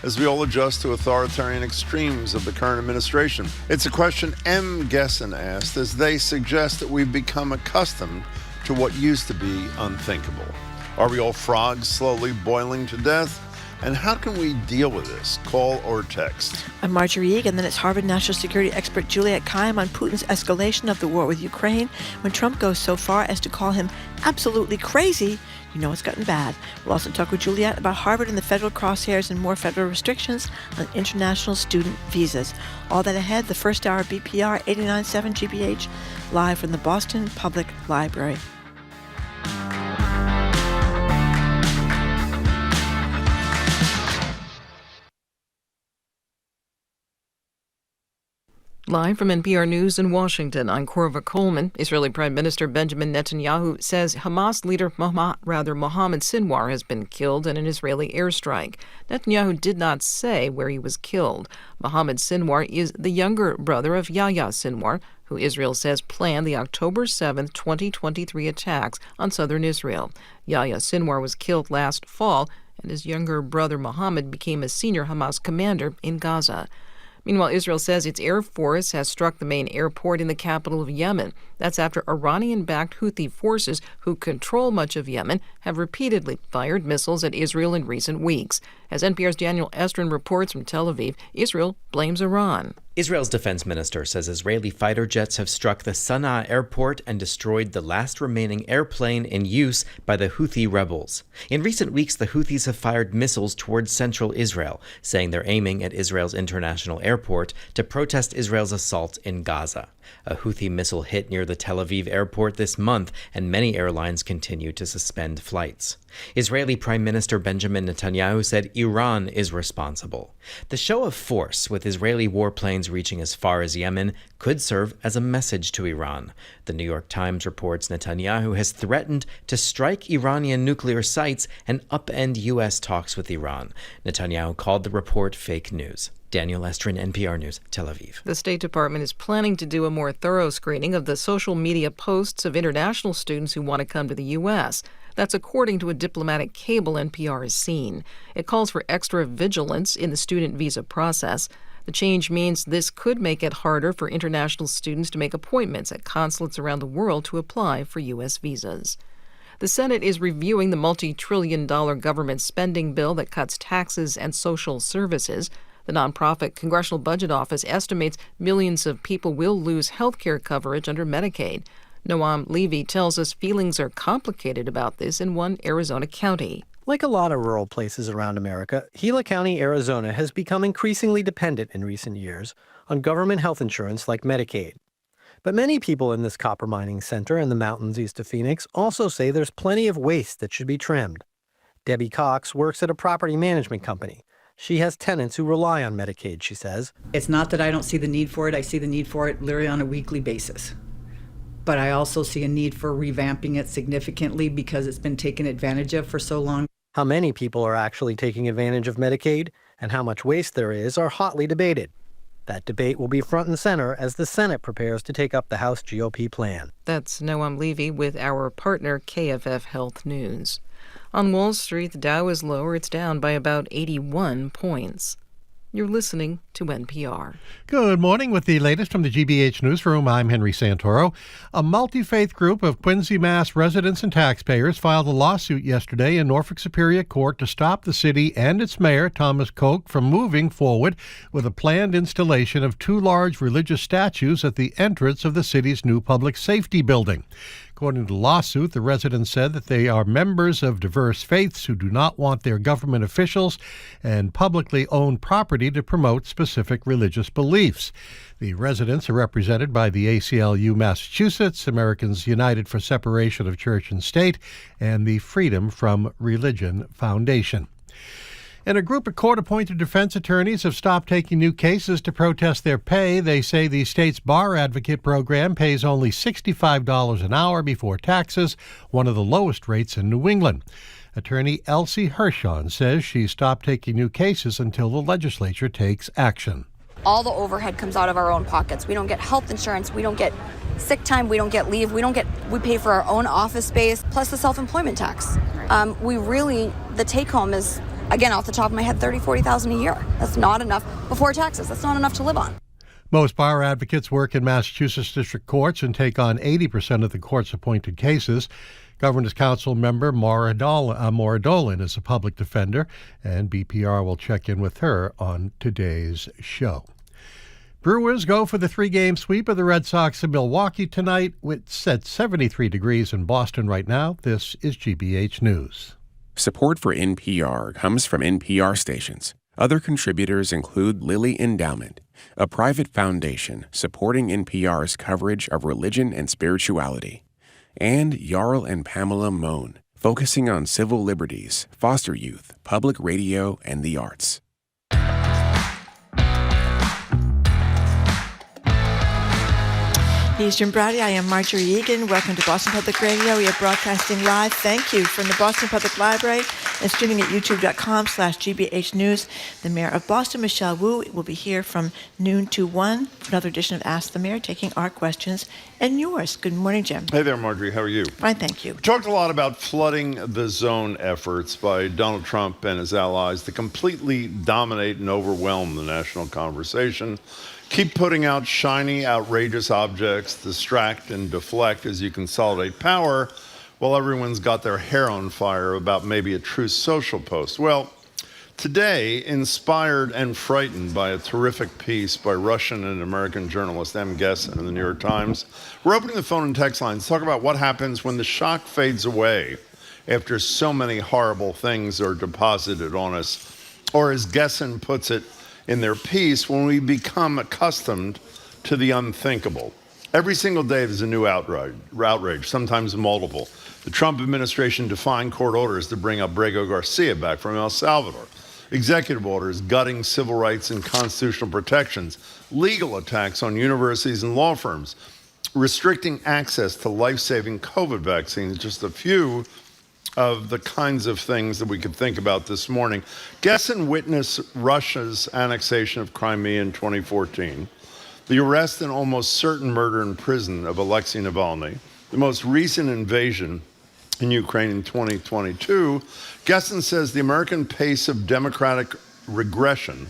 as we all adjust to authoritarian extremes of the current administration. It's a question M. Gesson asked as they suggest that we've become accustomed to what used to be unthinkable. Are we all frogs slowly boiling to death? And how can we deal with this? Call or text. I'm Marjorie Egan, and then it's Harvard national security expert Juliette Kayyem on Putin's escalation of the war with Ukraine. When Trump goes so far as to call him absolutely crazy, you know it's gotten bad. We'll also talk with Juliette about Harvard and the federal crosshairs and more federal restrictions on international student visas. All that ahead, the first hour of BPR 89.7 GBH, live from the Boston Public Library. Live from NPR News in Washington, I'm Corva Coleman. Israeli Prime Minister Benjamin Netanyahu says Hamas leader Mohammed Sinwar has been killed in an Israeli airstrike. Netanyahu did not say where he was killed. Mohammed Sinwar is the younger brother of Yahya Sinwar, who Israel says planned the October 7, 2023 attacks on southern Israel. Yahya Sinwar was killed last fall, and his younger brother Mohammed became a senior Hamas commander in Gaza. Meanwhile, Israel says its Air Force has struck the main airport in the capital of Yemen. That's after Iranian-backed Houthi forces, who control much of Yemen, have repeatedly fired missiles at Israel in recent weeks. As NPR's Daniel Estrin reports from Tel Aviv, Israel blames Iran. Israel's defense minister says Israeli fighter jets have struck the Sana'a airport and destroyed the last remaining airplane in use by the Houthi rebels. In recent weeks, the Houthis have fired missiles towards central Israel, saying they're aiming at Israel's international airport to protest Israel's assault in Gaza. A Houthi missile hit near the Tel Aviv airport this month, and many airlines continue to suspend flights. Israeli Prime Minister Benjamin Netanyahu said Iran is responsible. The show of force, with Israeli warplanes reaching as far as Yemen, could serve as a message to Iran. The New York Times reports Netanyahu has threatened to strike Iranian nuclear sites and upend U.S. talks with Iran. Netanyahu called the report fake news. Daniel Estrin, NPR News, Tel Aviv. The State Department is planning to do a more thorough screening of the social media posts of international students who want to come to the U.S. That's according to a diplomatic cable NPR has seen. It calls for extra vigilance in the student visa process. The change means this could make it harder for international students to make appointments at consulates around the world to apply for U.S. visas. The Senate is reviewing the multi-trillion-dollar government spending bill that cuts taxes and social services. The nonprofit Congressional Budget Office estimates millions of people will lose health care coverage under Medicaid. Noam Levy tells us feelings are complicated about this in one Arizona county. Like a lot of rural places around America, Gila County, Arizona has become increasingly dependent in recent years on government health insurance like Medicaid. But many people in this copper mining center in the mountains east of Phoenix also say there's plenty of waste that should be trimmed. Debbie Cox works at a property management company. She has tenants who rely on Medicaid, she says. It's not that I don't see the need for it. I see the need for it literally on a weekly basis. But I also see a need for revamping it significantly because it's been taken advantage of for so long. How many people are actually taking advantage of Medicaid and how much waste there is are hotly debated. That debate will be front and center as the Senate prepares to take up the House GOP plan. That's Noam Levy with our partner KFF Health News. On Wall Street, the Dow is lower. It's down by about 81 points. You're listening to NPR. Good morning. With the latest from the GBH Newsroom, I'm Henry Santoro. A multi-faith group of Quincy, Mass. Residents and taxpayers filed a lawsuit yesterday in Norfolk Superior Court to stop the city and its mayor, Thomas Koch, from moving forward with a planned installation of two large religious statues at the entrance of the city's new public safety building. According to the lawsuit, the residents said that they are members of diverse faiths who do not want their government officials and publicly owned property to promote specific religious beliefs. The residents are represented by the ACLU Massachusetts, Americans United for Separation of Church and State, and the Freedom from Religion Foundation. And a group of court-appointed defense attorneys have stopped taking new cases to protest their pay. They say the state's bar advocate program pays only $65 an hour before taxes, one of the lowest rates in New England. Attorney Elsie Hershon says she stopped taking new cases until the legislature takes action. All the overhead comes out of our own pockets. We don't get health insurance. We don't get sick time. We don't get leave. We pay for our own office space, plus the self-employment tax. The take home is again, off the top of my head, $30,000-$40,000 a year. That's not enough before taxes. That's not enough to live on. Most bar advocates work in Massachusetts district courts and take on 80% of the court's appointed cases. Governor's Council member Maura Dolan is a public defender, and BPR will check in with her on today's show. Brewers go for the 3-game sweep of the Red Sox in Milwaukee tonight. It's at 73 degrees in Boston right now. This is GBH News. Support for NPR comes from NPR stations. Other contributors include Lilly Endowment, a private foundation supporting NPR's coverage of religion and spirituality, and Jarl and Pamela Mohn, focusing on civil liberties, foster youth, public radio, and the arts. He's Jim Brady. I am Marjorie Egan. Welcome to Boston Public Radio. We are broadcasting live. Thank you from the Boston Public Library and streaming at youtube.com/GBH News. The Mayor of Boston, Michelle Wu, will be here from noon to 1 for another edition of Ask the Mayor, taking our questions and yours. Good morning, Jim. Hey there, Marjorie. How are you? Fine, thank you. We talked a lot about flooding the zone efforts by Donald Trump and his allies to completely dominate and overwhelm the national conversation. Keep putting out shiny, outrageous objects, distract and deflect as you consolidate power, while everyone's got their hair on fire about maybe a true social post. Well, today, inspired and frightened by a terrific piece by Russian and American journalist M. Gessin in the New York Times, we're opening the phone and text lines to talk about what happens when the shock fades away after so many horrible things are deposited on us. Or as Gessin puts it in their piece, when we become accustomed to the unthinkable. Every single day there's a new outrage, sometimes multiple. The Trump administration defying court orders to bring Abrego Garcia back from El Salvador. Executive orders gutting civil rights and constitutional protections. Legal attacks on universities and law firms. Restricting access to life-saving COVID vaccines. Just a few of the kinds of things that we could think about this morning. Gessin witnessed Russia's annexation of Crimea in 2014, the arrest and almost certain murder in prison of Alexei Navalny, the most recent invasion in Ukraine in 2022. Gessin says the American pace of democratic regression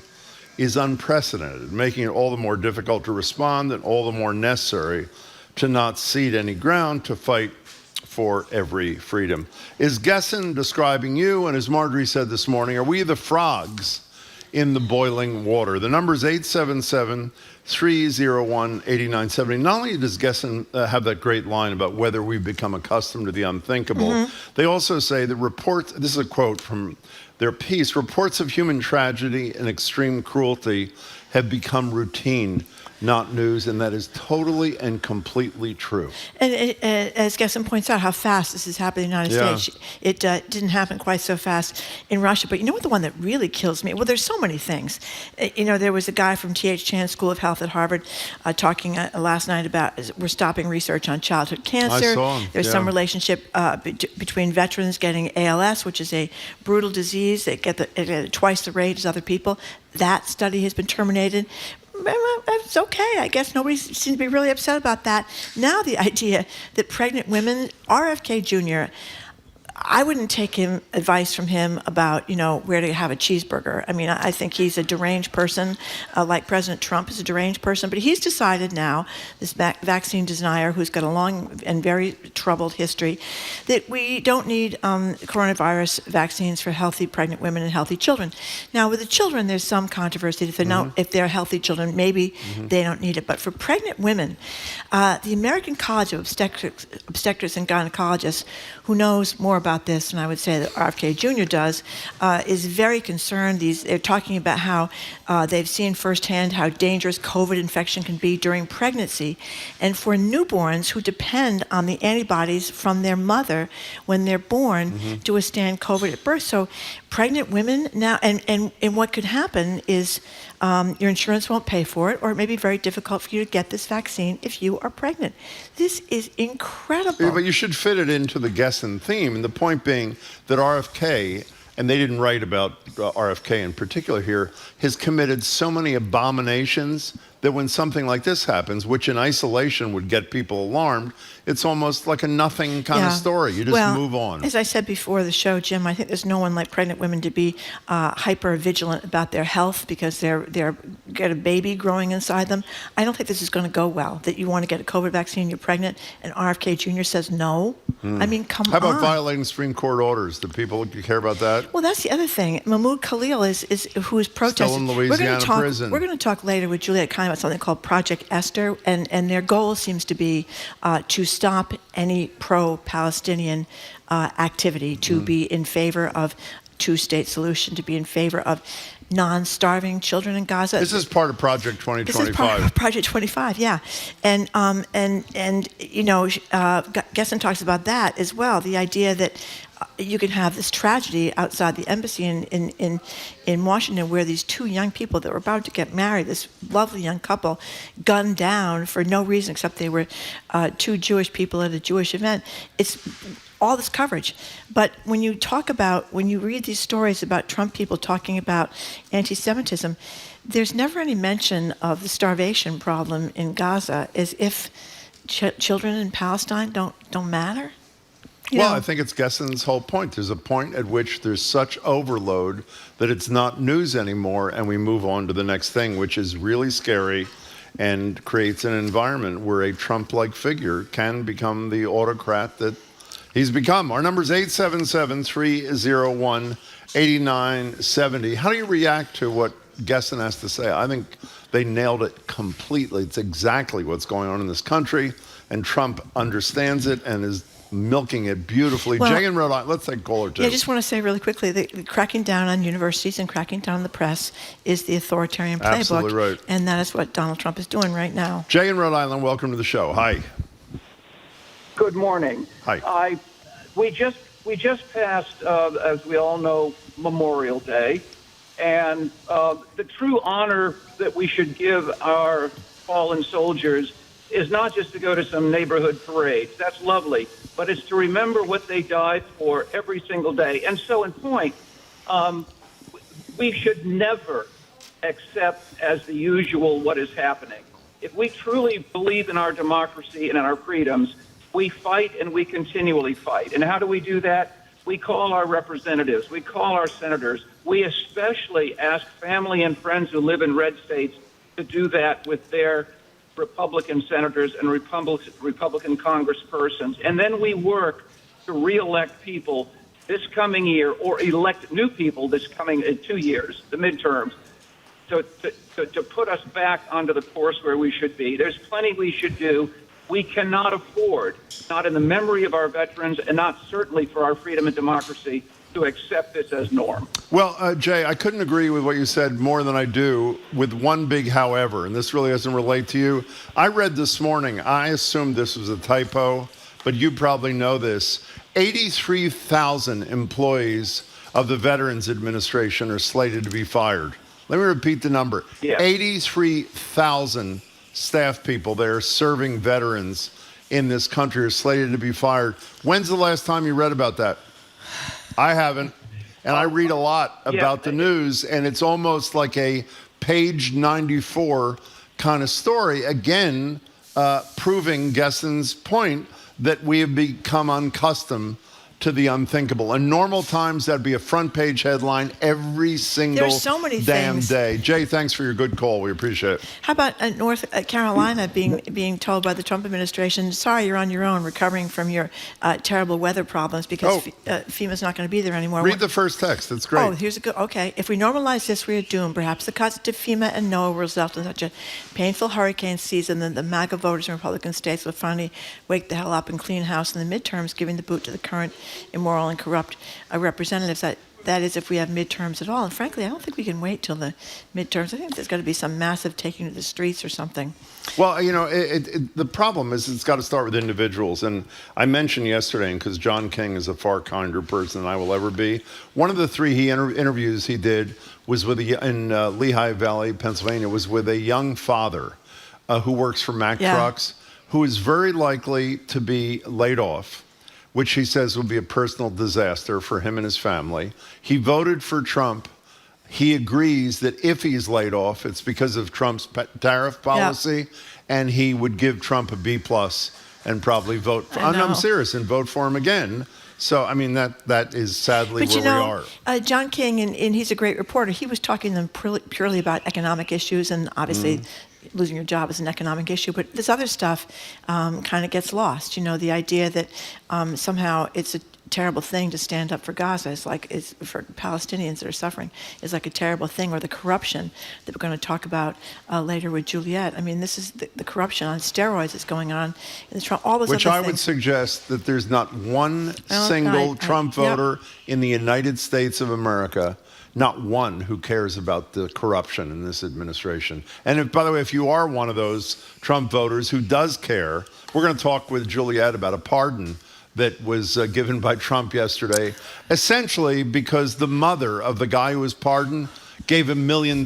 is unprecedented, making it all the more difficult to respond and all the more necessary to not cede any ground to fight for every freedom. Is Gessin describing you? And as Marjorie said this morning, are we the frogs in the boiling water? The number is 877-301-8970. Not only does Gessin have that great line about whether we've become accustomed to the unthinkable, they also say that reports, this is a quote from their piece, reports of human tragedy and extreme cruelty have become routine, not news, and that is totally and completely true. And as Gessin points out, how fast this has happened in the United States. It didn't happen quite so fast in Russia. But you know what the one that really kills me? Well, there's so many things. There was a guy from T.H. Chan School of Health at Harvard talking last night about we're stopping research on childhood cancer. I saw him. There's some relationship between veterans getting ALS, which is a brutal disease. They get twice the rate as other people. That study has been terminated. It's okay. I guess nobody seems to be really upset about that. Now the idea that pregnant women, RFK Jr., I wouldn't take advice from him about, where to have a cheeseburger. I mean, I think he's a deranged person, like President Trump is a deranged person. But he's decided now, this vaccine denier who's got a long and very troubled history, that we don't need coronavirus vaccines for healthy pregnant women and healthy children. Now, with the children, there's some controversy. If they're healthy children, maybe they don't need it. But for pregnant women, the American College of Obstetrics and Gynecologists, who knows more about this, and I would say that RFK Jr. does, is very concerned. They're talking about how they've seen firsthand how dangerous COVID infection can be during pregnancy, and for newborns who depend on the antibodies from their mother when they're born to withstand COVID at birth. So pregnant women now, and what could happen is your insurance won't pay for it, or it may be very difficult for you to get this vaccine if you are pregnant. This is incredible. Yeah, but you should fit it into the Gessin theme, and the point being that RFK and they didn't write about RFK in particular here, has committed so many abominations that when something like this happens, which in isolation would get people alarmed, it's almost like a nothing kind of story. You just move on. As I said before the show, Jim, I think there's no one like pregnant women to be hyper vigilant about their health because they're get a baby growing inside them. I don't think this is going to go well. That you want to get a COVID vaccine, you're pregnant, and RFK Jr. says no. I mean, come on. How about violating Supreme Court orders? Do people care about that? Well, that's the other thing. Mahmoud Khalil is who is protesting. Still in Louisiana prison. We're going to talk later with Juliet Kayyem about something called Project Esther, and their goal seems to be to stop any pro-Palestinian activity, to be in favor of two-state solution, to be in favor of non-starving children in Gaza. This is part of Project 2025. This is part of Project 25, yeah. And you know, Gesson talks about that as well, the idea that you can have this tragedy outside the embassy in Washington where these two young people that were about to get married, this lovely young couple, gunned down for no reason except they were two Jewish people at a Jewish event. It's all this coverage. But when you read these stories about Trump people talking about anti-Semitism, there's never any mention of the starvation problem in Gaza, as if children in Palestine don't matter. Well, I think it's Gesson's whole point. There's a point at which there's such overload that it's not news anymore, and we move on to the next thing, which is really scary and creates an environment where a Trump-like figure can become the autocrat that he's become. Our number is 877-301-8970. How do you react to what Gesson has to say? I think they nailed it completely. It's exactly what's going on in this country, and Trump understands it and is milking it beautifully. Well, Jay in Rhode Island, let's take a call or two. Yeah, I just want to say really quickly that cracking down on universities and cracking down on the press is the authoritarian playbook. Absolutely right. And that is what Donald Trump is doing right now. Jay in Rhode Island, welcome to the show. Hi. Good morning. Hi. We just passed, as we all know, Memorial Day, and the true honor that we should give our fallen soldiers is not just to go to some neighborhood parades. That's lovely, but it's to remember what they died for every single day. And so, in point, we should never accept as the usual what is happening. If we truly believe in our democracy and in our freedoms, we fight and we continually fight. And how do we do that? We call our representatives. We call our senators. We especially ask family and friends who live in red states to do that with their Republican senators and Republican congresspersons. And then we work to reelect people this coming year or elect new people this coming in 2 years, the midterms, to put us back onto the course where we should be. There's plenty we should do. We cannot afford, not in the memory of our veterans and not certainly for our freedom and democracy, to accept this as norm. Well, Jay, I couldn't agree with what you said more than I do with one big however, and this really doesn't relate to you. I read this morning, I assumed this was a typo, but you probably know this. 83,000 employees of the Veterans Administration are slated to be fired. Let me repeat the number. Yeah. 83,000 staff people there serving veterans in this country are slated to be fired. When's the last time you read about that? I haven't, and I read a lot about the news, and it's almost like a page 94 kind of story, again, proving Gesson's point that we have become unaccustomed to the unthinkable. In normal times, that'd be a front page headline every single damn day. Jay, thanks for your good call. We appreciate it. How about North Carolina being told by the Trump administration, sorry, you're on your own recovering from your terrible weather problems because FEMA's not going to be there anymore. Read the first text. That's great. Oh, here's a good, okay. If we normalize this, we are doomed. Perhaps the cuts to FEMA and NOAA will result in such a painful hurricane season that the MAGA voters in Republican states will finally wake the hell up and clean house in the midterms, giving the boot to the current immoral and corrupt representatives. That is, if we have midterms at all. And frankly, I don't think we can wait till the midterms. I think there's got to be some massive taking to the streets or something. Well, you know, the problem is it's got to start with individuals. And I mentioned yesterday, because John King is a far kinder person than I will ever be, one of the three interviews he did was with in Lehigh Valley, Pennsylvania, was with a young father who works for Mack Trucks, who is very likely to be laid off, which he says will be a personal disaster for him and his family. He voted for Trump. He agrees that if he's laid off, it's because of Trump's tariff policy, and he would give Trump a B+ and probably vote. I'm serious, and vote for him again. So, I mean, that is sadly where we are. John King, and he's a great reporter, he was talking to them purely about economic issues, and obviously losing your job is an economic issue, but this other stuff kind of gets lost. You know, the idea that somehow it's a terrible thing to stand up for Gaza, is like, it's for Palestinians that are suffering, is like a terrible thing, or the corruption that we're going to talk about later with Juliet. I mean, this is the corruption on steroids that's going on in the Trump, all those Which other I would suggest that there's not one single Trump voter in the United States of America, not one, who cares about the corruption in this administration. And if, by the way, if you are one of those Trump voters who does care, we're going to talk with Juliet about a pardon that was given by Trump yesterday, essentially because the mother of the guy who was pardoned gave $1 million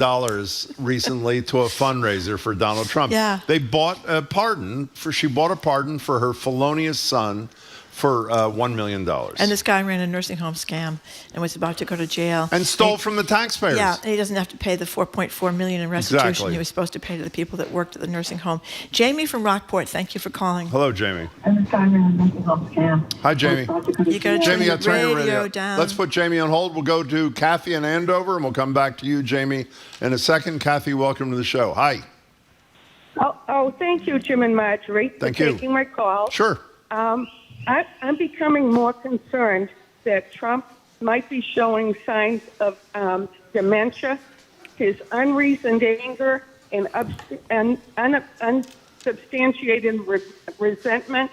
recently to a fundraiser for Donald Trump. Yeah. They bought a pardon she bought a pardon for her felonious son for $1 million. And this guy ran a nursing home scam and was about to go to jail. And stole from the taxpayers. Yeah, and he doesn't have to pay the $4.4 million in restitution Exactly. he was supposed to pay to the people that worked at the nursing home. Jamie from Rockport, thank you for calling. Hello, Jamie. And this guy ran a nursing home scam. Hi, Jamie. You got to turn Jamie, your turn your radio down. Let's put Jamie on hold. We'll go to Kathy in Andover, and we'll come back to you, Jamie, in a second. Kathy, welcome to the show. Hi. Oh, thank you, Jim and Marjorie, for taking my call. Sure. I'm becoming more concerned that Trump might be showing signs of dementia, his unreasoned anger, and unsubstantiated resentment,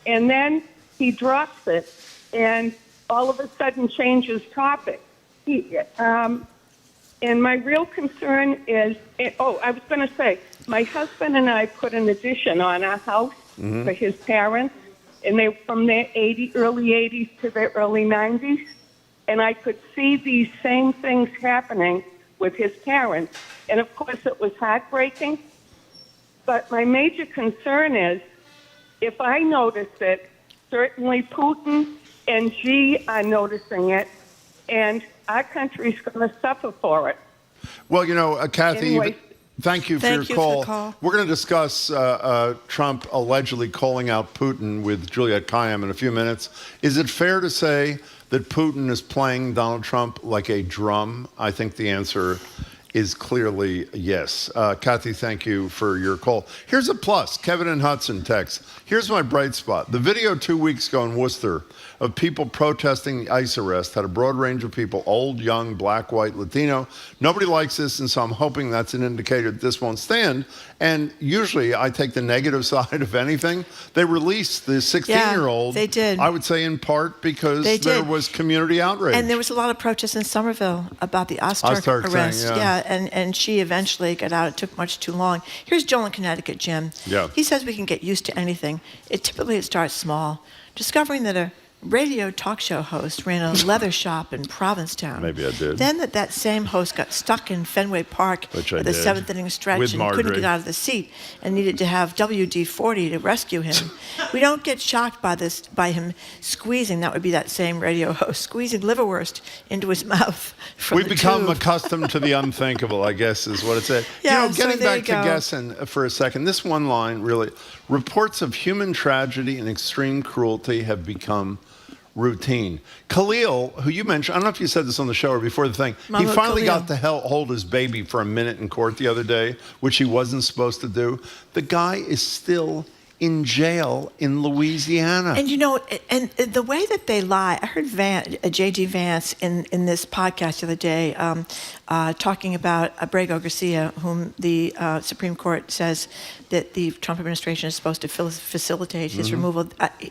and then he drops it and all of a sudden changes topic. And my real concern is, I was going to say, my husband and I put an addition on our house for his parents, and they from their early 80s to their early 90s, and I could see these same things happening with his parents. And of course, it was heartbreaking. But my major concern is, if I notice it, certainly Putin and Xi are noticing it, and our country's going to suffer for it. Well, you know, Kathy, Anyway, thank you for your call. We're going to discuss Trump allegedly calling out Putin with Juliet Kayyem in a few minutes. Is it fair to say that Putin is playing Donald Trump like a drum? I think the answer is clearly yes. Kathy, thank you for your call. Here's a plus. Kevin and Hudson text. Here's my bright spot. The video 2 weeks ago in Worcester of people protesting the ICE arrest had a broad range of people, old, young, black, white, Latino. Nobody likes this, and so I'm hoping that's an indicator that this won't stand. And usually I take the negative side of anything. They released the 16-year-old. Yeah, they did. I would say in part because there was community outrage. And there was a lot of protests in Somerville about the Ozturk arrest. Thing, and she eventually got out. It took much too long. Here's Joel in Connecticut, Jim. Yeah. He says we can get used to anything. Typically it starts small. Discovering that a radio talk show host ran a leather shop in Provincetown. Maybe I did. Then that same host got stuck in Fenway Park at the seventh inning stretch and couldn't get out of the seat and needed to have WD-40 to rescue him. We don't get shocked by him squeezing, that would be that same radio host, squeezing liverwurst into his mouth from We've become accustomed to the unthinkable, I guess is what it said. Yeah, you know, getting back to go. Gessen for a second, this one line really, reports of human tragedy and extreme cruelty have become routine. Khalil, who you mentioned, I don't know if you said this on the show or before the thing, he finally got to hold his baby for a minute in court the other day, which he wasn't supposed to do. The guy is still in jail in Louisiana. And you know, and the way that they lie, I heard J.D. Vance in this podcast the other day talking about Abrego Garcia, whom the Supreme Court says that the Trump administration is supposed to facilitate his removal.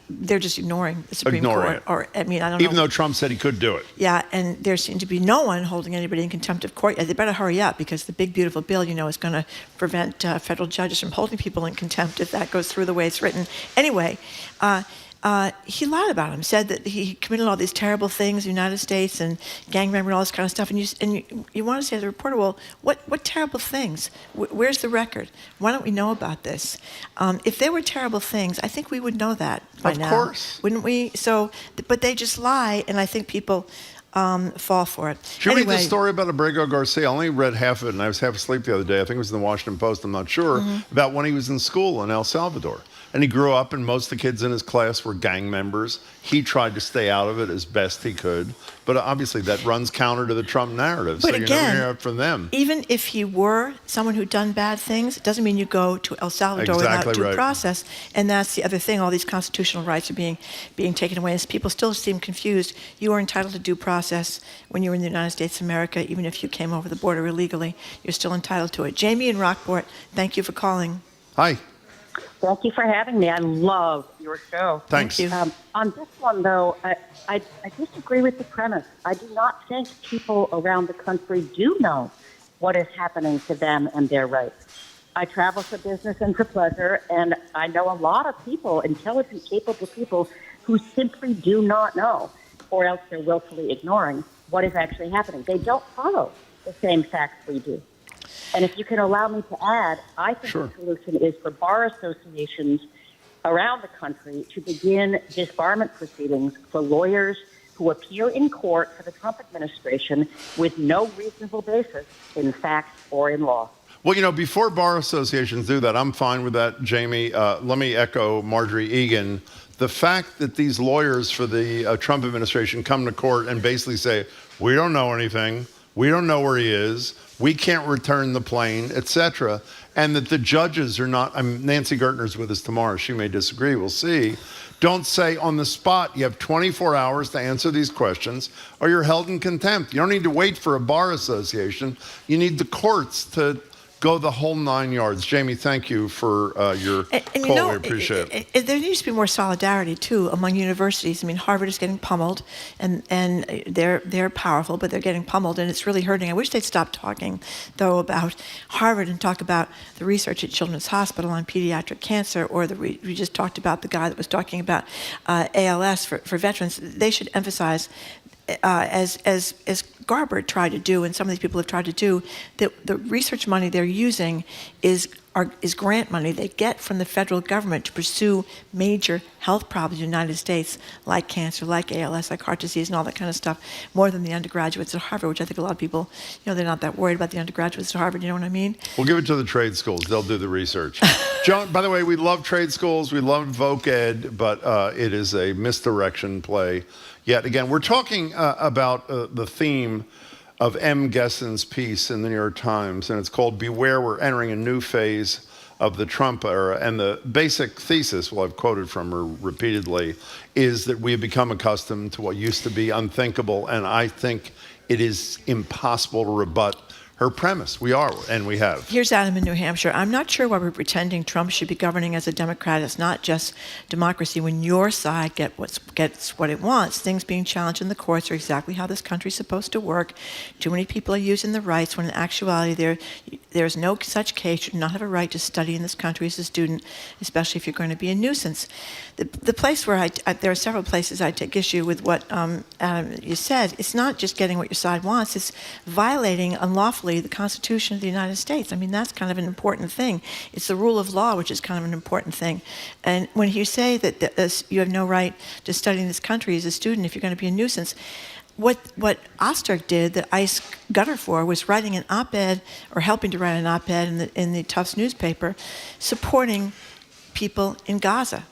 They're just ignoring the Supreme Court. Or I mean, I don't know. Even though Trump said he could do it. Yeah, and there seemed to be no one holding anybody in contempt of court. They better hurry up because the big, beautiful bill, you know, is going to prevent federal judges from holding people in contempt if that goes through the way it's written. Anyway, he lied about him, said that he committed all these terrible things in the United States and gang rape and all this kind of stuff. And you want to say to the reporter, well, what terrible things? Where's the record? Why don't we know about this? If there were terrible things, I think we would know that by now. Of course. Wouldn't we? So, but they just lie, and I think people fall for it. Did you read the story about Abrego Garcia? I only read half of it, and I was half asleep the other day. I think it was in the Washington Post, I'm not sure, about when he was in school in El Salvador. And he grew up, and most of the kids in his class were gang members. He tried to stay out of it as best he could. But obviously that runs counter to the Trump narrative. But so again, you're never hear it from them. Even if he were someone who'd done bad things, it doesn't mean you go to El Salvador without due process. And that's the other thing. All these constitutional rights are being taken away. As people still seem confused, you are entitled to due process when you're in the United States of America. Even if you came over the border illegally, you're still entitled to it. Jamie in Rockport, thank you for calling. Hi. Thank you for having me. I love your show. Thanks. Thank you. On this one, though, I disagree with the premise. I do not think people around the country do know what is happening to them and their rights. I travel for business and for pleasure, and I know a lot of people, intelligent, capable people, who simply do not know, or else they're willfully ignoring what is actually happening. They don't follow the same facts we do. And if you can allow me to add, I think the solution is for bar associations around the country to begin disbarment proceedings for lawyers who appear in court for the Trump administration with no reasonable basis in fact or in law. Well, before bar associations do that, I'm fine with that, Jamie. Let me echo Marjorie Egan. The fact that these lawyers for the Trump administration come to court and basically say, we don't know anything, we don't know where he is, we can't return the plane, etc., and that the judges are not, Nancy Gertner's with us tomorrow, she may disagree, we'll see, don't say on the spot, you have 24 hours to answer these questions, or you're held in contempt. You don't need to wait for a bar association. You need the courts to go the whole 9 yards. Jamie, thank you for your call. We appreciate it. There needs to be more solidarity, too, among universities. I mean, Harvard is getting pummeled, and they're powerful, but they're getting pummeled, and it's really hurting. I wish they'd stop talking, though, about Harvard and talk about the research at Children's Hospital on pediatric cancer, or we just talked about the guy that was talking about ALS for veterans. They should emphasize, as Garber tried to do, and some of these people have tried to do, that the research money they're using is grant money they get from the federal government to pursue major health problems in the United States, like cancer, like ALS, like heart disease, and all that kind of stuff, more than the undergraduates at Harvard, which I think a lot of people, they're not that worried about the undergraduates at Harvard, you know what I mean? We'll give it to the trade schools. They'll do the research. John, by the way, we love trade schools. We love Voc Ed, but it is a misdirection play. Yet again, we're talking about the theme of M. Gessen's piece in the New York Times, and it's called Beware, We're Entering a New Phase of the Trump Era. And the basic thesis, well, I've quoted from her repeatedly, is that we have become accustomed to what used to be unthinkable, and I think it is impossible to rebut her premise. We are, and we have. Here's Adam in New Hampshire. I'm not sure why we're pretending Trump should be governing as a Democrat. It's not just democracy. When your side gets what it wants, things being challenged in the courts are exactly how this country's supposed to work. Too many people are using the rights when in actuality there's no such case. You do not have a right to study in this country as a student, especially if you're going to be a nuisance. The place where there are several places I take issue with what you said. It's not just getting what your side wants. It's violating unlawfully the Constitution of the United States. I mean, that's kind of an important thing. It's the rule of law, which is kind of an important thing. And when you say that you have no right to study in this country as a student if you're going to be a nuisance, what Osterk did, that ICE got her for, was writing an op-ed, or helping to write an op-ed in the Tufts newspaper, supporting people in Gaza.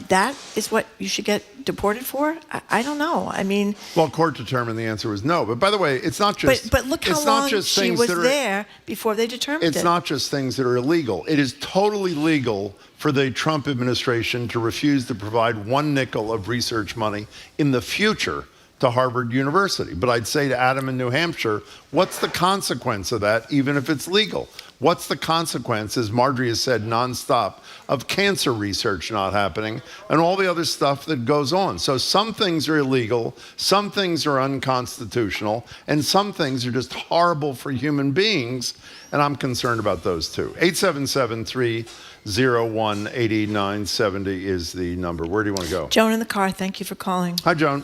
That is what you should get deported for? I don't know. I mean... Well, court determined the answer was no. But by the way, it's not just... But look how long she was there before they determined it. It's not just things that are illegal. It is totally legal for the Trump administration to refuse to provide one nickel of research money in the future to Harvard University. But I'd say to Adam in New Hampshire, what's the consequence of that, even if it's legal? What's the consequence, as Marjorie has said nonstop, of cancer research not happening and all the other stuff that goes on? So some things are illegal, some things are unconstitutional, and some things are just horrible for human beings, and I'm concerned about those too. 877-301-8970 is the number. Where do you want to go? Joan in the car, thank you for calling. Hi, Joan.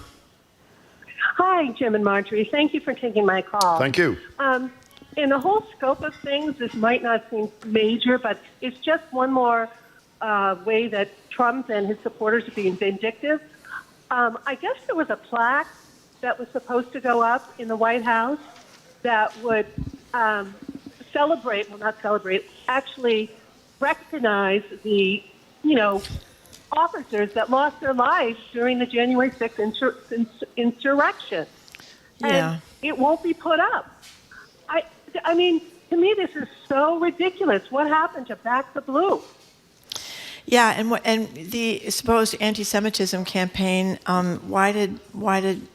Hi, Jim and Marjorie. Thank you for taking my call. Thank you. In the whole scope of things, this might not seem major, but it's just one more way that Trump and his supporters are being vindictive. I guess there was a plaque that was supposed to go up in the White House that would actually recognize the, officers that lost their lives during the January 6th insurrection. Yeah. And it won't be put up. I mean, to me, this is so ridiculous. What happened to Back the Blue? Yeah, and the supposed anti-Semitism campaign. Why did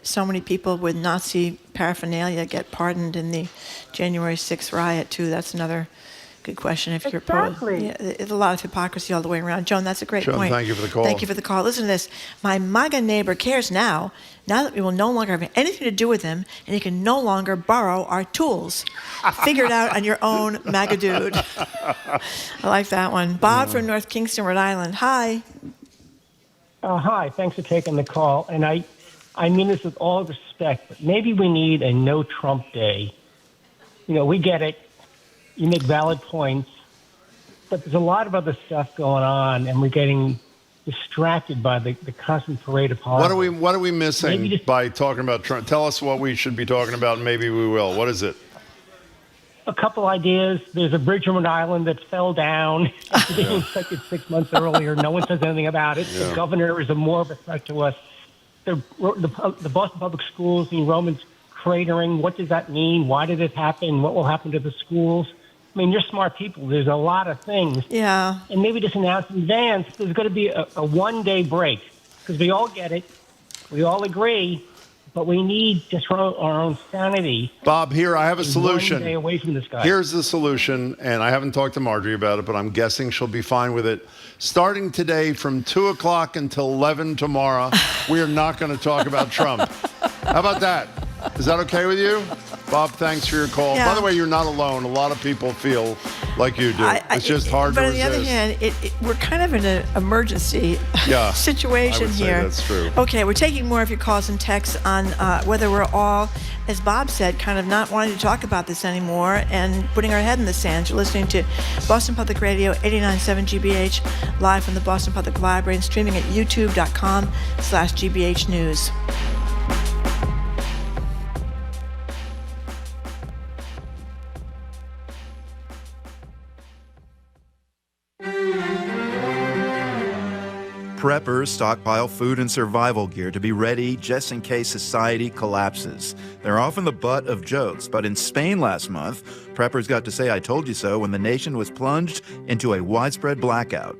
so many people with Nazi paraphernalia get pardoned in the January 6th riot too? That's another good question. If you're there's a lot of hypocrisy all the way around. Joan, that's a great point. Thank you for the call. Thank you for the call. Listen to this. My MAGA neighbor cares now that we will no longer have anything to do with him, and he can no longer borrow our tools. Figure it out on your own, MAGA dude. I like that one. Bob from North Kingston, Rhode Island. Hi. Hi. Thanks for taking the call. And I mean this with all respect, but maybe we need a no Trump day. We get it. You make valid points, but there's a lot of other stuff going on, and we're getting distracted by the constant parade of horrible. What are we missing by talking about Trump? Tell us what we should be talking about, and maybe we will. What is it? A couple ideas. There's a bridge in Rhode Island that fell down. It was inspected 6 months earlier. No one says anything about it. Yeah. The governor is more of a threat to us. The Boston Public Schools, the enrollment's cratering. What does that mean? Why did it happen? What will happen to the schools? I mean, you're smart people. There's a lot of things. Yeah. And maybe just announce in advance there's going to be a one-day break, because we all get it. We all agree, but we need to throw our own sanity. Bob, here, I have a solution. 1 day away from this guy. Here's the solution, and I haven't talked to Marjorie about it, but I'm guessing she'll be fine with it. Starting today from 2 o'clock until 11 tomorrow, we are not going to talk about Trump. How about that? Is that okay with you? Bob, thanks for your call. Yeah. By the way, you're not alone. A lot of people feel like you do. It's just hard to resist. But on the other hand, we're kind of in an emergency situation I would here. Say that's true. Okay, we're taking more of your calls and texts on whether we're all, as Bob said, kind of not wanting to talk about this anymore and putting our head in the sand. You're listening to Boston Public Radio 89.7 GBH, live from the Boston Public Library and streaming at youtube.com/GBH News. Preppers stockpile food and survival gear to be ready just in case society collapses. They're often the butt of jokes, but in Spain last month, preppers got to say I told you so when the nation was plunged into a widespread blackout.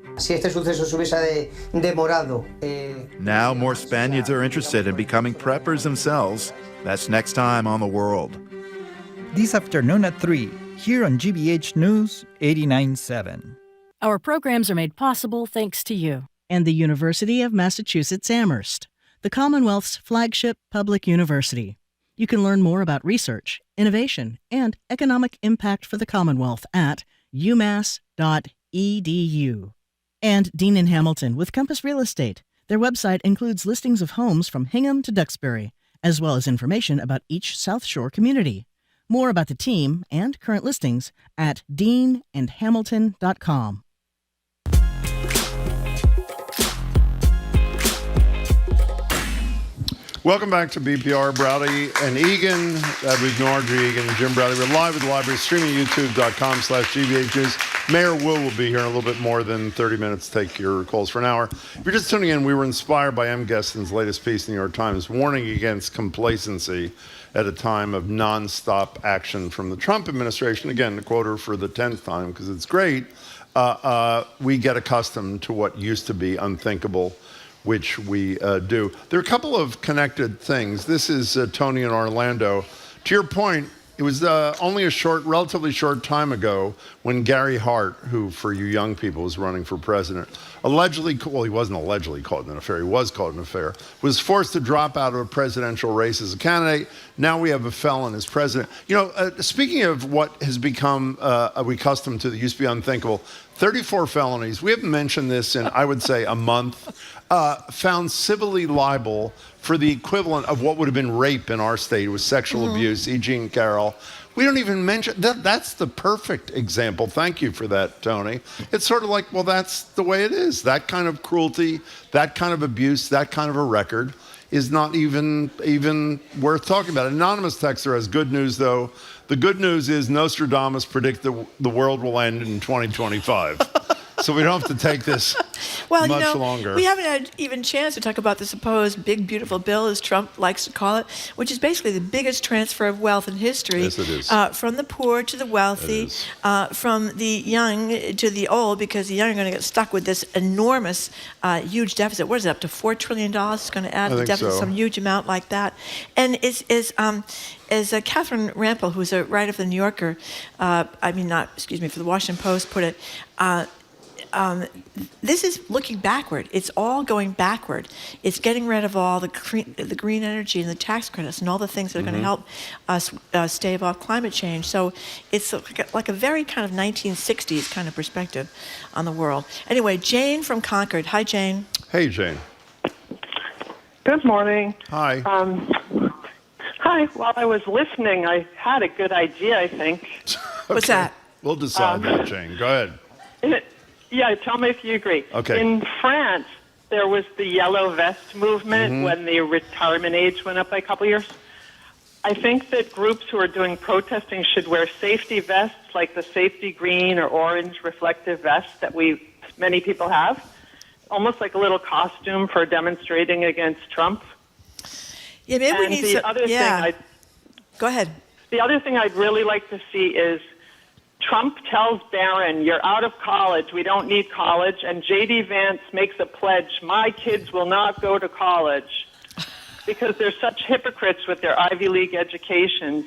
Now more Spaniards are interested in becoming preppers themselves. That's next time on The World. This afternoon at 3, here on GBH News 89.7. Our programs are made possible thanks to you. And the University of Massachusetts Amherst, the Commonwealth's flagship public university. You can learn more about research, innovation, and economic impact for the Commonwealth at umass.edu. And Dean & Hamilton with Compass Real Estate. Their website includes listings of homes from Hingham to Duxbury, as well as information about each South Shore community. More about the team and current listings at deanandhamilton.com. Welcome back to BPR. Browdy and Egan. That was Marjorie Egan and Jim Browdy. We're live at the library, streaming youtube.com/GBH News. Mayor Wu will be here in a little bit more than 30 minutes to take your calls for an hour. If you're just tuning in, we were inspired by M. Gessen's latest piece in the New York Times, warning against complacency at a time of nonstop action from the Trump administration. Again, to quote her for the 10th time, because it's great. We get accustomed to what used to be unthinkable which we do. There are a couple of connected things. This is Tony in Orlando. To your point, it was only relatively short time ago when Gary Hart, who for you young people was running for president, he wasn't allegedly caught in an affair, he was caught in an affair, was forced to drop out of a presidential race as a candidate. Now we have a felon as president. Speaking of what has become we accustomed to that used to be unthinkable, 34 felonies, we haven't mentioned this in, I would say, a month, found civilly liable for the equivalent of what would have been rape in our state. It was sexual abuse, E.G. and Carol. We don't even mention that. That's the perfect example. Thank you for that, Tony. It's sort of like, well, that's the way it is. That kind of cruelty, that kind of abuse, that kind of a record is not even worth talking about. Anonymous texter has good news, though. The good news is Nostradamus predicted the world will end in 2025. So we don't have to take this much longer. We haven't had even chance to talk about the supposed big, beautiful bill, as Trump likes to call it, which is basically the biggest transfer of wealth in history. Yes, it is. From the poor to the wealthy, from the young to the old, because the young are going to get stuck with this enormous, huge deficit. What is it, up to $4 trillion? It's going to add to the deficit, some huge amount like that. And as Catherine Rampel, who's a writer for the New Yorker, for the Washington Post, put it, this is looking backward. It's all going backward. It's getting rid of all the green energy and the tax credits and all the things that are going to help us stave off climate change. So it's like a very kind of 1960s kind of perspective on the world. Anyway, Jane from Concord. Hi, Jane. Hey, Jane. Good morning. Hi. Hi. While I was listening, I had a good idea, I think. What's that? We'll decide that, Jane. Go ahead. Yeah, tell me if you agree. Okay. In France, there was the yellow vest movement when the retirement age went up by a couple years. I think that groups who are doing protesting should wear safety vests, like the safety green or orange reflective vests that many people have, almost like a little costume for demonstrating against Trump. Yeah, maybe we need Go ahead. The other thing I'd really like to see is Trump tells Barron, you're out of college, we don't need college, and J.D. Vance makes a pledge, my kids will not go to college, because they're such hypocrites with their Ivy League educations.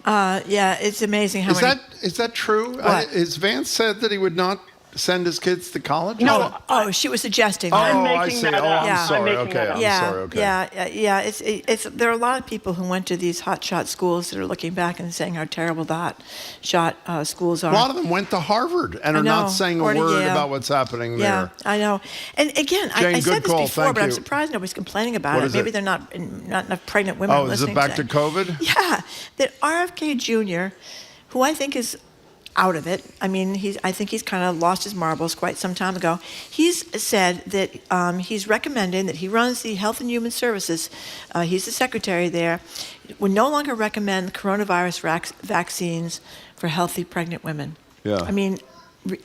It's amazing how many... Is that true? Has Vance said that he would not send his kids to college? No. She was suggesting. I see. That up. I'm sorry. Okay, I'm sorry. Okay. It's there are a lot of people who went to these hotshot schools that are looking back and saying how terrible the hotshot schools are. A lot of them went to Harvard and are not saying a word about what's happening there. Yeah, I know. And again, Jane, I said this before, but I'm you. surprised nobody's complaining about it. Maybe they're not enough pregnant women is listening. it back to COVID? Yeah, that RFK Jr., who I think is out of it. I mean, I think he's kind of lost his marbles quite some time ago. He's said that he's recommending that he runs the Health and Human Services. He's the secretary there. Would no longer recommend coronavirus vaccines for healthy pregnant women. Yeah. I mean,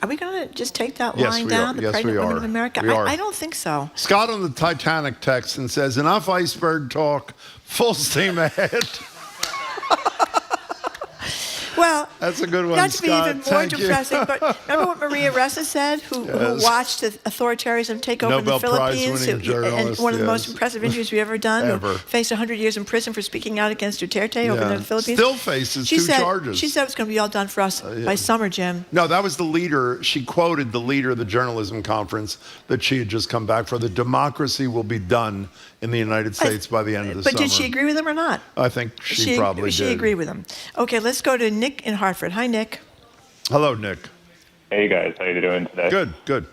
are we going to just take that line down? The pregnant women of America? I don't think so. Scott on the Titanic texts and says, enough iceberg talk, full steam ahead. Well, that's a good one, not to Scott. be even more depressing, but remember what Maria Ressa said, who watched the authoritarianism take over Nobel the Philippines, and one of the most impressive interviews we've ever done, who faced 100 years in prison for speaking out against Duterte over in the Philippines. Still faces two charges. She said it was going to be all done for us by summer, Jim. No, that was the leader. She quoted the leader of the journalism conference that she had just come back for. The democracy will be done in the United States by the end of the summer. But did she agree with him or not? I think she probably did. She agreed with him. Okay, let's go to Nick in Hartford. Hi, Nick. Hello, Nick. Hey, guys. How you doing today? Good.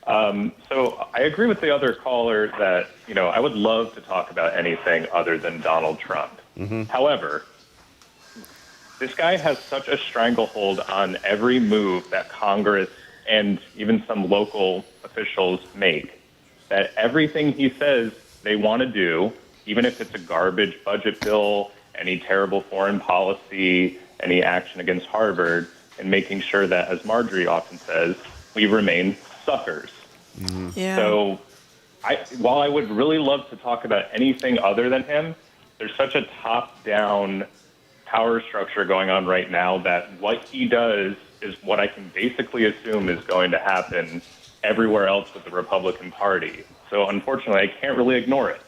So I agree with the other caller that, I would love to talk about anything other than Donald Trump. However, this guy has such a stranglehold on every move that Congress and even some local officials make that everything he says they want to do, even if it's a garbage budget bill, any terrible foreign policy, any action against Harvard, and making sure that, as Marjorie often says, we remain suckers. Yeah. So while I would really love to talk about anything other than him, there's such a top-down power structure going on right now that what he does is what I can basically assume is going to happen everywhere else with the Republican Party. So unfortunately, I can't really ignore it.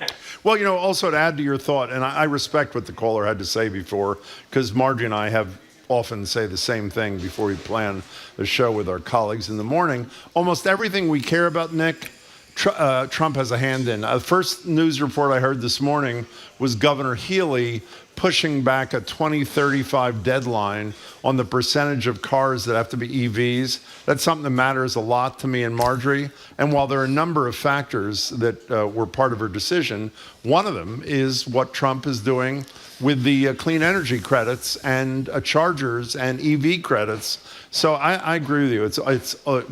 Well, also to add to your thought, and I respect what the caller had to say before, because Margie and I have often say the same thing before we plan the show with our colleagues in the morning. Almost everything we care about, Nick, Trump has a hand in. The first news report I heard this morning was Governor Healy pushing back a 2035 deadline on the percentage of cars that have to be EVs. That's something that matters a lot to me and Marjorie. And while there are a number of factors that were part of her decision, one of them is what Trump is doing with the clean energy credits and chargers and EV credits. So I agree with you.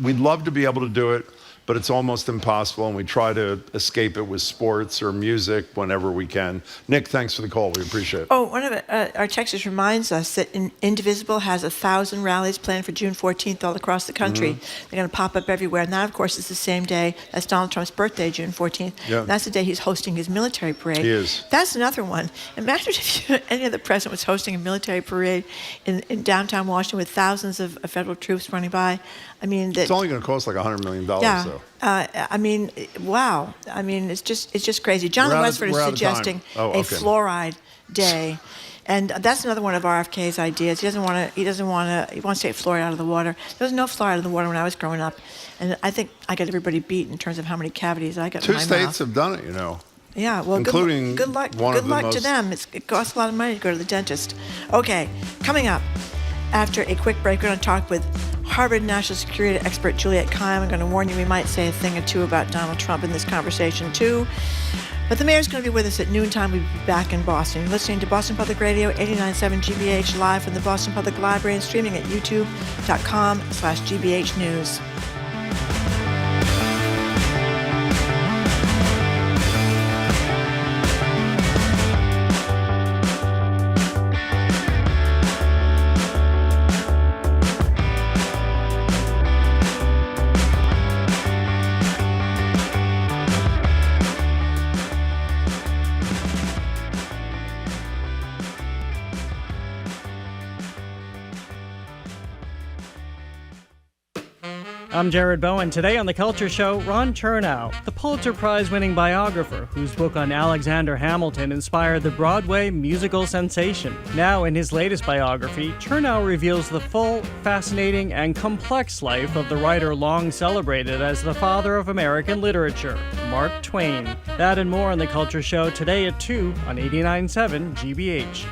We'd love to be able to do it, but it's almost impossible, and we try to escape it with sports or music whenever we can. Nick, thanks for the call. We appreciate it. Oh, one of our texters reminds us that Indivisible has 1,000 rallies planned for June 14th all across the country. Mm-hmm. They're going to pop up everywhere. And that, of course, is the same day as Donald Trump's birthday, June 14th. Yeah. That's the day he's hosting his military parade. He is. That's another one. Imagine if any other president was hosting a military parade in downtown Washington with thousands of federal troops running by. I mean, it's only going to cost like $100 million, yeah. though. I mean, wow. I mean, it's just crazy. John Westford is suggesting a fluoride day, and that's another one of RFK's ideas. He wants to take fluoride out of the water. There was no fluoride in the water when I was growing up, and I think I got everybody beat in terms of how many cavities I got in my mouth. 2 states have done it, Yeah, well, including good luck to them. It costs a lot of money to go to the dentist. Okay, coming up after a quick break, we're going to talk with Harvard national security expert Juliet Kayem. I'm going to warn you, we might say a thing or two about Donald Trump in this conversation, too. But the mayor's going to be with us at noontime. We'll be back in Boston. You're listening to Boston Public Radio, 89.7 GBH, live from the Boston Public Library and streaming at youtube.com/GBH News. I'm Jared Bowen. Today on The Culture Show, Ron Chernow, the Pulitzer Prize-winning biographer whose book on Alexander Hamilton inspired the Broadway musical sensation. Now, in his latest biography, Chernow reveals the full, fascinating, and complex life of the writer long celebrated as the father of American literature, Mark Twain. That and more on The Culture Show today at 2 on 89.7 GBH.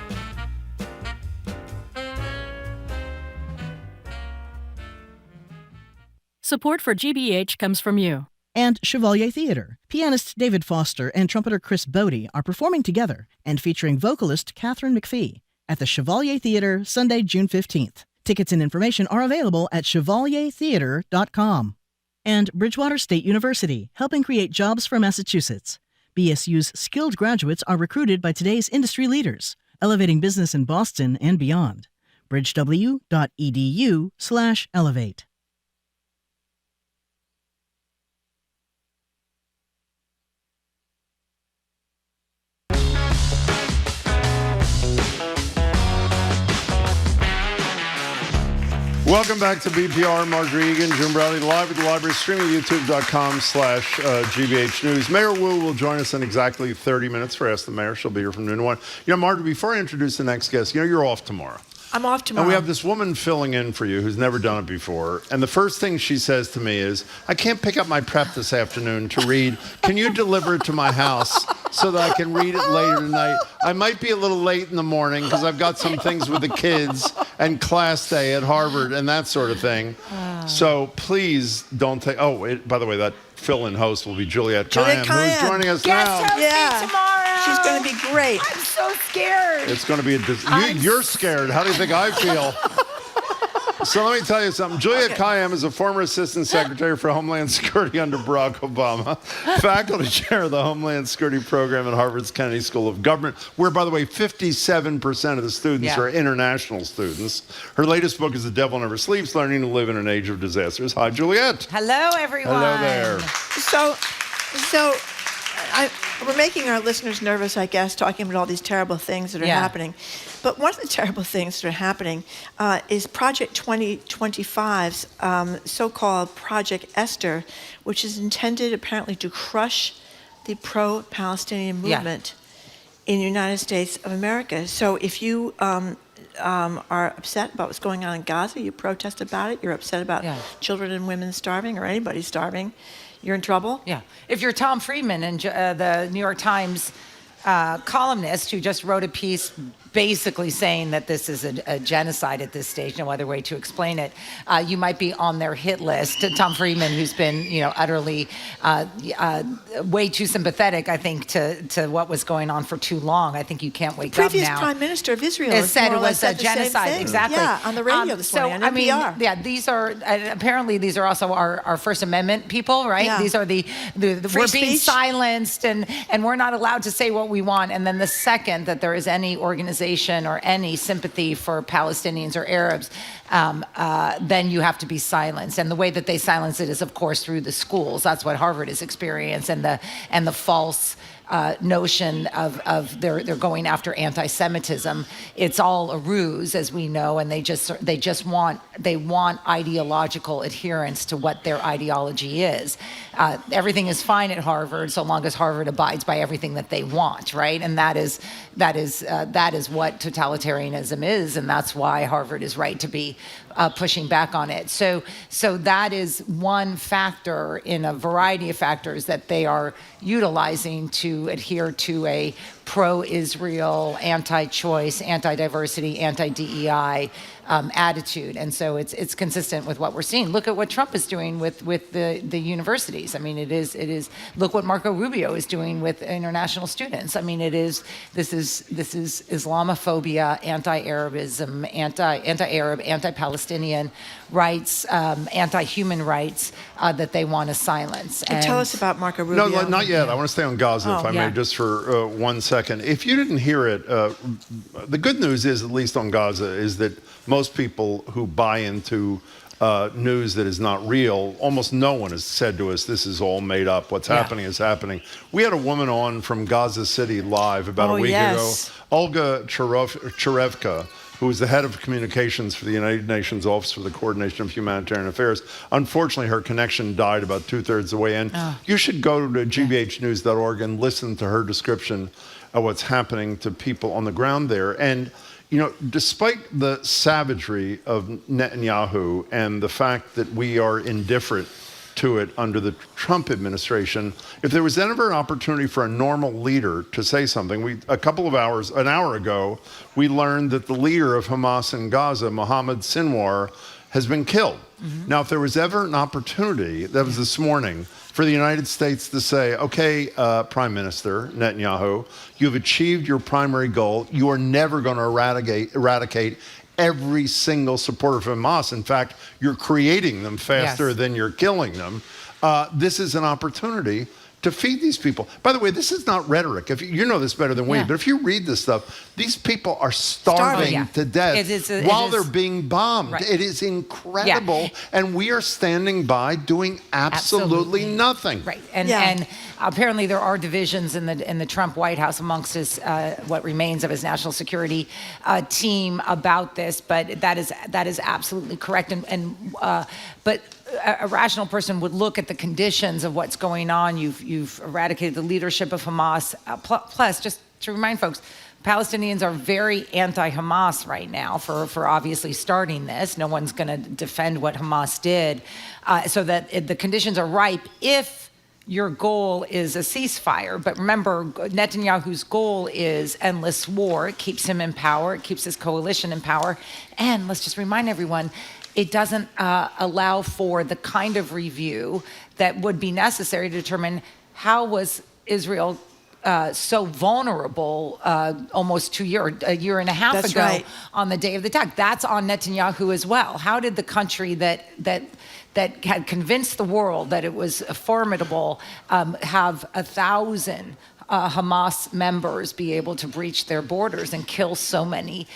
Support for GBH comes from you. And Chevalier Theatre. Pianist David Foster and trumpeter Chris Bodie are performing together and featuring vocalist Catherine McPhee at the Chevalier Theatre Sunday, June 15th. Tickets and information are available at chevaliertheatre.com. And Bridgewater State University, helping create jobs for Massachusetts. BSU's skilled graduates are recruited by today's industry leaders, elevating business in Boston and beyond. bridgew.edu/elevate. Welcome back to BPR. Marjorie Egan, Jim Bradley, live at the library, streaming youtube.com/GBH News. Mayor Wu will join us in exactly 30 minutes for Ask the Mayor. She'll be here from noon to 1. Marjorie, before I introduce the next guest, you're off tomorrow. I'm off tomorrow. And we have this woman filling in for you who's never done it before. And the first thing she says to me is, I can't pick up my prep this afternoon to read. Can you deliver it to my house so that I can read it later tonight? I might be a little late in the morning because I've got some things with the kids and class day at Harvard and that sort of thing. So please don't take... by the way, that fill-in host will be Juliet Kayam, who's joining us now. Tomorrow. She's going to be great. I'm so scared. It's going to be you're scared. How do you think I feel? So let me tell you something. Juliet Kayyem is a former Assistant Secretary for Homeland Security under Barack Obama, faculty chair of the Homeland Security Program at Harvard's Kennedy School of Government, where, by the way, 57% of the students are international students. Her latest book is The Devil Never Sleeps, Learning to Live in an Age of Disasters. Hi, Juliet. Hello, everyone. Hello there. So we're making our listeners nervous, I guess, talking about all these terrible things that are happening. But one of the terrible things that are happening is Project 2025's so-called Project Esther, which is intended apparently to crush the pro-Palestinian movement in the United States of America. So if you are upset about what's going on in Gaza, you protest about it, you're upset about children and women starving or anybody starving, you're in trouble. Yeah. If you're Tom Friedman and the New York Times columnist who just wrote a piece basically saying that this is a genocide at this stage, no other way to explain it, you might be on their hit list. Tom Friedman, who's been, utterly way too sympathetic, I think, to what was going on for too long. I think you can't wake up now. Previous Prime Minister of Israel has said it was a genocide. Exactly. Yeah, on the radio this morning, on NPR. These are apparently these are also our First Amendment people, right? Yeah. These are the we're being speech. Silenced and we're not allowed to say what we want. And then the second that there is any organization or any sympathy for Palestinians or Arabs, then you have to be silenced. And the way that they silence it is, of course, through the schools. That's what Harvard has experienced, and the false notion of they're going after anti-Semitism. It's all a ruse, as we know, and they want ideological adherence to what their ideology is. Everything is fine at Harvard so long as Harvard abides by everything that they want, right? And that is what totalitarianism is, and that's why Harvard is right to be pushing back on it. So that is one factor in a variety of factors that they are utilizing to adhere to a pro-Israel, anti-choice, anti-diversity, anti-DEI attitude. And so it's consistent with what we're seeing. Look at what Trump is doing with the universities. I mean, it is. Look what Marco Rubio is doing with international students. I mean, this is Islamophobia, anti-Arabism, anti-Arab, anti-Palestinian rights, anti-human rights that they want to silence. And tell us about Marco Rubio. No, not yet. I want to stay on Gaza, if I may, just for 1 second. If you didn't hear it, the good news is, at least on Gaza, is that most people who buy into news that is not real, almost no one has said to us, this is all made up. What's happening is happening. We had a woman on from Gaza City live about a week ago, Olga Cherevka, who was the head of communications for the United Nations Office for the Coordination of Humanitarian Affairs. Unfortunately, her connection died about 2/3 the way in. You should go to gbhnews.org and listen to her description of what's happening to people on the ground there. And despite the savagery of Netanyahu and the fact that we are indifferent to it under the Trump administration, if there was ever an opportunity for a normal leader to say something, an hour ago, we learned that the leader of Hamas in Gaza, Mohammed Sinwar, has been killed. Mm-hmm. Now, if there was ever an opportunity, that was this morning, for the United States to say, okay, Prime Minister Netanyahu, you've achieved your primary goal. You are never going to eradicate every single supporter of Hamas. In fact, you're creating them faster than you're killing them. This is an opportunity to feed these people. By the way, this is not rhetoric. If you know this better than we, but if you read this stuff, these people are starving to death while they're being bombed. Right. It is incredible, and we are standing by doing absolutely nothing. Right, and apparently there are divisions in the Trump White House amongst his what remains of his national security team about this, but that is absolutely correct, but a rational person would look at the conditions of what's going on. You've eradicated the leadership of Hamas. Plus, just to remind folks, Palestinians are very anti-Hamas right now for obviously starting this. No one's going to defend what Hamas did. So that the conditions are ripe if your goal is a ceasefire. But remember, Netanyahu's goal is endless war. It keeps him in power. It keeps his coalition in power. And let's just remind everyone, it doesn't allow for the kind of review that would be necessary to determine how was Israel so vulnerable almost a year and a half ago on the day of the attack. That's on Netanyahu as well. How did the country that had convinced the world that it was formidable have 1,000 Hamas members be able to breach their borders and kill so many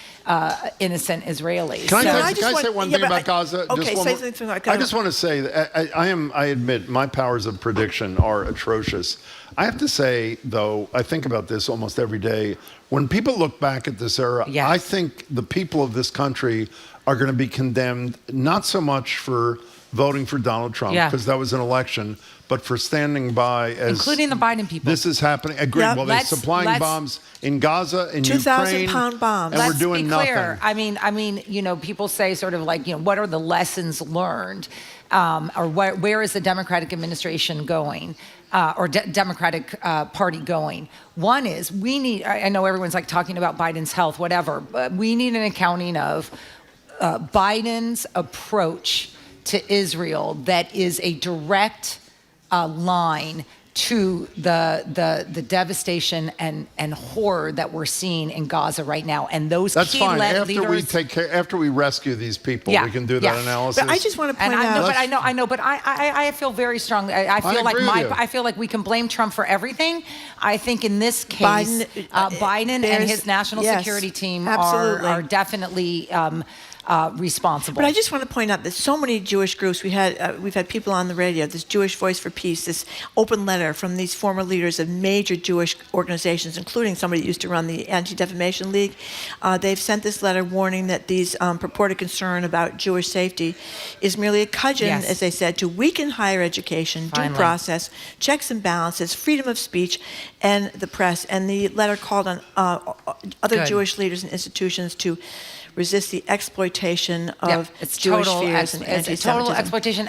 innocent Israelis. Can I say one thing about Gaza? Okay, just say one something. I just want to say that I admit my powers of prediction are atrocious. I have to say, though, I think about this almost every day. When people look back at this era, I think the people of this country are going to be condemned not so much for voting for Donald Trump, because that was an election, but for standing by as... Including the Biden people. This is happening. Agreed. Yep. Well, they're supplying bombs in Gaza, in Ukraine. 2,000-pound bombs. And we're doing Let's be clear. nothing. I mean, people say sort of like, what are the lessons learned? Or where is the Democratic administration going? Or Democratic Party going? One is we need, I know everyone's like talking about Biden's health, whatever, but we need an accounting of Biden's approach to Israel that is a direct line to the devastation and horror that we're seeing in Gaza right now, and those That's key fine. leaders. After we rescue these people, we can do that analysis. But I just want to point out. I know, but I feel very strongly. I feel like we can blame Trump for everything. I think in this case, Biden and his national security team are definitely responsible. But I just want to point out that so many Jewish groups, we've had people on the radio, this Jewish Voice for Peace, this open letter from these former leaders of major Jewish organizations, including somebody who used to run the Anti-Defamation League. They've sent this letter warning that these purported concern about Jewish safety is merely a cudgel, as they said, to weaken higher education, due process, checks and balances, freedom of speech, and the press. And the letter called on other Jewish leaders and institutions to resist the exploitation of Jewish fears and anti-Semitism. It's total exploitation.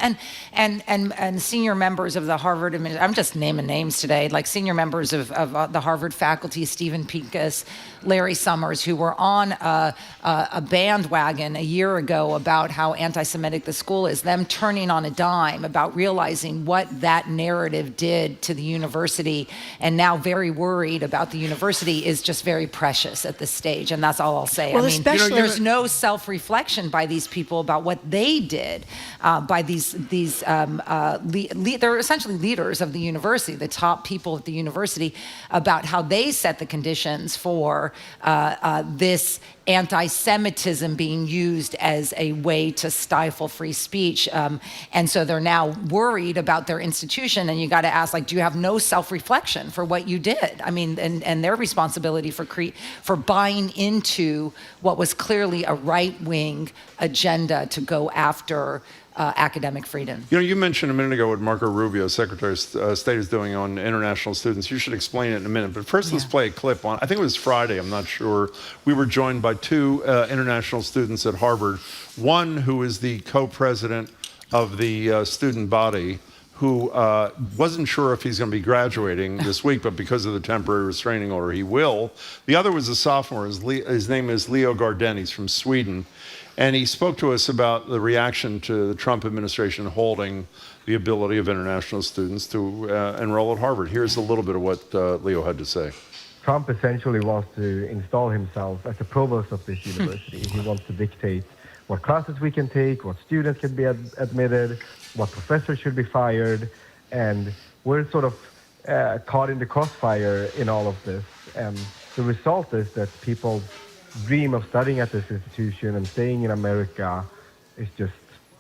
And senior members of the Harvard administration, I'm just naming names today, like senior members of the Harvard faculty, Stephen Pincus, Larry Summers, who were on a bandwagon a year ago about how anti-Semitic the school is, them turning on a dime about realizing what that narrative did to the university, and now very worried about the university is just very precious at this stage. And that's all I'll say. Well, I mean, there's no self-reflection by these people about what they did, by they're essentially leaders of the university, the top people at the university, about how they set the conditions for this anti-Semitism being used as a way to stifle free speech. And so they're now worried about their institution, and you got to ask, like, do you have no self-reflection for what you did? I mean, and their responsibility for buying into what was clearly a right-wing agenda to go after academic freedom. You mentioned a minute ago what Marco Rubio, Secretary of State, is doing on international students. You should explain it in a minute. But first, let's play a clip on, I think it was Friday, I'm not sure. We were joined by two international students at Harvard. One who is the co-president of the student body, who wasn't sure if he's going to be graduating this week, but because of the temporary restraining order, he will. The other was a sophomore. His name is Leo Garden. He's from Sweden. And he spoke to us about the reaction to the Trump administration holding the ability of international students to enroll at Harvard. Here's a little bit of what Leo had to say. Trump essentially wants to install himself as the provost of this university. He wants to dictate what classes we can take, what students can be admitted, what professors should be fired. And we're sort of caught in the crossfire in all of this. And the result is that people's dream of studying at this institution and staying in America is just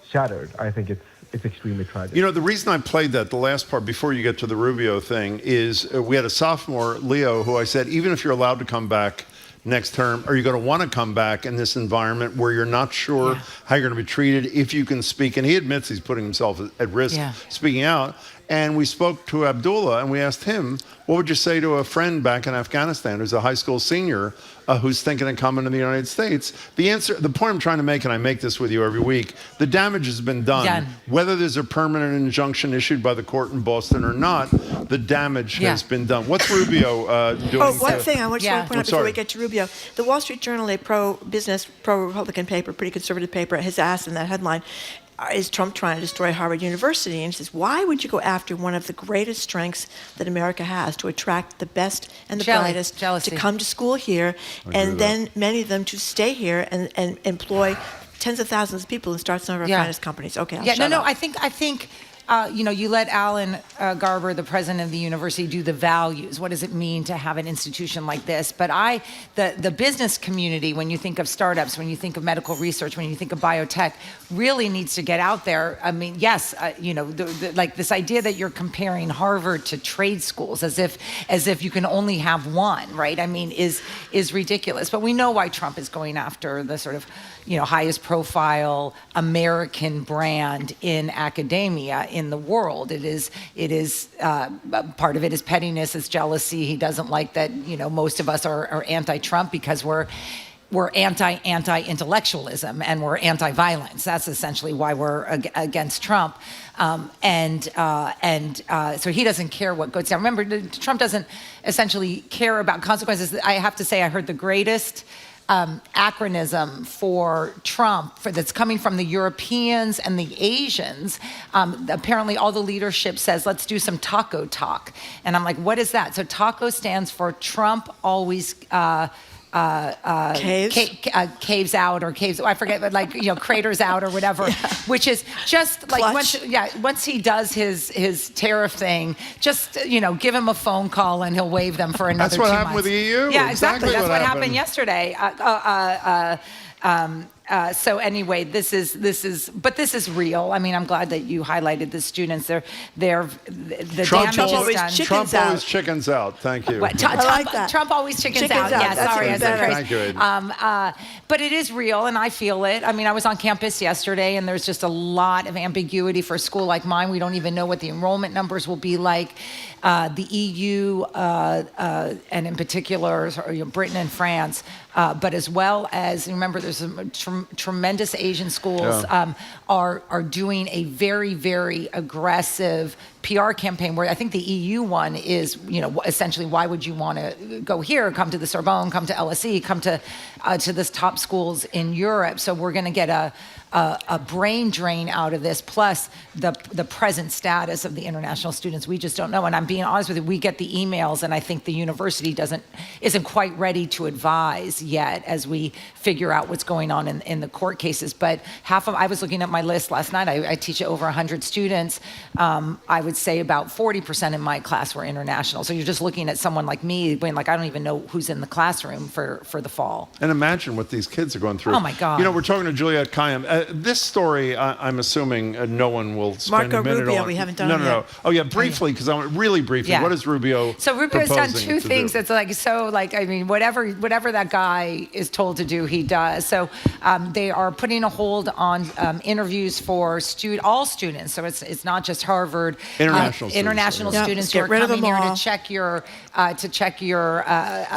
shattered. I think it's extremely tragic. The reason I played that, the last part, before you get to the Rubio thing, is we had a sophomore, Leo, who I said, even if you're allowed to come back next term, are you going to want to come back in this environment where you're not sure how you're going to be treated, if you can speak? And he admits he's putting himself at risk speaking out. And we spoke to Abdullah, and we asked him, what would you say to a friend back in Afghanistan who's a high school senior who's thinking of coming to the United States? The point I'm trying to make, and I make this with you every week, the damage has been done. Whether there's a permanent injunction issued by the court in Boston or not, the damage has been done. What's Rubio doing? Oh, one thing I want to point out before we get to Rubio. The Wall Street Journal, a pro-business, pro-Republican paper, pretty conservative paper, has asked in that headline, is Trump trying to destroy Harvard University? And he says, why would you go after one of the greatest strengths that America has to attract the best and the brightest to come to school here, and then many of them to stay here and employ tens of thousands of people and start some of our finest companies? Okay, I'll shut up. I think you let Alan Garber, the president of the university, do the values. What does it mean to have an institution like this? But the business community, when you think of startups, when you think of medical research, when you think of biotech, really needs to get out there. I mean, yes, like this idea that you're comparing Harvard to trade schools as if you can only have one, right? I mean, is ridiculous. But we know why Trump is going after the sort of, highest profile American brand in academia in the world. It is part of it is pettiness, it's jealousy. He doesn't like that, most of us are anti-Trump because we're anti-intellectualism and we're anti-violence. That's essentially why we're against Trump. So he doesn't care what goes down. Remember, Trump doesn't essentially care about consequences. I have to say, I heard the greatest acronym for Trump that's coming from the Europeans and the Asians. Apparently all the leadership says, let's do some taco talk. And I'm like, what is that? So taco stands for Trump always caves out or caves, I forget, but craters out or whatever, which is just like once he does his tariff thing, just give him a phone call and he'll waive them for another 2 months. That's what happened with the EU. Yeah, exactly. That's what happened yesterday. So anyway, this is real. I mean, I'm glad that you highlighted the students. The Trump always chickens out. Thank you. Trump always chickens out. Yeah, sorry, I said crazy. Thank you. But it is real, and I feel it. I mean, I was on campus yesterday, and there's just a lot of ambiguity for a school like mine. We don't even know what the enrollment numbers will be like. The EU, and in particular, Britain and France, but as well as, remember, there's some tremendous Asian schools are doing a very, very aggressive PR campaign where I think the EU one is, essentially, why would you want to go here? Come to the Sorbonne, come to LSE, come to this top schools in Europe. So we're going to get a brain drain out of this, plus the present status of the international students. We just don't know. And I'm being honest with you, we get the emails, and I think the university isn't quite ready to advise yet as we figure out what's going on in the court cases. But I was looking at my list last night. I teach over 100 students. I would say about 40% in my class were international. So you're just looking at someone like me being like, I don't even know who's in the classroom for the fall. And imagine what these kids are going through. Oh my God. We're talking to Juliette Kayyem. This story, I'm assuming no one will spend Marco a minute Rubio, on. we haven't done it yet. Oh yeah, briefly, because I want really briefly. Yeah. What is Rubio? So Rubio's done two things. Do? That's whatever that guy is told to do, he does. So they are putting a hold on interviews for all students. So it's not just Harvard. International students who are coming here to check your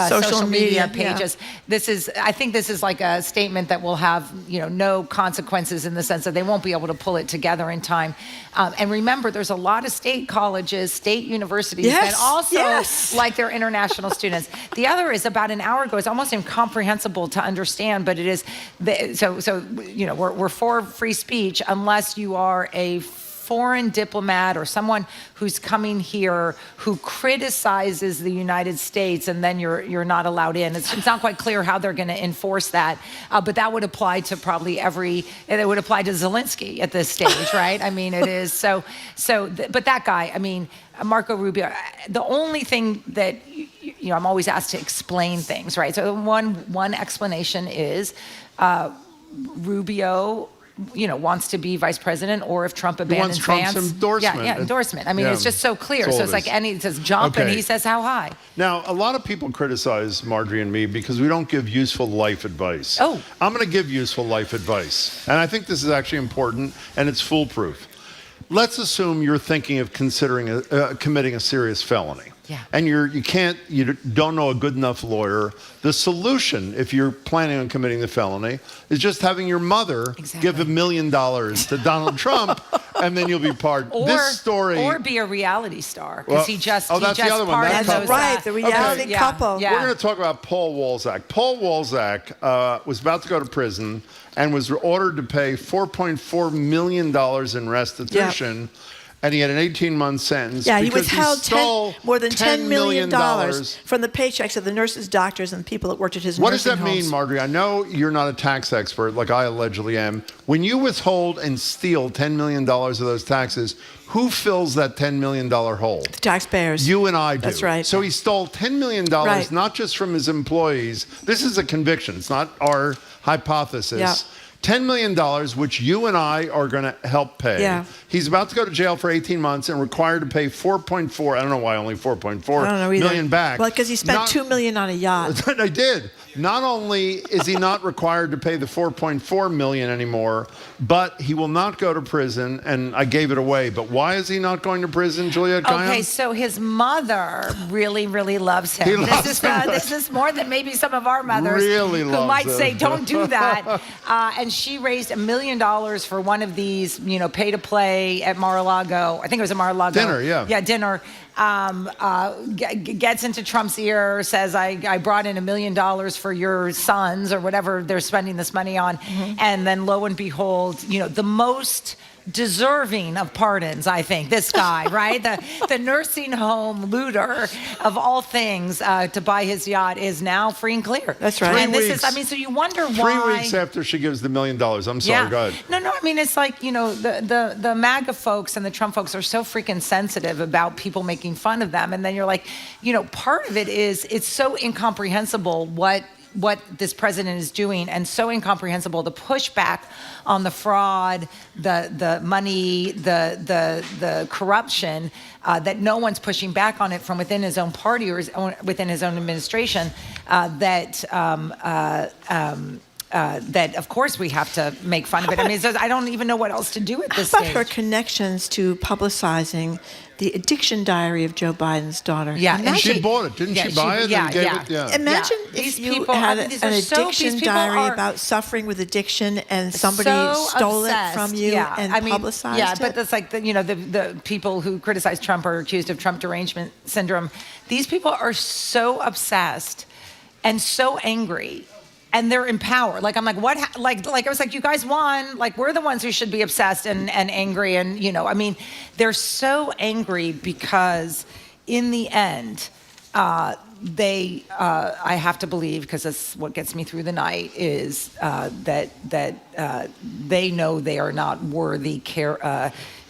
social media pages. Yeah. I think this is like a statement that will have no consequences in the sense that they won't be able to pull it together in time. And remember, there's a lot of state colleges, state universities that also like their international students. The other is about an hour ago. It's almost incomprehensible to understand, but it is. We're for free speech unless you are a foreign diplomat or someone who's coming here who criticizes the United States, and then you're not allowed in. It's not quite clear how they're going to enforce that, but that would apply to probably it would apply to Zelensky at this stage, right? I mean, it is but that guy, I mean, Marco Rubio, the only thing that, I'm always asked to explain things, right? So one explanation is Rubio wants to be vice president, or if Trump abandons Vance. Trump's endorsement. Yeah, endorsement. I mean, it's just so clear. So it's like it says jump, and he says how high. Now, a lot of people criticize Marjorie and me because we don't give useful life advice. Oh. I'm going to give useful life advice. And I think this is actually important, and it's foolproof. Let's assume you're thinking of considering committing a serious felony. Yeah. And you don't know a good enough lawyer. The solution, if you're planning on committing the felony, is just having your mother give $1 million to Donald Trump, and then you'll be pardoned. Or be a reality star, because he just the other one. That's right, the reality couple. Yeah. We're going to talk about Paul Walzak. Paul Walzak was about to go to prison and was ordered to pay $4.4 million in restitution. and he had an 18-month sentence. Yeah, he because withheld stole more than $10 million million from the paychecks of the nurses, doctors, and people that worked at his nursing What does that homes. mean, Marjorie? I know you're not a tax expert like I allegedly am. When you withhold and steal $10 million of those taxes, who fills that $10 million hole? The taxpayers. You and I do. That's right. So he stole $10 million, Right. not just from his employees. This is a conviction. It's not our hypothesis. Yeah. $10 million, which you and I are going to help pay. Yeah. He's about to go to jail for 18 months and required to pay 4.4. I don't know why only 4.4 I don't know either. million back. Well, because he spent $2 million on a yacht. I did. Not only is he not required to pay the 4.4 million anymore, but he will not go to prison. And I gave it away. But why is he not going to prison, Juliet Kayam? Okay, so his mother really, really loves him. He loves This is more than maybe some of our mothers Really who loves might him. say, "Don't do that." And she raised $1 million for one of these, pay to play at Mar-a-Lago. I think it was at Mar-a-Lago. Dinner, yeah. Yeah, dinner. Gets into Trump's ear, says, I brought in $1 million for your sons or whatever they're spending this money on. Mm-hmm. And then lo and behold, the most deserving of pardons, I think, this guy, right? The nursing home looter of all things to buy his yacht is now free and clear. That's right. And so you wonder why. 3 weeks after she gives the $1 million. I'm sorry, go ahead. No, I mean, it's like, the MAGA folks and the Trump folks are so freaking sensitive about people making fun of them. And then you're like, part of it is it's so incomprehensible what this president is doing, and so incomprehensible the pushback on the fraud, the money, the corruption, that no one's pushing back on it from within his own party or within his own administration, that of course we have to make fun of it. I mean, I don't even know what else to do at this How about stage. her connections to publicizing the addiction diary of Joe Biden's daughter? Yeah, and she bought it, didn't she buy it? And gave it? Yeah. Imagine These if you people- had I mean, these an are so- addiction these people diary are about suffering with addiction and somebody so stole obsessed. it from you and publicized yeah, it. but that's like the people who criticize Trump are accused of Trump derangement syndrome. These people are so obsessed and so angry. And they're in power. Like, I'm like, what? Like I was like, you guys won. Like, we're the ones who should be obsessed and angry. And, I mean, they're so angry because in the end, I have to believe, because that's what gets me through the night, is that they know they are not worthy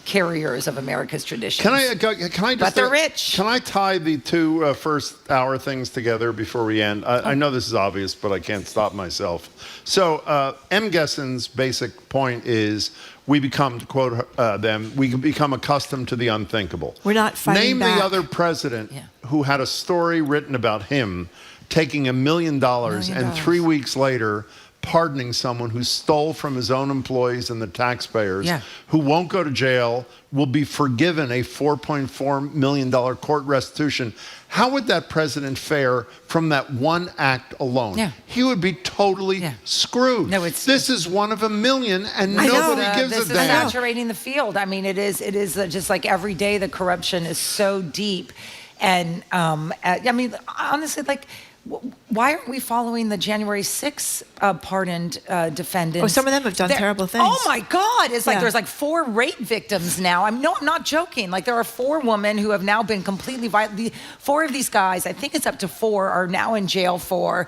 carriers of America's traditions. Can I just? But they're rich. Can I tie the two first hour things together before we end? I know this is obvious, but I can't stop myself. So M. Gessen's basic point is we become, to quote them, we become accustomed to the unthinkable. We're not fighting Name back. the other president who had a story written about him taking $1 million and 3 weeks later pardoning someone who stole from his own employees and the taxpayers, who won't go to jail, will be forgiven a $4.4 million court restitution. How would that president fare from that one act alone? Yeah. He would be totally screwed. No, this is one of a million, and nobody gives this a is damn. saturating the field. I mean, it is just like every day the corruption is so deep. And I mean, honestly, like, why aren't we following the January 6th pardoned defendants? Oh, some of them have done terrible things. Oh my God! It's like Yeah. there's like 4 rape victims now. I'm not joking. Like, there are 4 women who have now been completely violent. 4 of these guys, I think it's up to 4, are now in jail for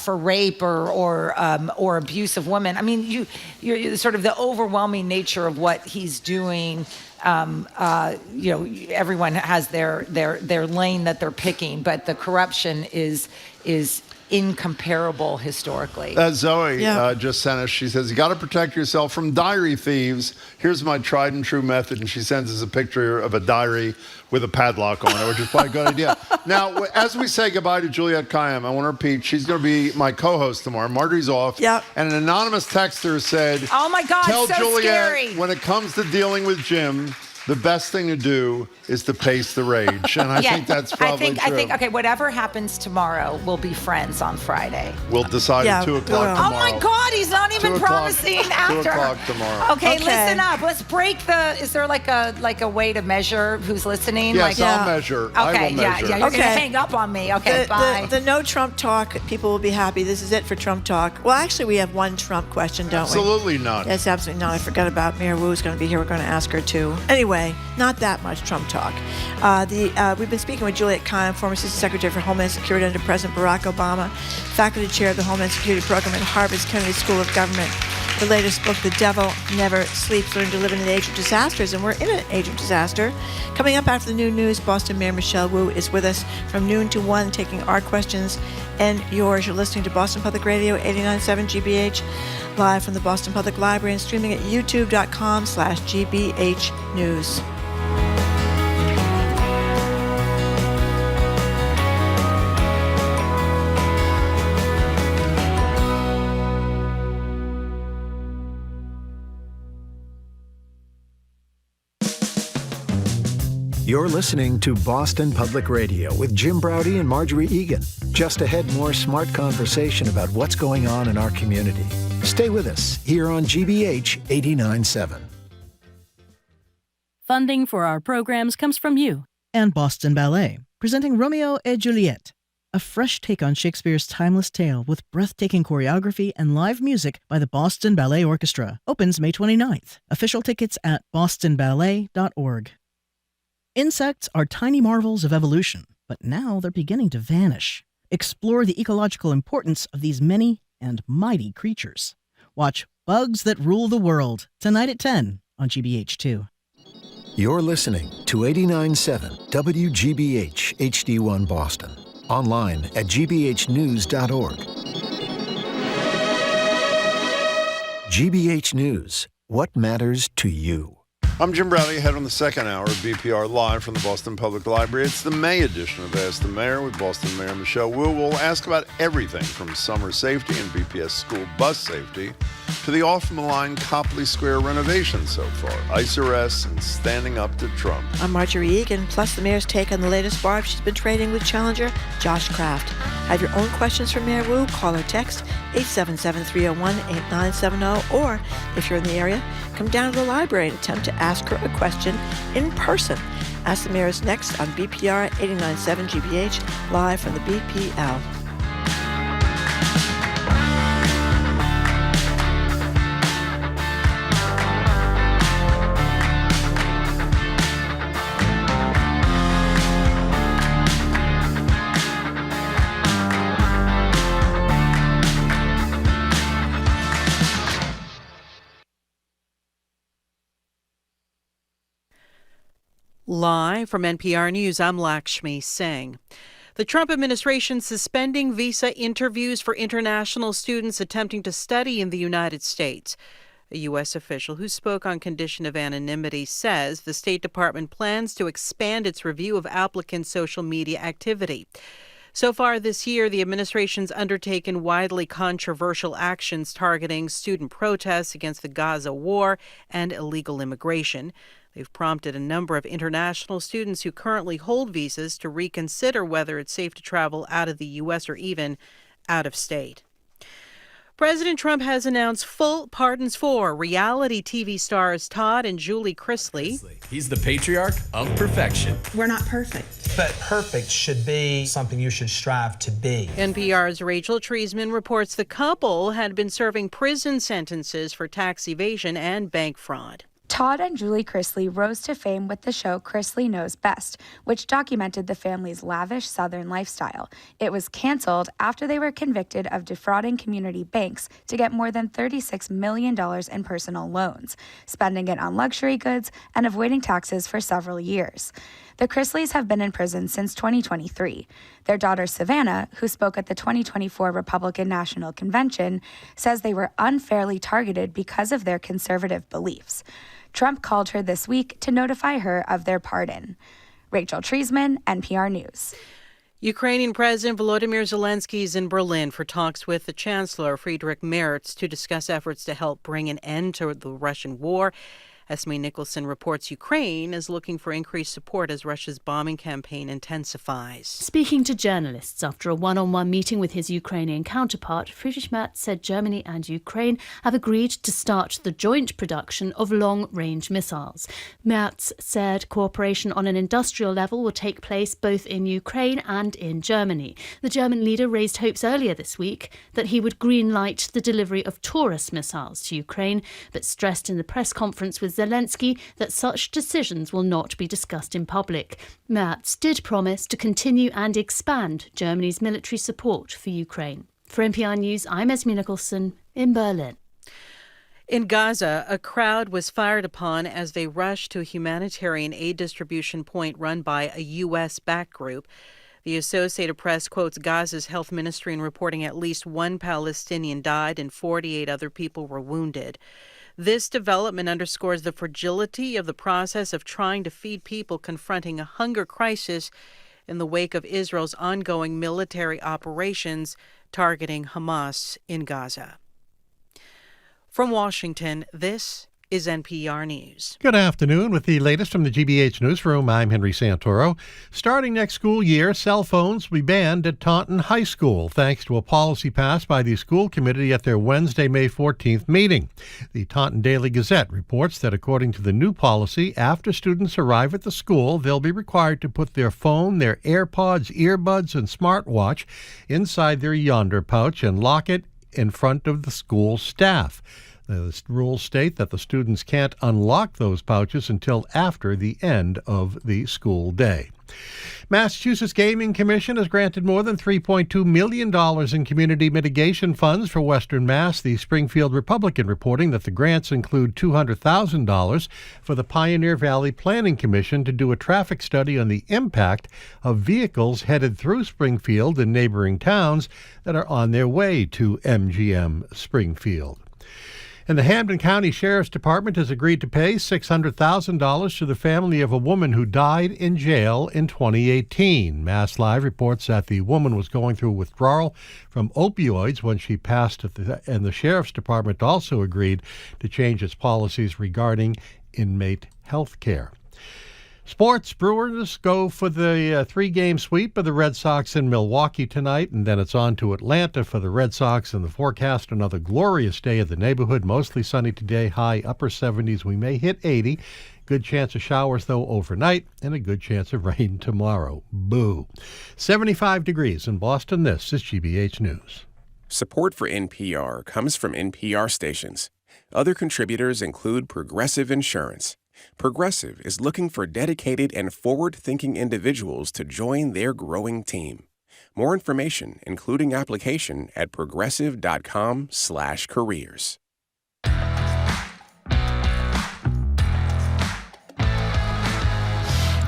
rape or abuse of women. I mean, you're sort of the overwhelming nature of what he's doing. Everyone has their lane that they're picking, but the corruption is incomparable historically. Zoe just sent us, she says, you got to protect yourself from diary thieves. Here's my tried and true method. And she sends us a picture of a diary with a padlock on it, which is probably a good idea. Now, as we say goodbye to Juliet Kayam, I want to repeat, she's going to be my co-host tomorrow. Marjorie's off. Yep. And an anonymous texter said, Oh my God, tell so Juliet, scary. when it comes to dealing with Jim, the best thing to do is to pace the rage. And I think that's probably true. I think, okay, whatever happens tomorrow, we'll be friends on Friday. We'll decide at 2 o'clock Oh tomorrow. my God, he's not even 2 o'clock, promising 2 after. o'clock tomorrow. Okay, listen up. Let's break is there like a way to measure who's listening? Yes, like, I'll measure. Okay, I will measure. yeah, you're going to hang up on me. Okay, bye. The no Trump talk, people will be happy. This is it for Trump talk. Well, actually, we have one Trump question, don't we? Absolutely not. Yes, absolutely not. I forgot about Mayor Wu's going to be here. We're going to ask her too. Anyway. Anyway, not that much Trump talk. We've been speaking with Juliet Kayem, former Assistant Secretary for Homeland Security under President Barack Obama, faculty chair of the Homeland Security Program at Harvard's Kennedy School of Government. The latest book, The Devil Never Sleeps, Learn to Live in an Age of Disasters, and we're in an age of disaster. Coming up after the noon news, Boston Mayor Michelle Wu is with us from noon to 1, taking our questions and yours. You're listening to Boston Public Radio 89.7 GBH, live from the Boston Public Library and streaming at youtube.com/GBH News. You're listening to Boston Public Radio with Jim Browdy and Marjorie Egan. Just ahead, more smart conversation about what's going on in our community. Stay with us here on GBH 89.7. Funding for our programs comes from you. And Boston Ballet, presenting Romeo et Juliet, a fresh take on Shakespeare's timeless tale with breathtaking choreography and live music by the Boston Ballet Orchestra. Opens May 29th. Official tickets at bostonballet.org. Insects are tiny marvels of evolution, but now they're beginning to vanish. Explore the ecological importance of these many and mighty creatures. Watch Bugs That Rule the World tonight at 10 on GBH2. You're listening to 89.7 WGBH HD1 Boston. Online at gbhnews.org. GBH News. What matters to you? I'm Jim Browdy, ahead on the second hour of BPR Live from the Boston Public Library. It's the May edition of Ask the Mayor with Boston Mayor Michelle Wu. We'll ask about everything from summer safety and BPS school bus safety to the oft-maligned Copley Square renovation so far, ICE arrests, and standing up to Trump. I'm Marjorie Egan, plus the mayor's take on the latest barb she's been trading with challenger Josh Kraft. Have your own questions for Mayor Wu? Call or text 877-301-8970, or if you're in the area, come down to the library and attempt to ask her a question in person. Ask the Mayor is next on BPR 89.7 GBH, live from the BPL. Live from NPR News, I'm Lakshmi Singh. The Trump administration suspending visa interviews for international students attempting to study in the United States. A U.S. official who spoke on condition of anonymity says the State Department plans to expand its review of applicants' social media activity. So far this year, the administration's undertaken widely controversial actions targeting student protests against the Gaza war and illegal immigration. They've prompted a number of international students who currently hold visas to reconsider whether it's safe to travel out of the U.S. or even out of state. President Trump has announced full pardons for reality TV stars Todd and Julie Chrisley. He's the patriarch of perfection. We're not perfect. But perfect should be something you should strive to be. NPR's Rachel Treisman reports the couple had been serving prison sentences for tax evasion and bank fraud. Todd and Julie Chrisley rose to fame with the show Chrisley Knows Best, which documented the family's lavish Southern lifestyle. It was canceled after they were convicted of defrauding community banks to get more than $36 million in personal loans, spending it on luxury goods and avoiding taxes for several years. The Chrisleys have been in prison since 2023. Their daughter, Savannah, who spoke at the 2024 Republican National Convention, says they were unfairly targeted because of their conservative beliefs. Trump called her this week to notify her of their pardon. Rachel Treisman, NPR News. Ukrainian President Volodymyr Zelensky is in Berlin for talks with the Chancellor Friedrich Merz to discuss efforts to help bring an end to the Russian war. Esme Nicholson reports Ukraine is looking for increased support as Russia's bombing campaign intensifies. Speaking to journalists after a one-on-one meeting with his Ukrainian counterpart, Friedrich Merz said Germany and Ukraine have agreed to start the joint production of long-range missiles. Merz said cooperation on an industrial level will take place both in Ukraine and in Germany. The German leader raised hopes earlier this week that he would green-light the delivery of Taurus missiles to Ukraine, but stressed in the press conference with Zelensky that such decisions will not be discussed in public. Merz did promise to continue and expand Germany's military support for Ukraine. For NPR News, I'm Esme Nicholson in Berlin. In Gaza, a crowd was fired upon as they rushed to a humanitarian aid distribution point run by a U.S.-backed group. The Associated Press quotes Gaza's health ministry in reporting at least one Palestinian died and 48 other people were wounded. This development underscores the fragility of the process of trying to feed people confronting a hunger crisis in the wake of Israel's ongoing military operations targeting Hamas in Gaza. From Washington, this is NPR News. Good afternoon. With the latest from the GBH Newsroom, I'm Henry Santoro. Starting next school year, cell phones will be banned at Taunton High School, thanks to a policy passed by the school committee at their Wednesday, May 14th meeting. The Taunton Daily Gazette reports that according to the new policy, after students arrive at the school, they'll be required to put their phone, their AirPods, earbuds, and smartwatch inside their yonder pouch and lock it in front of the school staff. The rules state that the students can't unlock those pouches until after the end of the school day. Massachusetts Gaming Commission has granted more than $3.2 million in community mitigation funds for Western Mass. The Springfield Republican reporting that the grants include $200,000 for the Pioneer Valley Planning Commission to do a traffic study on the impact of vehicles headed through Springfield and neighboring towns that are on their way to MGM Springfield. And the Hampden County Sheriff's Department has agreed to pay $600,000 to the family of a woman who died in jail in 2018. Mass Live reports that the woman was going through withdrawal from opioids when she passed, and the Sheriff's Department also agreed to change its policies regarding inmate health care. Sports, Brewers go for the three-game sweep of the Red Sox in Milwaukee tonight, and then it's on to Atlanta for the Red Sox. And the forecast, another glorious day in the neighborhood, mostly sunny today, high upper 70s. We may hit 80. Good chance of showers, though, overnight, and a good chance of rain tomorrow. Boo. 75 degrees in Boston. This is GBH News. Support for NPR comes from NPR stations. Other contributors include Progressive Insurance. Progressive is looking for dedicated and forward-thinking individuals to join their growing team. More information, including application, at progressive.com/careers.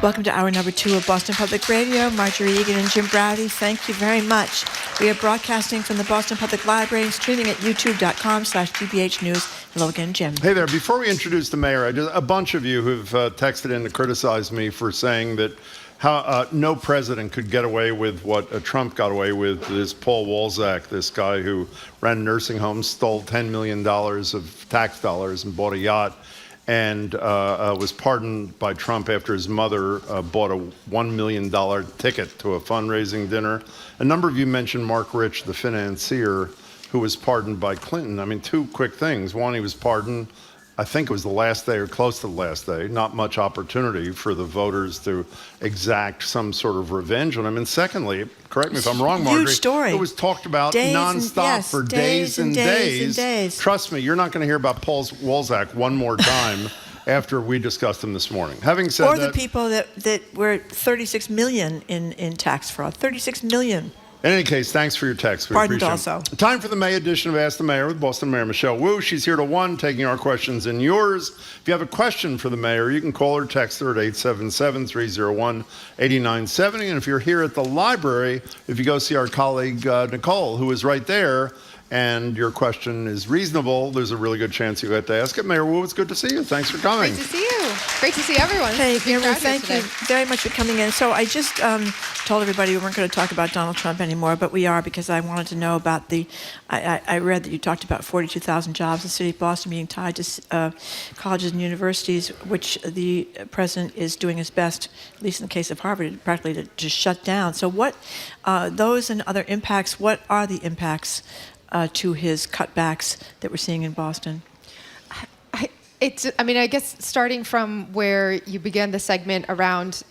Welcome to hour number 2 of Boston Public Radio. Marjorie Egan and Jim Browdy, thank you very much. We are broadcasting from the Boston Public Library and streaming at youtube.com/GBH News. Hello again, Jim. Hey there. Before we introduce the mayor, a bunch of you who've texted in to criticize me for saying that how no president could get away with what Trump got away with is Paul Walzak, this guy who ran nursing homes, stole $10 million of tax dollars and bought a yacht, and was pardoned by Trump after his mother bought a $1 million ticket to a fundraising dinner. A number of you mentioned Mark Rich, the financier, who was pardoned by Clinton. I mean, two quick things. One, he was pardoned, I think it was the last day or close to the last day. Not much opportunity for the voters to exact some sort of revenge on him. And secondly, correct me if I'm wrong, Marjorie, huge story. It was talked about nonstop for days and days. Trust me, you're not going to hear about Paul Walzak one more time after we discussed him this morning. Having said that... Or the people that were $36 million in tax fraud. $36 million. In any case, thanks for your text. We Pardoned appreciate also. it. Time for the May edition of Ask the Mayor with Boston Mayor Michelle Wu. She's here to 1, taking our questions and yours. If you have a question for the mayor, you can call or text her at 877-301-8970. And if you're here at the library, if you go see our colleague Nicole, who is right there, and your question is reasonable, there's a really good chance you get to ask it. Mayor Wu, it's good to see you. Thanks for coming. Great to see you. Great to see everyone. Hey, thank you very much for coming in. So I just told everybody we weren't going to talk about Donald Trump anymore, but we are, because I wanted to know about I read that you talked about 42,000 jobs in the city of Boston being tied to colleges and universities, which the president is doing his best, at least in the case of Harvard, practically to shut down. So what, those and other impacts, what are the impacts to his cutbacks that we're seeing in Boston? I guess starting from where you began the segment around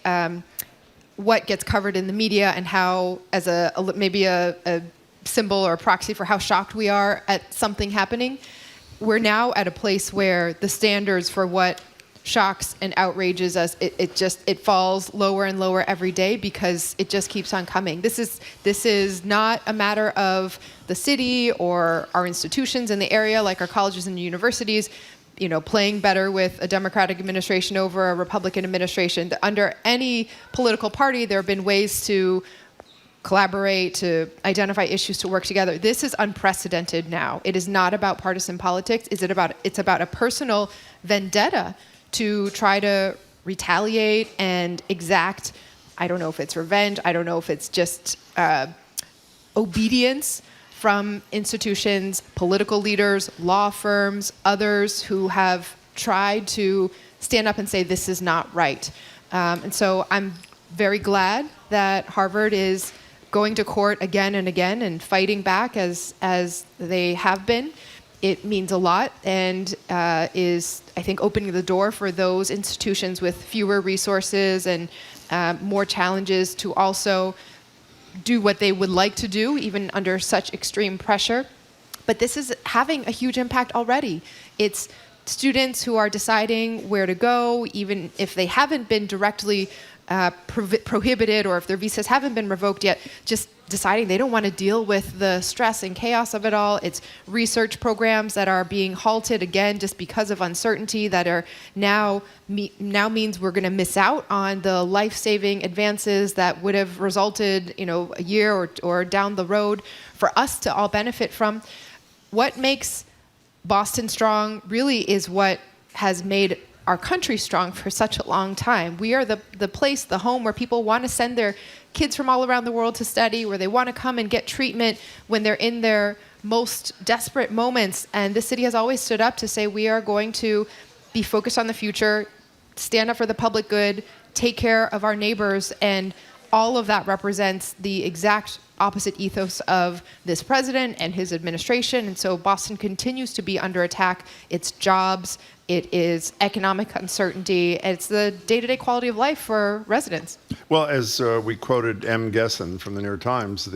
what gets covered in the media and how, as maybe a symbol or a proxy for how shocked we are at something happening, we're now at a place where the standards for what shocks and outrages us, it falls lower and lower every day because it just keeps on coming. This is not a matter of the city or our institutions in the area, like our colleges and universities, playing better with a Democratic administration over a Republican administration. Under any political party, there have been ways to collaborate, to identify issues, to work together. This is unprecedented now. It is not about partisan politics. It's about a personal vendetta to try to retaliate and exact, I don't know if it's revenge, I don't know if it's just obedience from institutions, political leaders, law firms, others who have tried to stand up and say this is not right. And so I'm very glad that Harvard is going to court again and again and fighting back as they have been. It means a lot and is, I think, opening the door for those institutions with fewer resources and more challenges to also do what they would like to do, even under such extreme pressure. But this is having a huge impact already. It's students who are deciding where to go, even if they haven't been directly prohibited or if their visas haven't been revoked yet, just deciding they don't want to deal with the stress and chaos of it all. It's research programs that are being halted again just because of uncertainty that are now means we're going to miss out on the life-saving advances that would have resulted, a year or down the road for us to all benefit from. What makes Boston strong really is what has made our country strong for such a long time. We are the place, the home where people want to send their kids from all around the world to study, where they want to come and get treatment when they're in their most desperate moments. And this city has always stood up to say we are going to be focused on the future, stand up for the public good, take care of our neighbors, and all of that represents the exact opposite ethos of this president and his administration. And so Boston continues to be under attack. It's jobs, it is economic uncertainty, and it's the day-to-day quality of life for residents. Well, as we quoted M. Gessen from the New York Times,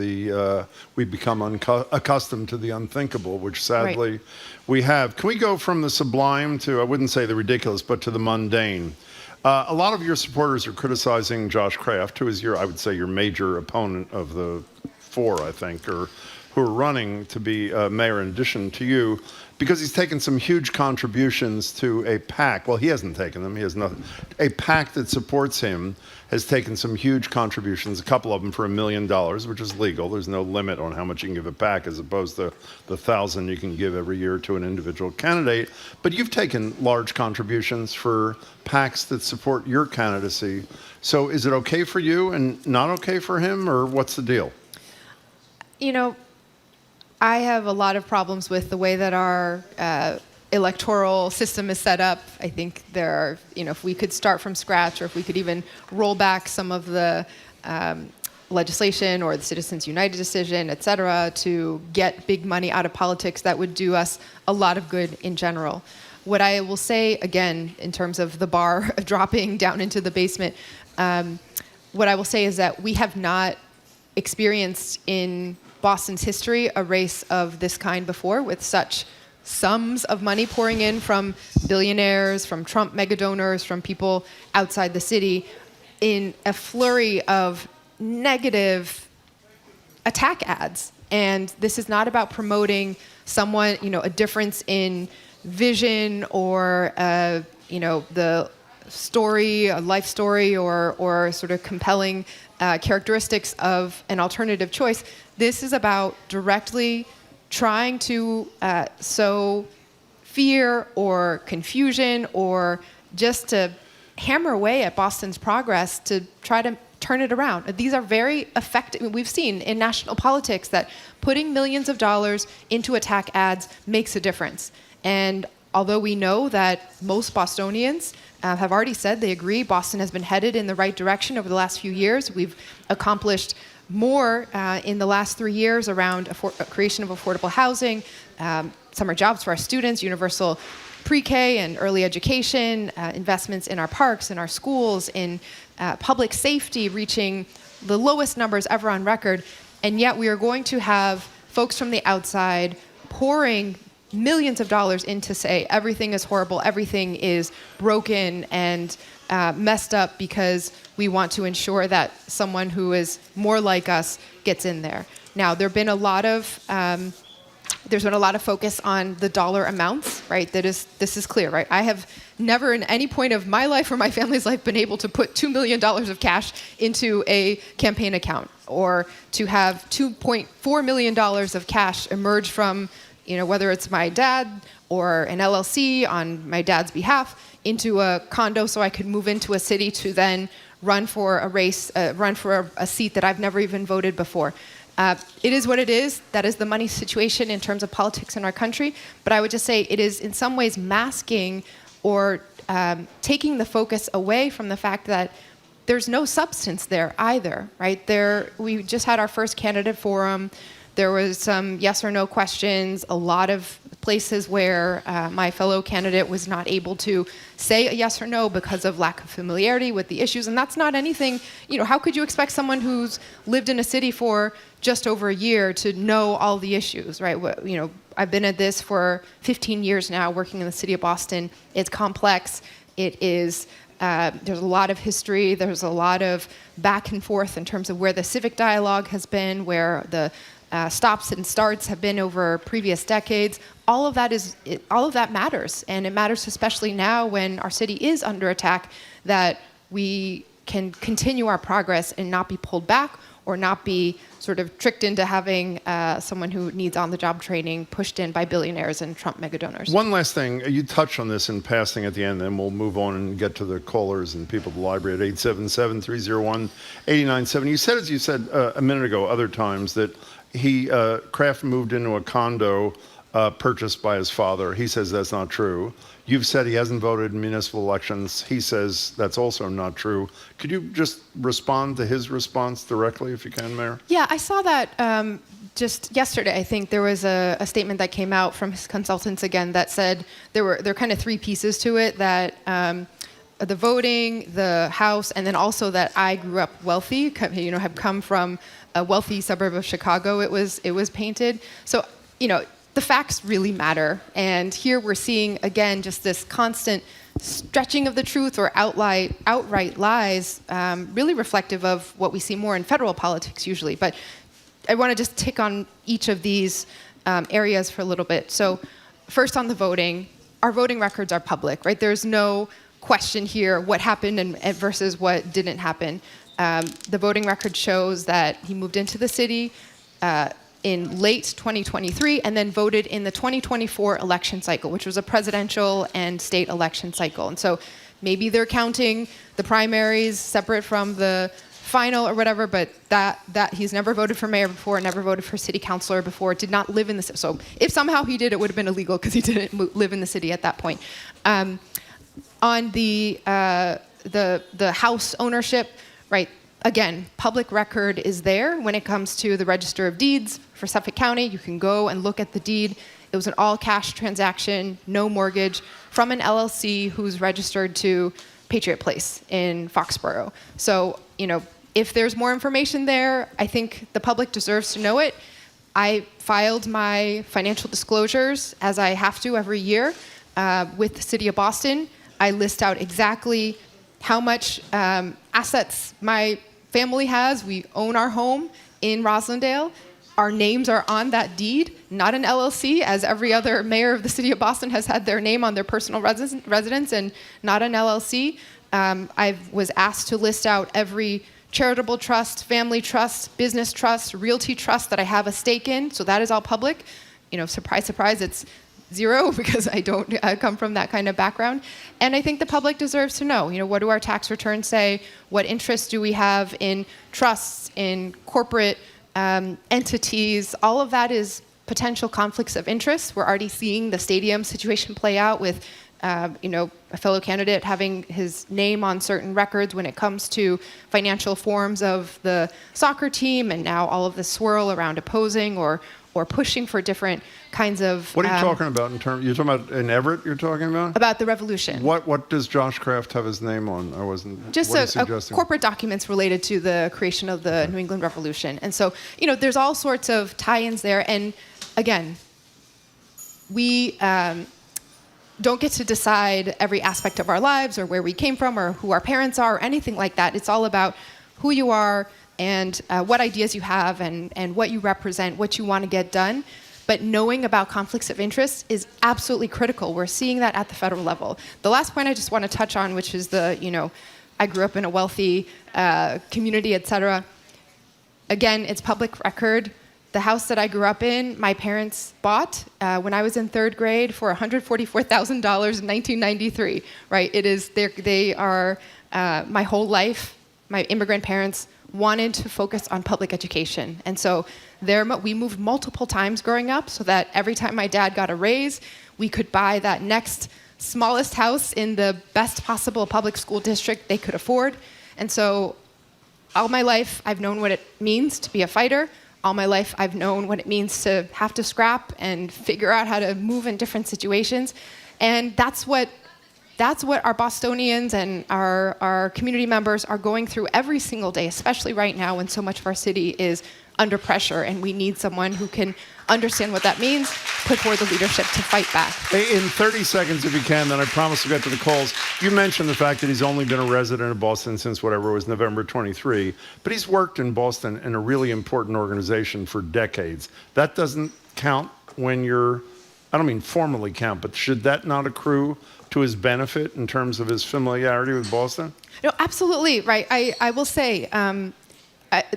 we've become accustomed to the unthinkable, which sadly we have. Can we go from the sublime to, I wouldn't say the ridiculous, but to the mundane? A lot of your supporters are criticizing Josh Kraft, who is I would say, your major opponent of the four, I think, or who are running to be mayor in addition to you, because he's taken some huge contributions to a PAC. Well, he hasn't taken them. He has nothing. A PAC that supports him has taken some huge contributions, a couple of them for $1 million, which is legal. There's no limit on how much you can give a PAC as opposed to the $1,000 you can give every year to an individual candidate. But you've taken large contributions for PACs that support your candidacy. So is it okay for you and not okay for him, or what's the deal? I have a lot of problems with the way that our electoral system is set up. I think there are, if we could start from scratch, or if we could even roll back some of the legislation or the Citizens United decision, et cetera, to get big money out of politics, that would do us a lot of good in general. What I will say, again, in terms of the bar dropping down into the basement, what I will say is that we have not experienced in Boston's history a race of this kind before, with such sums of money pouring in from billionaires, from Trump mega donors, from people outside the city, in a flurry of negative attack ads. And this is not about promoting someone, a difference in vision or, the story, a life story, or sort of compelling characteristics of an alternative choice. This is about directly trying to sow fear or confusion, or just to hammer away at Boston's progress to try to turn it around. These are very effective. We've seen in national politics that putting millions of dollars into attack ads makes a difference. And although we know that most Bostonians have already said they agree Boston has been headed in the right direction over the last few years, we've accomplished more in the last 3 years around creation of affordable housing, summer jobs for our students, universal pre-K and early education, investments in our parks, in our schools, in public safety, reaching the lowest numbers ever on record. And yet we are going to have folks from the outside pouring millions of dollars in to say everything is horrible, everything is broken and messed up because we want to ensure that someone who is more like us gets in there. Now, there's been a lot of focus on the dollar amounts, right? This is clear, right? I have never in any point of my life or my family's life been able to put $2 million of cash into a campaign account, or to have $2.4 million of cash emerge from, whether it's my dad or an LLC on my dad's behalf, into a condo so I could move into a city to then run for a seat that I've never even voted before. It is what it is. That is the money situation in terms of politics in our country. But I would just say it is in some ways masking or taking the focus away from the fact that there's no substance there either, right? We just had our first candidate forum. There was some yes or no questions, a lot of places where my fellow candidate was not able to say a yes or no because of lack of familiarity with the issues. And that's not anything, how could you expect someone who's lived in a city for just over a year to know all the issues, right? I've been at this for 15 years now, working in the city of Boston. It's complex. It is, there's a lot of history. There's a lot of back and forth in terms of where the civic dialogue has been, where the stops and starts have been over previous decades. All of that matters, and it matters especially now when our city is under attack, that we can continue our progress and not be pulled back or not be sort of tricked into having someone who needs on-the-job training pushed in by billionaires and Trump mega donors. One last thing, you touched on this in passing at the end, then we'll move on and get to the callers and people at the library at 877-301-8970. You said, as you said a minute ago, other times, that Kraft moved into a condo purchased by his father. He says that's not true. You've said he hasn't voted in municipal elections. He says that's also not true. Could you just respond to his response directly, if you can, Mayor? Yeah, I saw that just yesterday. I think there was a statement that came out from his consultants again that said there are kind of three pieces to it, that the voting, the house, and then also that I grew up wealthy, have come from a wealthy suburb of Chicago, it was painted. So, the facts really matter. And here we're seeing, again, just this constant stretching of the truth or outright lies, really reflective of what we see more in federal politics usually. But I want to just tick on each of these areas for a little bit. So first on the voting, our voting records are public, right? There's no question here what happened and versus what didn't happen. The voting record shows that he moved into the city in late 2023 and then voted in the 2024 election cycle, which was a presidential and state election cycle. And so maybe they're counting the primaries separate from the final or whatever, but that he's never voted for mayor before, never voted for city councilor before, did not live in the city. So if somehow he did, it would have been illegal because he didn't live in the city at that point. On the house ownership, right? Again, public record is there when it comes to the Register of Deeds for Suffolk County. You can go and look at the deed. It was an all-cash transaction, no mortgage, from an LLC who's registered to Patriot Place in Foxborough. So, if there's more information there, I think the public deserves to know it. I filed my financial disclosures, as I have to every year, with the City of Boston. I list out exactly how much assets my family has. We own our home in Roslindale. Our names are on that deed, not an LLC, as every other mayor of the City of Boston has had their name on their personal residence, and not an LLC. I was asked to list out every charitable trust, family trust, business trust, realty trust that I have a stake in, so that is all public. Surprise, surprise, it's zero because I don't come from that kind of background. And I think the public deserves to know, what do our tax returns say? What interests do we have in trusts, in corporate entities? All of that is potential conflicts of interest. We're already seeing the stadium situation play out with a fellow candidate having his name on certain records when it comes to financial forms of the soccer team, and now all of the swirl around opposing or pushing for different kinds of... What are you talking about in terms... You're talking about in Everett, you're talking about? About the revolution. What does Josh Kraft have his name on? I wasn't... Just corporate documents related to the creation of the New England Revolution. And so, there's all sorts of tie-ins there. And again, we don't get to decide every aspect of our lives or where we came from or who our parents are or anything like that. It's all about who you are and what ideas you have and what you represent, what you want to get done. But knowing about conflicts of interest is absolutely critical. We're seeing that at the federal level. The last point I just want to touch on, which is I grew up in a wealthy community, et cetera. Again, it's public record. The house that I grew up in, my parents bought when I was in third grade for $144,000 in 1993, right? They are, my whole life, my immigrant parents wanted to focus on public education. And so we moved multiple times growing up so that every time my dad got a raise, we could buy that next smallest house in the best possible public school district they could afford. And so all my life, I've known what it means to be a fighter. All my life, I've known what it means to have to scrap and figure out how to move in different situations. And that's what our Bostonians and our community members are going through every single day, especially right now when so much of our city is under pressure, and we need someone who can understand what that means, put forward the leadership to fight back. Hey, in 30 seconds, if you can, then I promise to get to the calls. You mentioned the fact that he's only been a resident of Boston since whatever it was November 23, but he's worked in Boston in a really important organization for decades. That doesn't count when I don't mean formally count, but should that not accrue to his benefit in terms of his familiarity with Boston? No, absolutely, right. I will say,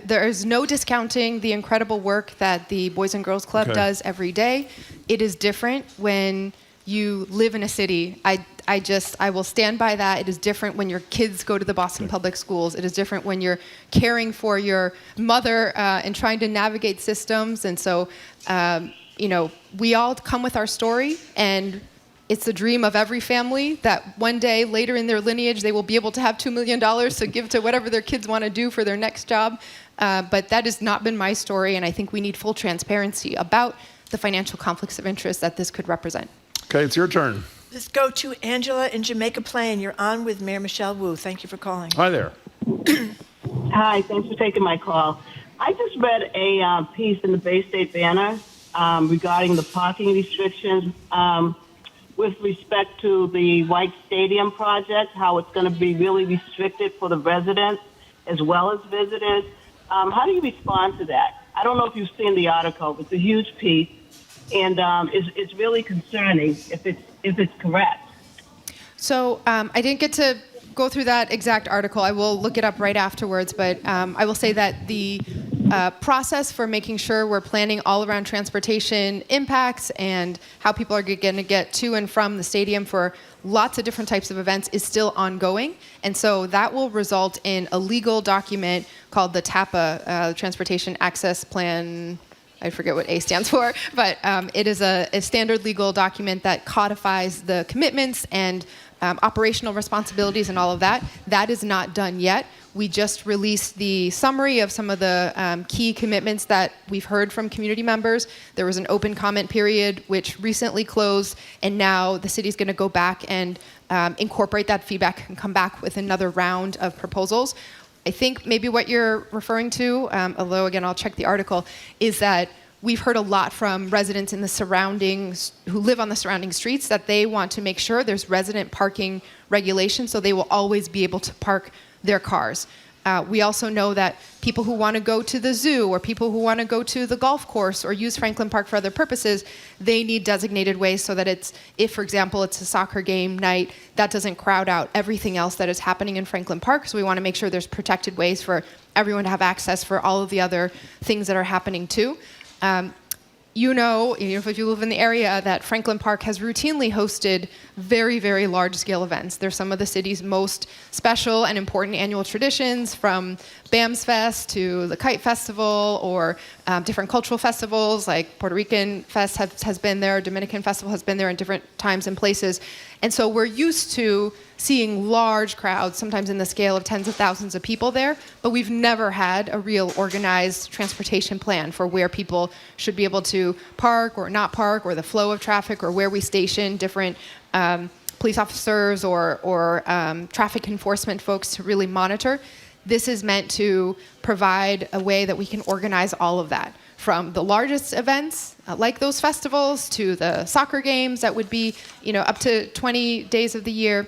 there is no discounting the incredible work that the Boys and Girls Club does every day. It is different when you live in a city. I will stand by that. It is different when your kids go to the Boston Public Schools. It is different when you're caring for your mother and trying to navigate systems. And so, we all come with our story, and it's the dream of every family that one day later in their lineage they will be able to have $2 million to give to whatever their kids want to do for their next job. But that has not been my story, and I think we need full transparency about the financial conflicts of interest that this could represent. Okay, it's your turn. Let's go to Angela in Jamaica Plain. You're on with Mayor Michelle Wu. Thank you for calling. Hi there. Hi, thanks for taking my call. I just read a piece in the Bay State Banner regarding the parking restrictions with respect to the White Stadium project, how it's going to be really restricted for the residents as well as visitors. How do you respond to that? I don't know if you've seen the article. It's a huge piece, and it's really concerning if it's correct. So I didn't get to go through that exact article. I will look it up right afterwards, but I will say that the process for making sure we're planning all around transportation impacts and how people are going to get to and from the stadium for lots of different types of events is still ongoing. And so that will result in a legal document called the TAPA, Transportation Access Plan. I forget what A stands for, but it is a standard legal document that codifies the commitments and operational responsibilities and all of that. That is not done yet. We just released the summary of some of the key commitments that we've heard from community members. There was an open comment period which recently closed, and now the city's going to go back and incorporate that feedback and come back with another round of proposals. I think maybe what you're referring to, although again I'll check the article, is that we've heard a lot from residents in the surroundings who live on the surrounding streets that they want to make sure there's resident parking regulation so they will always be able to park their cars. We also know that people who want to go to the zoo or people who want to go to the golf course or use Franklin Park for other purposes, they need designated ways so that if, for example, it's a soccer game night, that doesn't crowd out everything else that is happening in Franklin Park. So we want to make sure there's protected ways for everyone to have access for all of the other things that are happening too. If you live in the area, that Franklin Park has routinely hosted very, very large-scale events. They're some of the city's most special and important annual traditions, from BAMS Fest to the Kite Festival, or different cultural festivals, like Puerto Rican Fest has been there, Dominican Festival has been there in different times and places. And so we're used to seeing large crowds, sometimes in the scale of tens of thousands of people there, but we've never had a real organized transportation plan for where people should be able to park or not park, or the flow of traffic, or where we station different police officers or traffic enforcement folks to really monitor. This is meant to provide a way that we can organize all of that. from the largest events, like those festivals, to the soccer games that would be, up to 20 days of the year,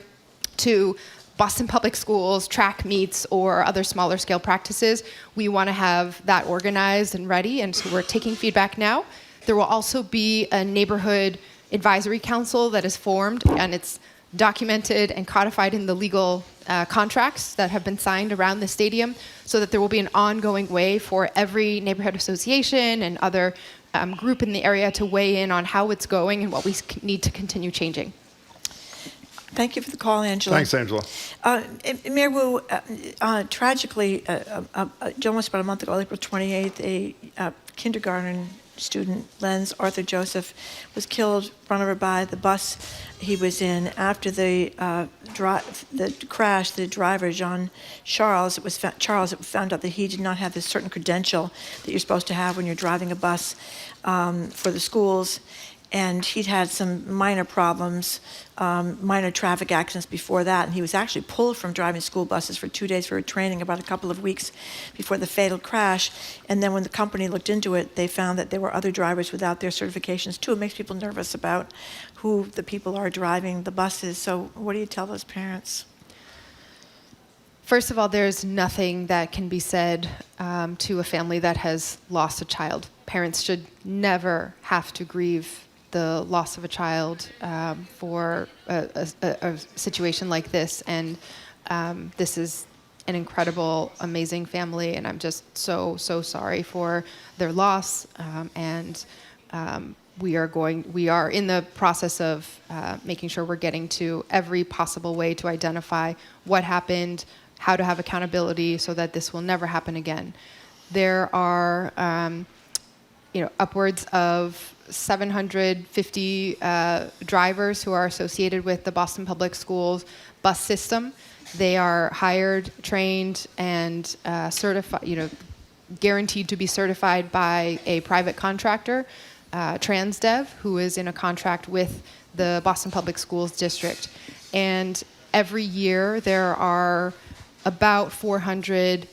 to Boston Public Schools, track meets, or other smaller scale practices. We want to have that organized and ready, and so we're taking feedback now. There will also be a neighborhood advisory council that is formed, and it's documented and codified in the legal contracts that have been signed around the stadium, so that there will be an ongoing way for every neighborhood association and other group in the area to weigh in on how it's going and what we need to continue changing. Thank you for the call, Angela. Thanks, Angela. Mayor Wu, tragically, almost about a month ago, April 28th, a kindergarten student, Lenz Arthur Joseph, was killed, run over by the bus he was in. After the crash, the driver, Charles, it was found out that he did not have this certain credential that you're supposed to have when you're driving a bus for the schools. And he'd had some minor problems, minor traffic accidents before that, and he was actually pulled from driving school buses for 2 days for training about a couple of weeks before the fatal crash. And then when the company looked into it, they found that there were other drivers without their certifications too. It makes people nervous about who the people are driving the buses. So what do you tell those parents? First of all, there's nothing that can be said to a family that has lost a child. Parents should never have to grieve the loss of a child for a situation like this. And this is an incredible, amazing family, and I'm just so sorry for their loss. We are in the process of making sure we're getting to every possible way to identify what happened, how to have accountability so that this will never happen again. There are upwards of 750 drivers who are associated with the Boston Public Schools bus system. They are hired, trained, and certified, guaranteed to be certified by a private contractor, TransDev, who is in a contract with the Boston Public Schools district. And every year there are about 400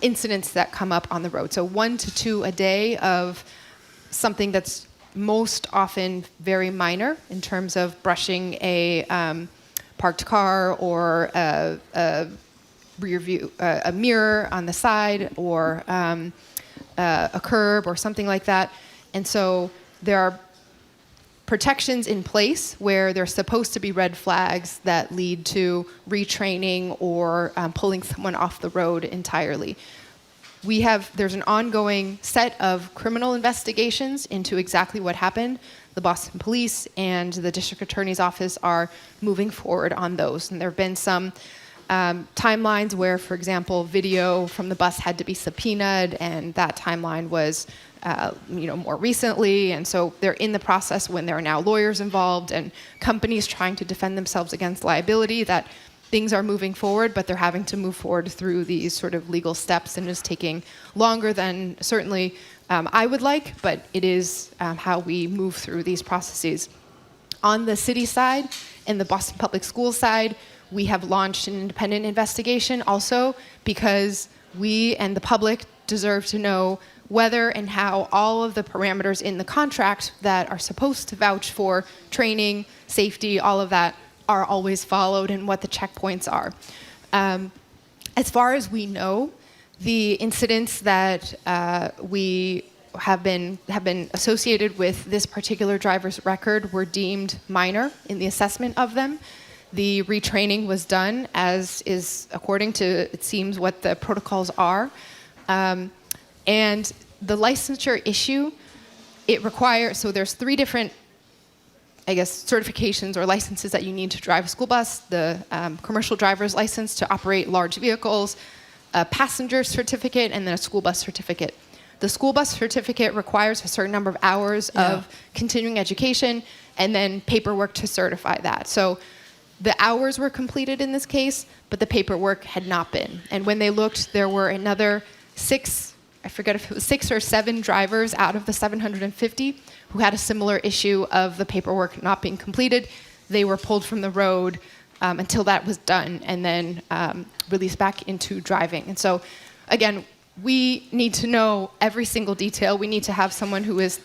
incidents that come up on the road. So 1 to 2 a day of something that's most often very minor in terms of brushing a parked car or a rear view, a mirror on the side, or a curb or something like that. And so there are protections in place where there's supposed to be red flags that lead to retraining or pulling someone off the road entirely. There's an ongoing set of criminal investigations into exactly what happened. The Boston Police and the District Attorney's Office are moving forward on those. And there have been some timelines where, for example, video from the bus had to be subpoenaed, and that timeline was more recently. And so they're in the process when there are now lawyers involved and companies trying to defend themselves against liability, that things are moving forward, but they're having to move forward through these sort of legal steps, and it's taking longer than certainly I would like, but it is how we move through these processes. On the city side and the Boston Public Schools side, we have launched an independent investigation also because we and the public deserve to know whether and how all of the parameters in the contract that are supposed to vouch for training, safety, all of that are always followed, and what the checkpoints are. As far as we know, the incidents that we have been associated with this particular driver's record were deemed minor in the assessment of them. The retraining was done as is according to, it seems, what the protocols are. And the licensure issue, it requires, so there's 3 different certifications or licenses that you need to drive a school bus: the commercial driver's license to operate large vehicles, a passenger certificate, and then a school bus certificate. The school bus certificate requires a certain number of hours of continuing education and then paperwork to certify that. So the hours were completed in this case, but the paperwork had not been. And when they looked, there were another 6, I forget if it was 6 or 7 drivers out of the 750 who had a similar issue of the paperwork not being completed. They were pulled from the road until that was done, and then released back into driving. And so, again, we need to know every single detail. We need to have someone who is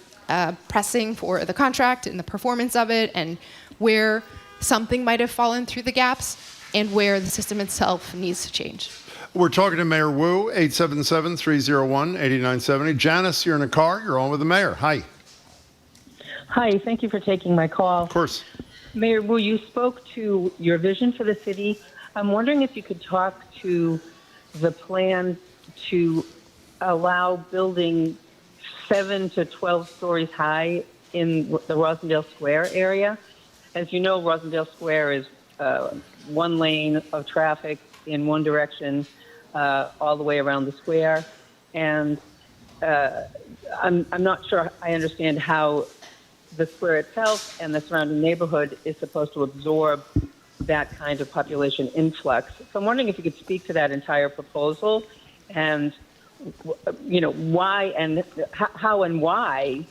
pressing for the contract and the performance of it, and where something might have fallen through the gaps, and where the system itself needs to change. We're talking to Mayor Wu, 877-301-8970. Janice, you're in a car. You're on with the mayor. Hi. Hi, thank you for taking my call. Of course. Mayor Wu, you spoke to your vision for the city. I'm wondering if you could talk to the plan to allow building 7 to 12 stories high in the Rosendale Square area. As you know, Rosendale Square is one lane of traffic in one direction all the way around the square. And I'm not sure I understand how the square itself and the surrounding neighborhood is supposed to absorb that kind of population influx. So I'm wondering if you could speak to that entire proposal and, why and how and why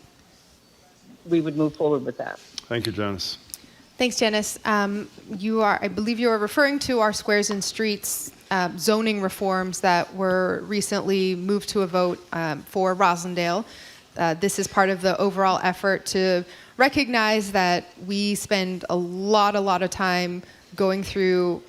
we would move forward with that. Thank you, Janice. Thanks, Janice. I believe you are referring to our Squares and Streets zoning reforms that were recently moved to a vote for Rosendale. This is part of the overall effort to recognize that we spend a lot of time going through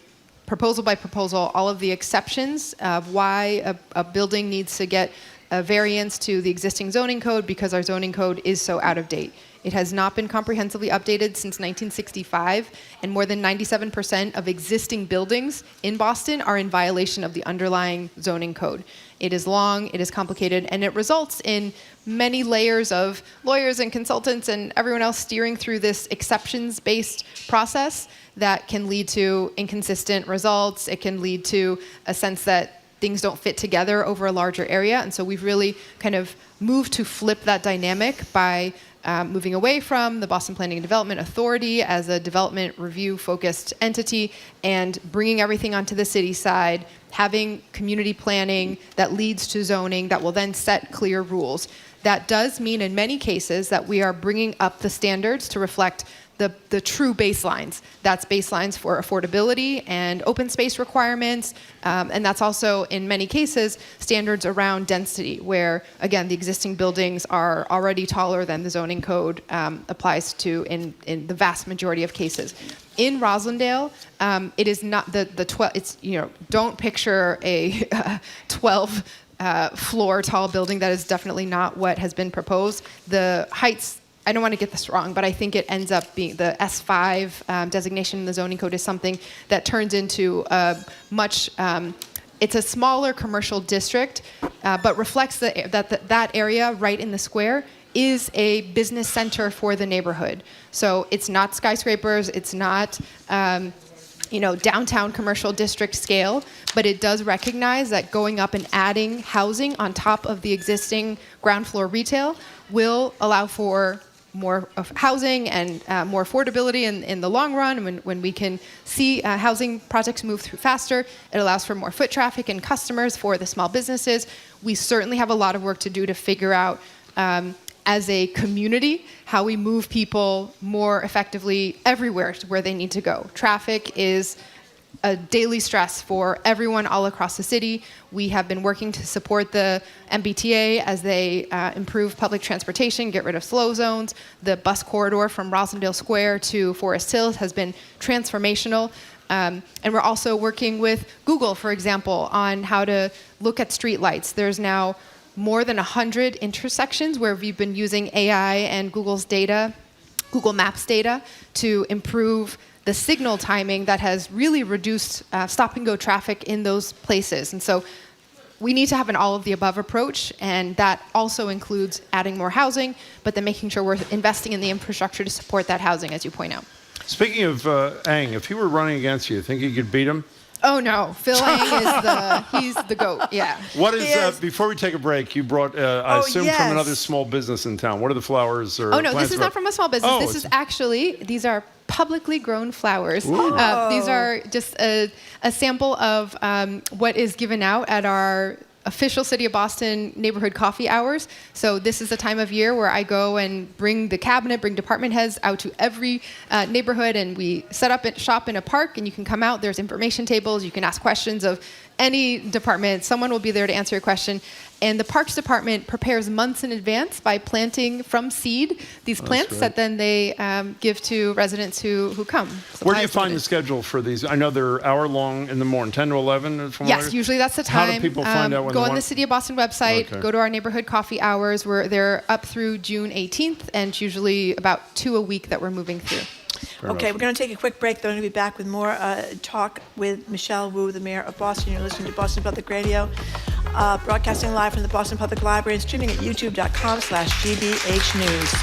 proposal by proposal all of the exceptions of why a building needs to get a variance to the existing zoning code, because our zoning code is so out of date. It has not been comprehensively updated since 1965, and more than 97% of existing buildings in Boston are in violation of the underlying zoning code. It is long, it is complicated, and it results in many layers of lawyers and consultants and everyone else steering through this exceptions-based process that can lead to inconsistent results. It can lead to a sense that things don't fit together over a larger area. And so we've really kind of moved to flip that dynamic by moving away from the Boston Planning and Development Authority as a development review-focused entity and bringing everything onto the city side, having community planning that leads to zoning that will then set clear rules. That does mean in many cases that we are bringing up the standards to reflect the true baselines. That's baselines for affordability and open space requirements, and that's also, in many cases, standards around density, where, again, the existing buildings are already taller than the zoning code applies to in the vast majority of cases. In Rosendale, it is not the 12. It's, don't picture a 12 floor tall building. That is definitely not what has been proposed. The heights, I don't want to get this wrong, but I think it ends up being the S5 designation in the zoning code is something that turns into a much, it's a smaller commercial district, but reflects that area right in the square is a business center for the neighborhood. So it's not skyscrapers, it's not downtown commercial district scale, but it does recognize that going up and adding housing on top of the existing ground floor retail will allow for more of housing and more affordability in the long run. When we can see housing projects move through faster, it allows for more foot traffic and customers for the small businesses. We certainly have a lot of work to do to figure out as a community how we move people more effectively everywhere to where they need to go. Traffic is a daily stress for everyone all across the city. We have been working to support the MBTA as they improve public transportation, get rid of slow zones. The bus corridor from Rosendale Square to Forest Hills has been transformational. And we're also working with Google, for example, on how to look at streetlights. There's now more than 100 intersections where we've been using AI and Google's data, Google Maps data, to improve the signal timing that has really reduced stop-and-go traffic in those places. And so we need to have an all-of-the-above approach, and that also includes adding more housing, but then making sure we're investing in the infrastructure to support that housing, as you point out. Speaking of Ang, if he were running against you think you could beat him? Oh, no. Phil Ang he's the GOAT, yeah. What is, before we take a break, you brought, I assume, from another small business in town. What are the flowers or no, this is not from a small business. This is actually, these are publicly grown flowers. These are just a sample of what is given out at our official City of Boston neighborhood coffee hours. So this is the time of year where I go and bring the cabinet, bring department heads out to every neighborhood, and we set up shop in a park, and you can come out. There's information tables. You can ask questions of any department. Someone will be there to answer your question. And the Parks Department prepares months in advance by planting from seed these plants that then they give to residents who come. Where do you find the schedule for these? I know they're hour long in the morning, 10 to 11? Yes, usually that's the time. How do people find out when go they on want? the City of Boston website, go to our neighborhood coffee hours. They're up through June 18th, and it's usually about 2 a week that we're moving through. Okay, we're going to take a quick break. Then we're going to be back with more talk with Michelle Wu, the mayor of Boston. You're listening to Boston Public Radio, broadcasting live from the Boston Public Library and streaming at youtube.com/GBH News.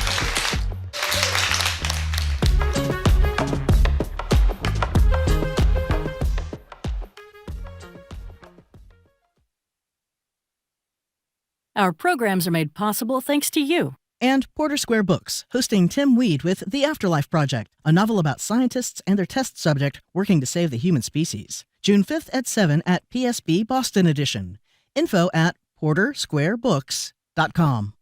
Our programs are made possible thanks to you. And Porter Square Books, hosting Tim Weed with The Afterlife Project, a novel about scientists and their test subject working to save the human species. June 5th at 7 at PSB Boston Edition. Info at portersquarebooks.com.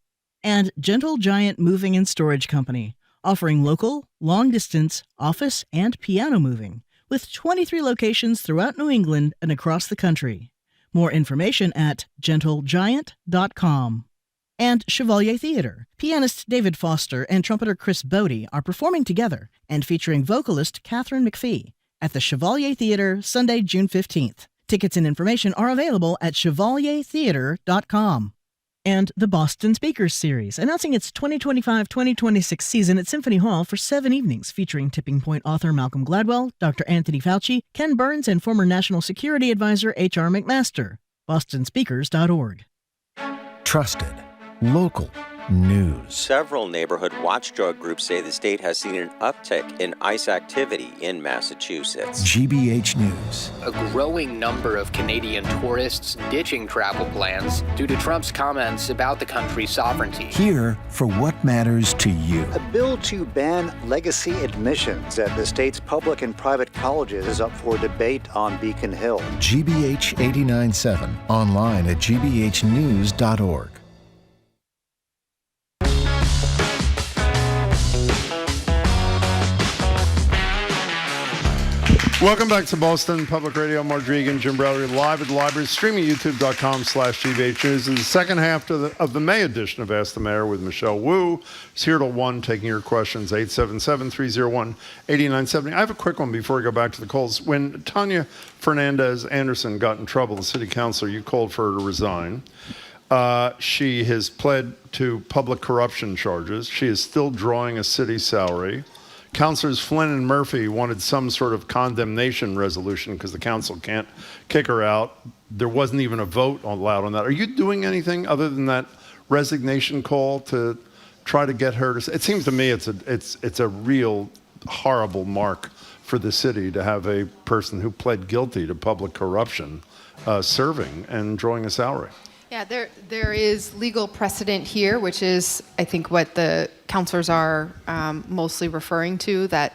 And Gentle Giant Moving and Storage Company, offering local, long-distance, office, and piano moving, with 23 locations throughout New England and across the country. More information at gentlegiant.com. And Chevalier Theater. Pianist David Foster and trumpeter Chris Bodie are performing together and featuring vocalist Catherine McPhee at the Chevalier Theater Sunday, June 15th. Tickets and information are available at chevaliertheater.com. And the Boston Speakers Series, announcing its 2025-2026 season at Symphony Hall for 7 evenings, featuring Tipping Point author Malcolm Gladwell, Dr. Anthony Fauci, Ken Burns, and former National Security Advisor H.R. McMaster. bostonspeakers.org. Trusted. Local news. Several neighborhood watchdog groups say the state has seen an uptick in ICE activity in Massachusetts. GBH News. A growing number of Canadian tourists ditching travel plans due to Trump's comments about the country's sovereignty. Here for what matters to you. A bill to ban legacy admissions at the state's public and private colleges is up for debate on Beacon Hill. GBH 89.7, online at gbhnews.org. Welcome back to Boston Public Radio. Marjorie Egan, Jim Browder, live at the library, streaming youtube.com/GBH News. In the second half of the May edition of Ask the Mayor with Michelle Wu. It's here till 1, taking your questions, 877-301-8970. I have a quick one before we go back to the calls. When Tanya Fernandez Anderson got in trouble, the city councilor, you called for her to resign. She has pled to public corruption charges. She is still drawing a city salary. Councilors Flynn and Murphy wanted some sort of condemnation resolution because the council can't kick her out. There wasn't even a vote allowed on that. Are you doing anything other than that resignation call to try to get her to? It seems to me it's a real horrible mark for the city to have a person who pled guilty to public corruption serving and drawing a salary. Yeah, there is legal precedent here, which is, I think, what the counselors are mostly referring to, that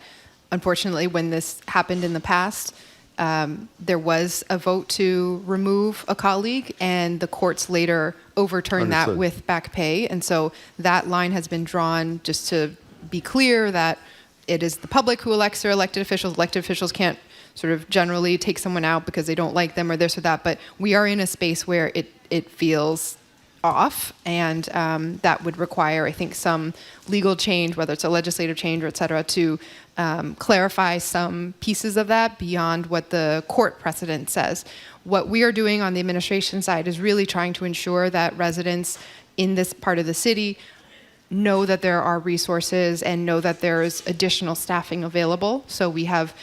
unfortunately when this happened in the past, there was a vote to remove a colleague, and the courts later overturned that with back pay. And so that line has been drawn just to be clear that it is the public who elects their elected officials. Elected officials can't sort of generally take someone out because they don't like them or this or that, but we are in a space where it feels off, and that would require, I think, some legal change, whether it's a legislative change or et cetera, to clarify some pieces of that beyond what the court precedent says. What we are doing on the administration side is really trying to ensure that residents in this part of the city know that there are resources and know that there's additional staffing available. So we have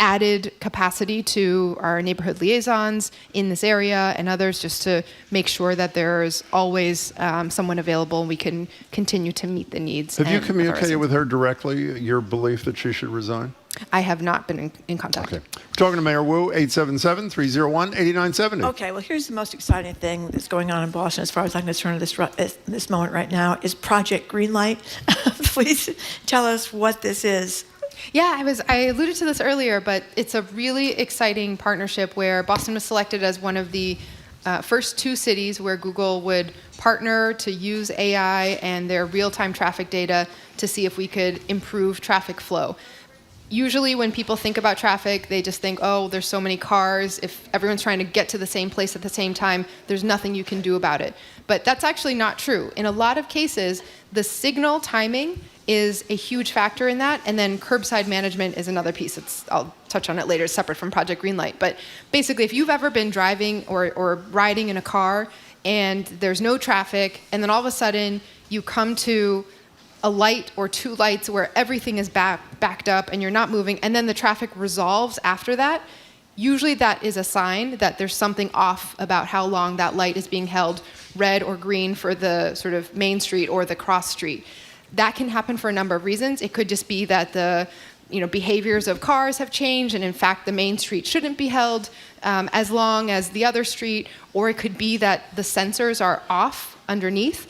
added capacity to our neighborhood liaisons in this area and others, just to make sure that there's always someone available and we can continue to meet the needs. Have you communicated with her directly your belief that she should resign? I have not been in contact. Okay. We're talking to Mayor Wu, 877-301-8970. Okay, well, here's the most exciting thing that's going on in Boston, as far as I'm concerned at this moment right now, is Project Greenlight. Please tell us what this is. Yeah, I alluded to this earlier, but it's a really exciting partnership where Boston was selected as one of the first 2 cities where Google would partner to use AI and their real-time traffic data to see if we could improve traffic flow. Usually when people think about traffic, they just think, oh, there's so many cars. If everyone's trying to get to the same place at the same time, there's nothing you can do about it. But that's actually not true. In a lot of cases, the signal timing is a huge factor in that, and then curbside management is another piece. I'll touch on it later, separate from Project Greenlight. But basically, if you've ever been driving or riding in a car and there's no traffic, and then all of a sudden you come to a light or 2 lights where everything is backed up and you're not moving, and then the traffic resolves after that, usually that is a sign that there's something off about how long that light is being held red or green for the sort of main street or the cross street. That can happen for a number of reasons. It could just be that the behaviors of cars have changed, and in fact the main street shouldn't be held as long as the other street, or it could be that the sensors are off underneath.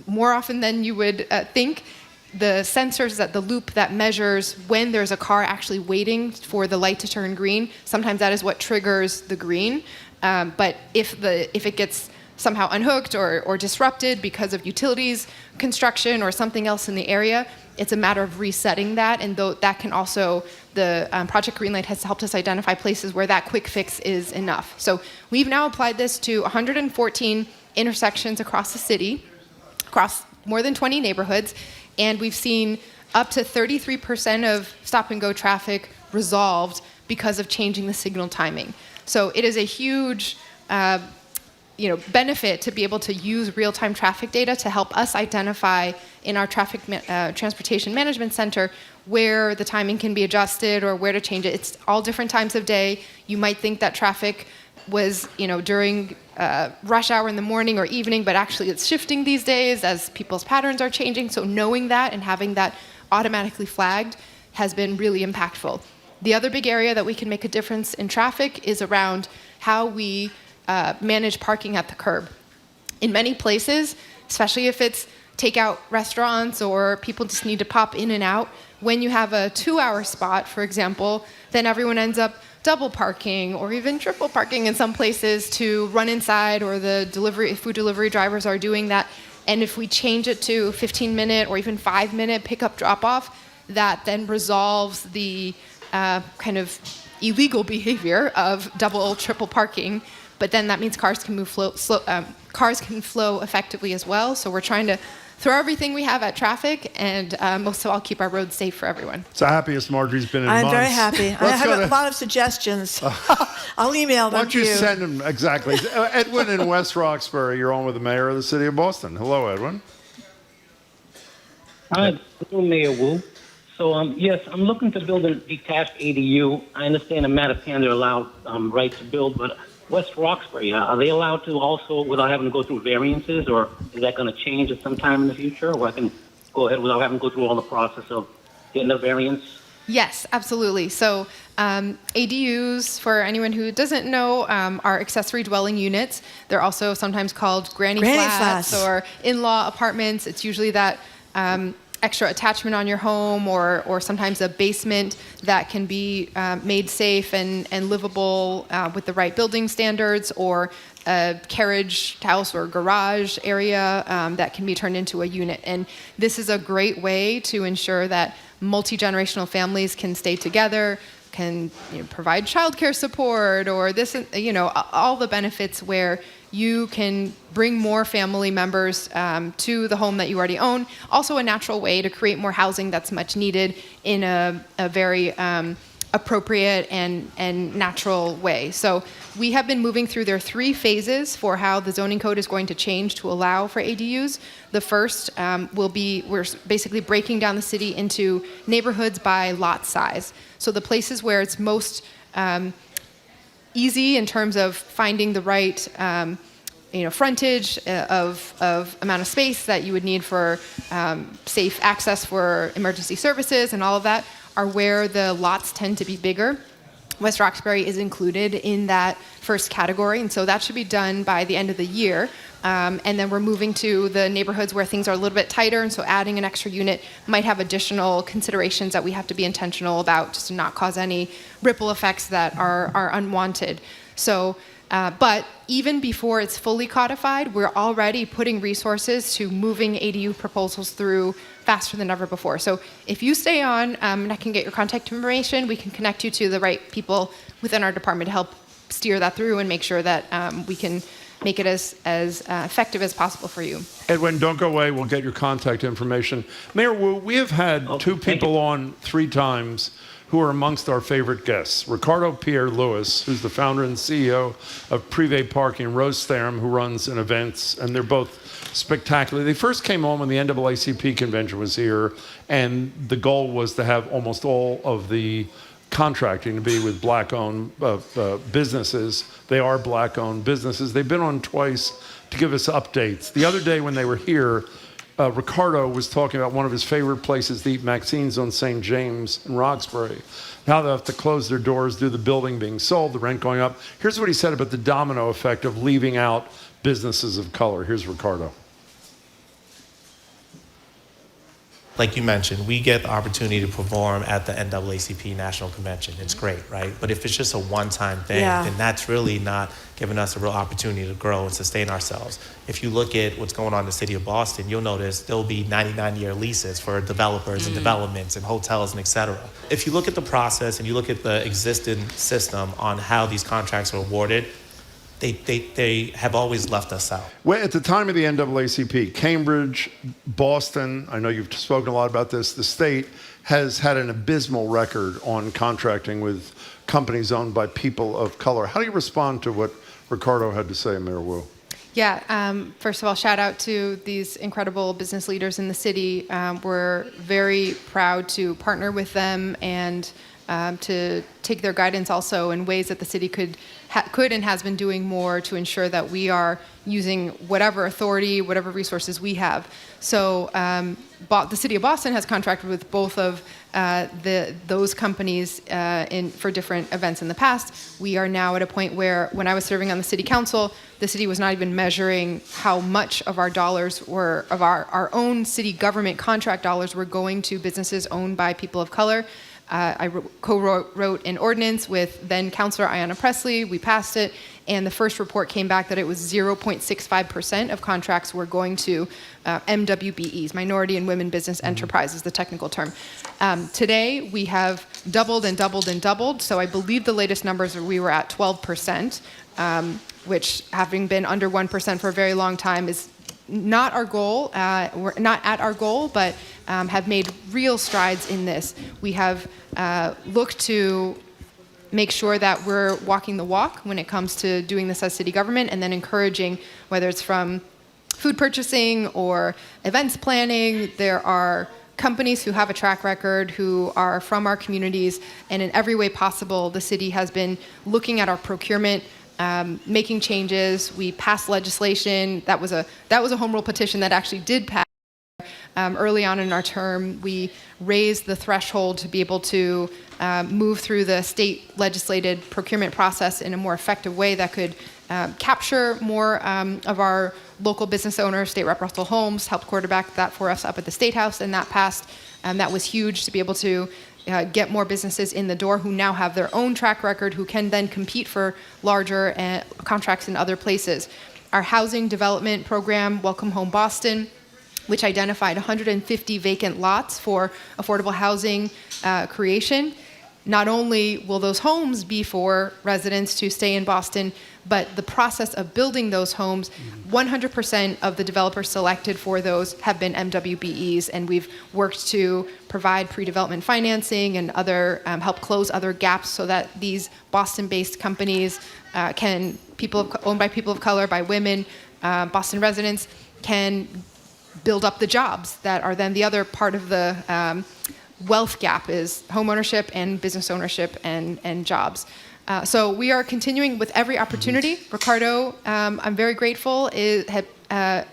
More often than you would think, the sensors, the loop that measures when there's a car actually waiting for the light to turn green, sometimes that is what triggers the green. But if it gets somehow unhooked or disrupted because of utilities construction or something else in the area, it's a matter of resetting that. And that can also, the Project Greenlight has helped us identify places where that quick fix is enough. So we've now applied this to 114 intersections across the city, across more than 20 neighborhoods, and we've seen up to 33% of stop-and-go traffic resolved because of changing the signal timing. So it is a huge benefit to be able to use real-time traffic data to help us identify in our traffic transportation management center where the timing can be adjusted or where to change it. It's all different times of day. You might think that traffic was during rush hour in the morning or evening, but actually it's shifting these days as people's patterns are changing. So knowing that and having that automatically flagged has been really impactful. The other big area that we can make a difference in traffic is around how we manage parking at the curb. In many places, especially if it's takeout restaurants or people just need to pop in and out, when you have a 2-hour spot, for example, then everyone ends up double parking or even triple parking in some places to run inside, or the food delivery drivers are doing that. And if we change it to 15-minute or even 5-minute pickup drop-off, that then resolves the kind of illegal behavior of double, triple parking. But then that means cars can cars can flow effectively as well. So we're trying to throw everything we have at traffic and most of all keep our roads safe for everyone. It's the happiest Marjorie's been in I'm months. very happy. I have a lot of suggestions. I'll email them. Why don't you send them? Exactly. Edwin in West Roxbury, you're on with the mayor of the city of Boston. Hello, Edwin. Hi, Mayor Wu. So, yes, I'm looking to build a detached ADU. I understand in Mattapan they're allowed right to build, but West Roxbury, are they allowed to also without having to go through variances, or is that going to change at some time in the future, or I can go ahead without having to go through all the process of getting a variance? Yes, absolutely. So ADUs, for anyone who doesn't know, are accessory dwelling units. They're also sometimes called granny flats or in-law apartments. It's usually that extra attachment on your home or sometimes a basement that can be made safe and livable with the right building standards, or a carriage house or garage area that can be turned into a unit. And this is a great way to ensure that multi-generational families can stay together, can provide childcare support, or this, all the benefits where you can bring more family members to the home that you already own. Also a natural way to create more housing that's much needed in a very appropriate and natural way. So we have been moving through, there are 3 phases for how the zoning code is going to change to allow for ADUs. The first will be, we're basically breaking down the city into neighborhoods by lot size. So the places where it's most easy in terms of finding the right frontage of amount of space that you would need for safe access for emergency services and all of that, are where the lots tend to be bigger. West Roxbury is included in that first category, and so that should be done by the end of the year. And then we're moving to the neighborhoods where things are a little bit tighter, and so adding an extra unit might have additional considerations that we have to be intentional about, just to not cause any ripple effects that are unwanted. So, but even before it's fully codified, we're already putting resources to moving ADU proposals through faster than ever before. So if you stay on, and I can get your contact information, we can connect you to the right people within our department to help steer that through and make sure that we can make it as effective as possible for you. Edwin, don't go away. We'll get your contact information. Mayor Wu, we have had two people on 3 times who are amongst our favorite guests. Ricardo Pierre-Louis, who's the founder and CEO of Privé Parking, Rose Tharum, who runs an events, and they're both spectacular. They first came on when the NAACP convention was here, and the goal was to have almost all of the contracting to be with black-owned businesses. They are black-owned businesses. They've been on twice to give us updates. The other day when they were here, Ricardo was talking about one of his favorite places to eat, Maxine's on St. James in Roxbury. Now they have to close their doors due to the building being sold, the rent going up. Here's what he said about the domino effect of leaving out businesses of color. Here's Ricardo. Like you mentioned, we get the opportunity to perform at the NAACP National Convention. It's great, right? But if it's just a one-time thing, then that's really not giving us a real opportunity to grow and sustain ourselves. If you look at what's going on in the city of Boston, you'll notice there'll be 99-year leases for developers and developments and hotels and et cetera. If you look at the process and you look at the existing system on how these contracts are awarded, they have always left us out. Well, at the time of the NAACP, Cambridge, Boston, I know you've spoken a lot about this, the state has had an abysmal record on contracting with companies owned by people of color. How do you respond to what Ricardo had to say, Mayor Wu? Yeah, first of all, shout out to these incredible business leaders in the city. We're very proud to partner with them and to take their guidance also in ways that the city could and has been doing more to ensure that we are using whatever authority, whatever resources we have. So the city of Boston has contracted with both of those companies for different events in the past. We are now at a point where, when I was serving on the city council, the city was not even measuring how much of our dollars were, of our own city government contract dollars were going to businesses owned by people of color. I co-wrote an ordinance with then Councilor Ayanna Pressley. We passed it, and the first report came back that it was 0.65% of contracts were going to MWBEs, Minority and Women Business Enterprises, the technical term. Today, we have doubled and doubled and doubled, so I believe the latest numbers are we were at 12%, which, having been under 1% for a very long time, is not our goal. We're not at our goal, but have made real strides in this. We have looked to make sure that we're walking the walk when it comes to doing this as city government, and then encouraging, whether it's from food purchasing or events planning. There are companies who have a track record, who are from our communities, and in every way possible, the city has been looking at our procurement, making changes. We passed legislation. That was a home rule petition that actually did pass early on in our term. We raised the threshold to be able to move through the state legislated procurement process in a more effective way that could capture more of our local business owners. State Rep Russell Holmes helped quarterback that for us up at the State House, and that passed. That was huge to be able to get more businesses in the door who now have their own track record, who can then compete for larger contracts in other places. Our housing development program, Welcome Home Boston, which identified 150 vacant lots for affordable housing creation. Not only will those homes be for residents to stay in Boston, but the process of building those homes, 100% of the developers selected for those have been MWBEs, and we've worked to provide pre-development financing and other help close other gaps so that these Boston-based companies owned by people of color, by women, Boston residents, can build up the jobs that are then the other part of the wealth gap is home ownership and business ownership and jobs. So we are continuing with every opportunity. Ricardo, I'm very grateful, had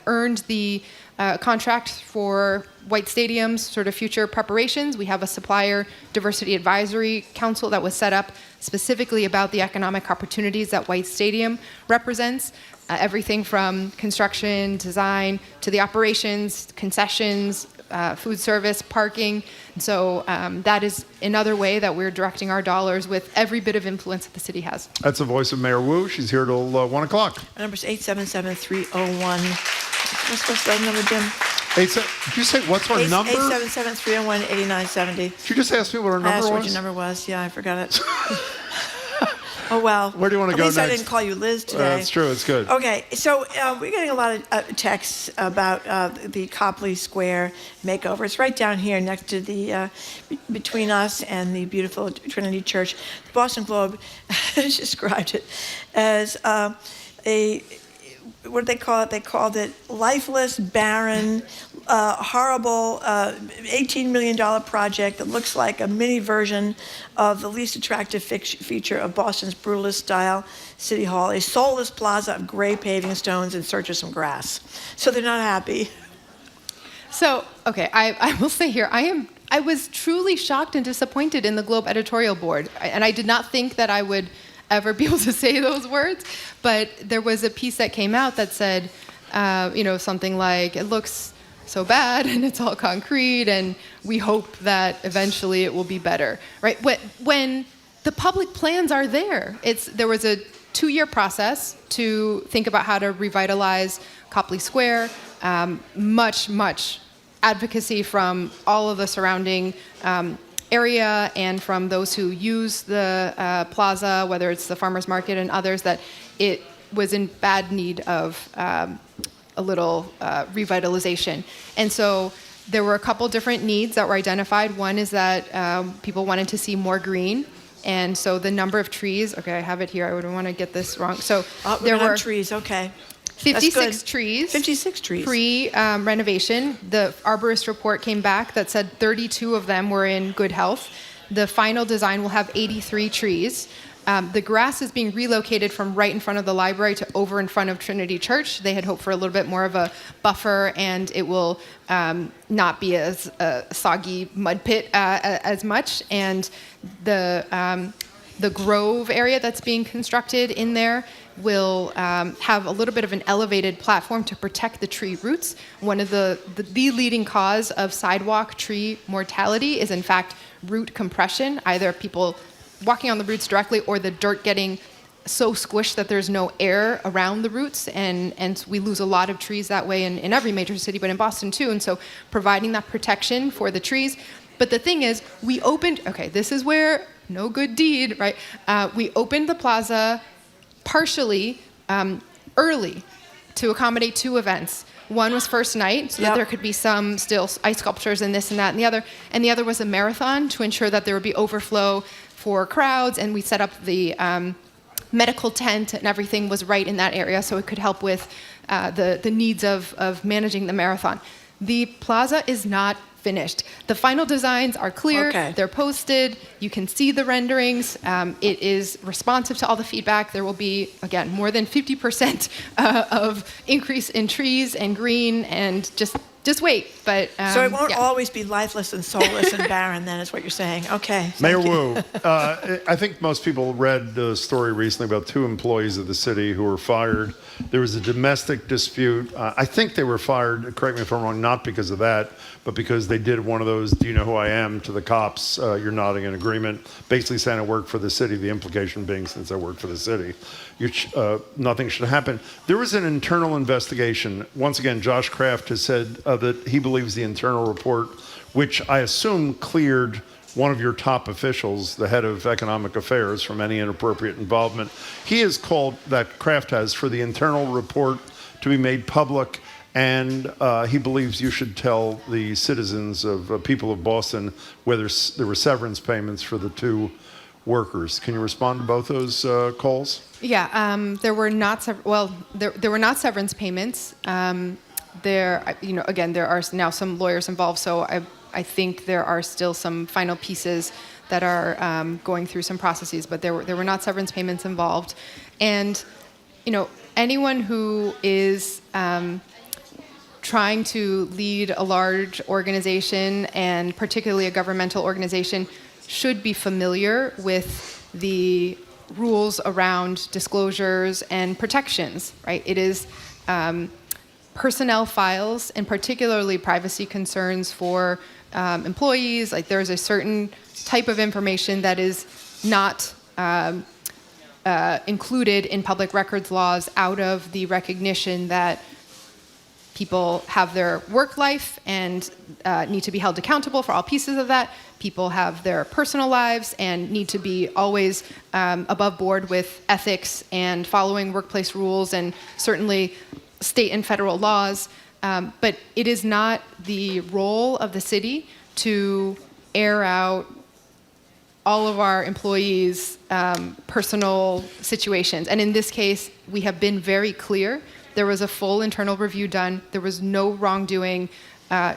earned the contract for White Stadium's sort of future preparations. We have a supplier diversity advisory council that was set up specifically about the economic opportunities that White Stadium represents. Everything from construction, design, to the operations, concessions, food service, parking. And so that is another way that we're directing our dollars with every bit of influence that the city has. That's the voice of Mayor Wu. She's here till 1 o'clock. Our number's 877-301. What's the number, Jim? Did you say what's our number? 877-301-8970. Did you just ask me what our number was? I asked what your number was. Yeah, I forgot it. Oh, well. Where do you want to go next? At least I didn't call you Liz today. That's true. It's good. Okay. So we're getting a lot of texts about the Copley Square makeover. It's right down here next to the, between us and the beautiful Trinity Church. The Boston Globe described it as what did they call it? They called it lifeless, barren, horrible $18 million project that looks like a mini version of the least attractive feature of Boston's brutalist style city hall, a soulless plaza of gray paving stones in search of some grass. So they're not happy. So, okay, I will say here, I was truly shocked and disappointed in the Globe editorial board, and I did not think that I would ever be able to say those words, but there was a piece that came out that said, something like, it looks so bad and it's all concrete and we hope that eventually it will be better, right? When the public plans are there, there was a 2-year process to think about how to revitalize Copley Square, much advocacy from all of the surrounding area and from those who use the plaza, whether it's the farmers market and others, that it was in bad need of a little revitalization. And so there were a couple different needs that were identified. One is that people wanted to see more green. And so the number of trees, okay, I have it here. I wouldn't want to get this wrong. So there were trees, okay. 56 trees. 56 trees. Pre-renovation. The arborist report came back that said 32 of them were in good health. The final design will have 83 trees. The grass is being relocated from right in front of the library to over in front of Trinity Church. They had hoped for a little bit more of a buffer, and it will not be as a soggy mud pit as much. And the grove area that's being constructed in there will have a little bit of an elevated platform to protect the tree roots. One of the leading cause of sidewalk tree mortality is, in fact, root compression, either people walking on the roots directly or the dirt getting so squished that there's no air around the roots, and we lose a lot of trees that way in every major city, but in Boston too. And so providing that protection for the trees. But the thing is, we opened, okay, this is where no good deed, right? We opened the plaza partially early to accommodate 2 events. One was first night, so that there could be some still ice sculptures and this and that and the other. And the other was a marathon to ensure that there would be overflow for crowds. And we set up the medical tent and everything was right in that area, so it could help with the needs of managing the marathon. The plaza is not finished. The final designs are clear. Okay. They're posted. You can see the renderings. It is responsive to all the feedback. There will be, again, more than 50% of increase in trees and green, and just wait. But so it won't always be lifeless and soulless and barren, then, is what you're saying. Okay. Mayor Wu, I think most people read the story recently about 2 employees of the city who were fired. There was a domestic dispute. I think they were fired, correct me if I'm wrong, not because of that, but because they did one of those, do you know who I am, to the cops. You're nodding in agreement, basically saying I work for the city, the implication being since I work for the city, nothing should happen. There was an internal investigation. Once again, Josh Kraft has said that he believes the internal report, which I assume cleared one of your top officials, the head of economic affairs, from any inappropriate involvement. He has called, that Kraft has, for the internal report to be made public, and he believes you should tell the citizens of people of Boston whether there were severance payments for the 2 workers. Can you respond to both those calls? Yeah, there were not there were not severance payments. There are now some lawyers involved, so I think there are still some final pieces that are going through some processes, but there were not severance payments involved. And anyone who is trying to lead a large organization, and particularly a governmental organization, should be familiar with the rules around disclosures and protections, right? It is personnel files, and particularly privacy concerns for employees. Like, there's a certain type of information that is not included in public records laws out of the recognition that people have their work life and need to be held accountable for all pieces of that. People have their personal lives and need to be always above board with ethics and following workplace rules and certainly state and federal laws. But it is not the role of the city to air out all of our employees' personal situations. And in this case, we have been very clear. There was a full internal review done. There was no wrongdoing,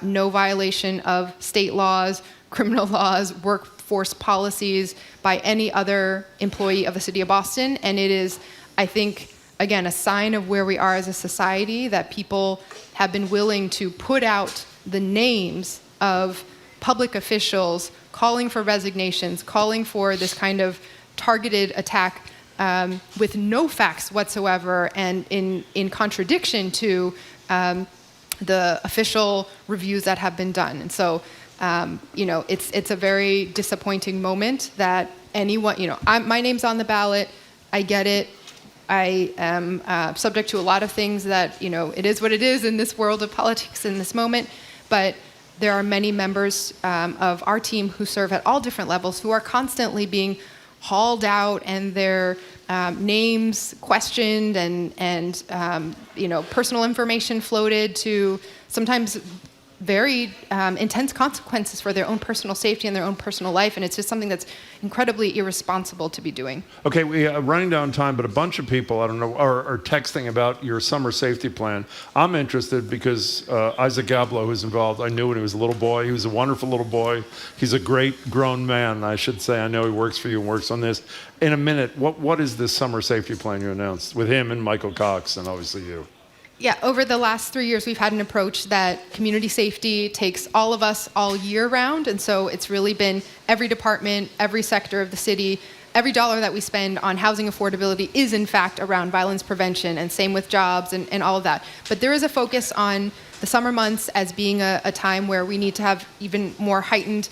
no violation of state laws, criminal laws, workforce policies by any other employee of the city of Boston. And it is, I think, again, a sign of where we are as a society, that people have been willing to put out the names of public officials calling for resignations, calling for this kind of targeted attack with no facts whatsoever, and in contradiction to the official reviews that have been done. And so, it's a very disappointing moment that anyone, my name's on the ballot. I get it. I am subject to a lot of things that, it is what it is in this world of politics in this moment. But there are many members of our team who serve at all different levels who are constantly being hauled out and their names questioned and personal information floated to sometimes very intense consequences for their own personal safety and their own personal life. And it's just something that's incredibly irresponsible to be doing. Okay, we are running down time, but a bunch of people, I don't know, are texting about your summer safety plan. I'm interested because Isaac Gablo, who's involved, I knew when he was a little boy. He was a wonderful little boy. He's a great grown man, I should say. I know he works for you and works on this. In a minute, what is this summer safety plan you announced with him and Michael Cox and obviously you? Yeah, over the last 3 years, we've had an approach that community safety takes all of us all year round. And so it's really been every department, every sector of the city, every dollar that we spend on housing affordability is in fact around violence prevention, and same with jobs and all of that. But there is a focus on the summer months as being a time where we need to have even more heightened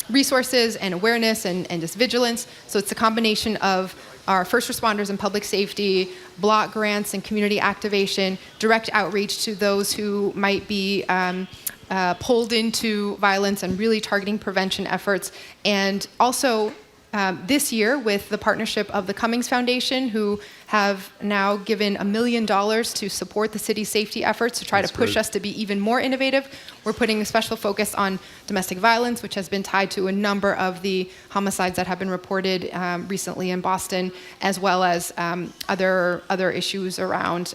resources and awareness and just vigilance. So it's a combination of our first responders and public safety, block grants and community activation, direct outreach to those who might be pulled into violence, and really targeting prevention efforts. And also this year, with the partnership of the Cummings Foundation, who have now given $1 million to support the city's safety efforts to try to push us to be even more innovative. We're putting a special focus on domestic violence, which has been tied to a number of the homicides that have been reported recently in Boston, as well as other issues around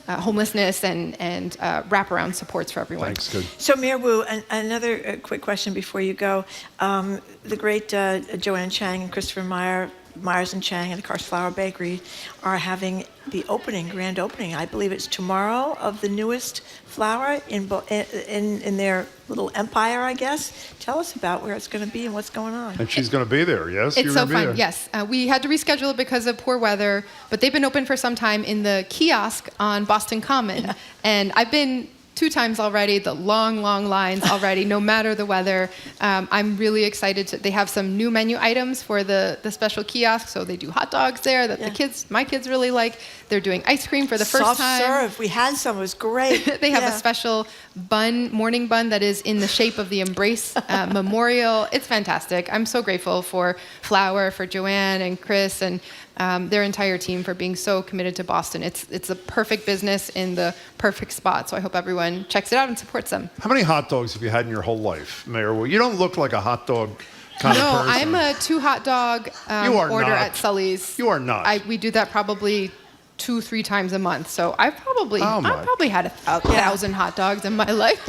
homelessness and wraparound supports for everyone. Thanks, good. So, Mayor Wu, another quick question before you go. The great Joanne Chang and Christopher Myers and Chang and the Cars Flower Bakery are having the grand opening. I believe it's tomorrow, of the newest flower in their little empire, I guess. Tell us about where it's going to be and what's going on. And she's going to be there, yes? It's so fun, yes. We had to reschedule it because of poor weather, but they've been open for some time in the kiosk on Boston Common. Yeah. And I've been 2 times already, the long lines already, no matter the weather. I'm really excited. They have some new menu items for the special kiosk. So they do hot dogs there that my kids really like. They're doing ice cream for the first time. Soft serve. We had some. It was great. They have a special morning bun that is in the shape of the Embrace Memorial. It's fantastic. I'm so grateful for Flower, for Joanne and Chris and their entire team for being so committed to Boston. It's a perfect business in the perfect spot. So I hope everyone checks it out and supports them. How many hot dogs have you had in your whole life, Mayor? Well, you don't look like a hot dog kind of person. No, I'm a 2 hot dog order at Sully's. You are not. We do that probably 2-3 times a month. So I've probably had 1,000 hot dogs in my life.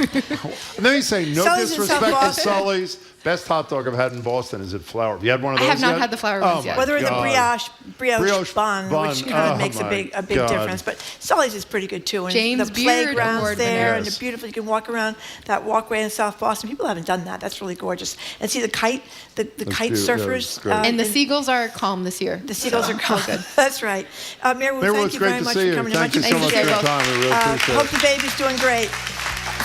And then you say no disrespect to Sully's, Best hot dog I've had in Boston is at Flower. Have you had one of those I have not yet? had the flour ones yet. Whether in the God. brioche bun, which kind of makes a big God. difference. But Sully's is pretty good too. And James the Beard playgrounds Award there, winner. and they're beautiful. You can walk around that walkway in South Boston. People haven't done that. That's really gorgeous. And see the kite, the kite surfers. And the seagulls are calm this year. The seagulls are calm. Good. That's right. Mayor Wu, thank you very much for coming. Thank you so much for your time. We really appreciate hope it. the baby's doing great.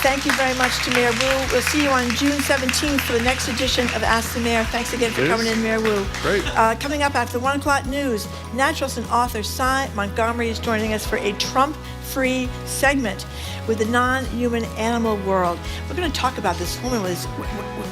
Thank you very much to Mayor Wu. We'll see you on June 17th for the next edition of Ask the Mayor. Thanks again for coming in, Mayor Wu. Great. Coming up after the 1 o'clock news, naturalist and author Cy Montgomery is joining us for a Trump-free segment with the non-human animal world. We're going to talk about this woman who was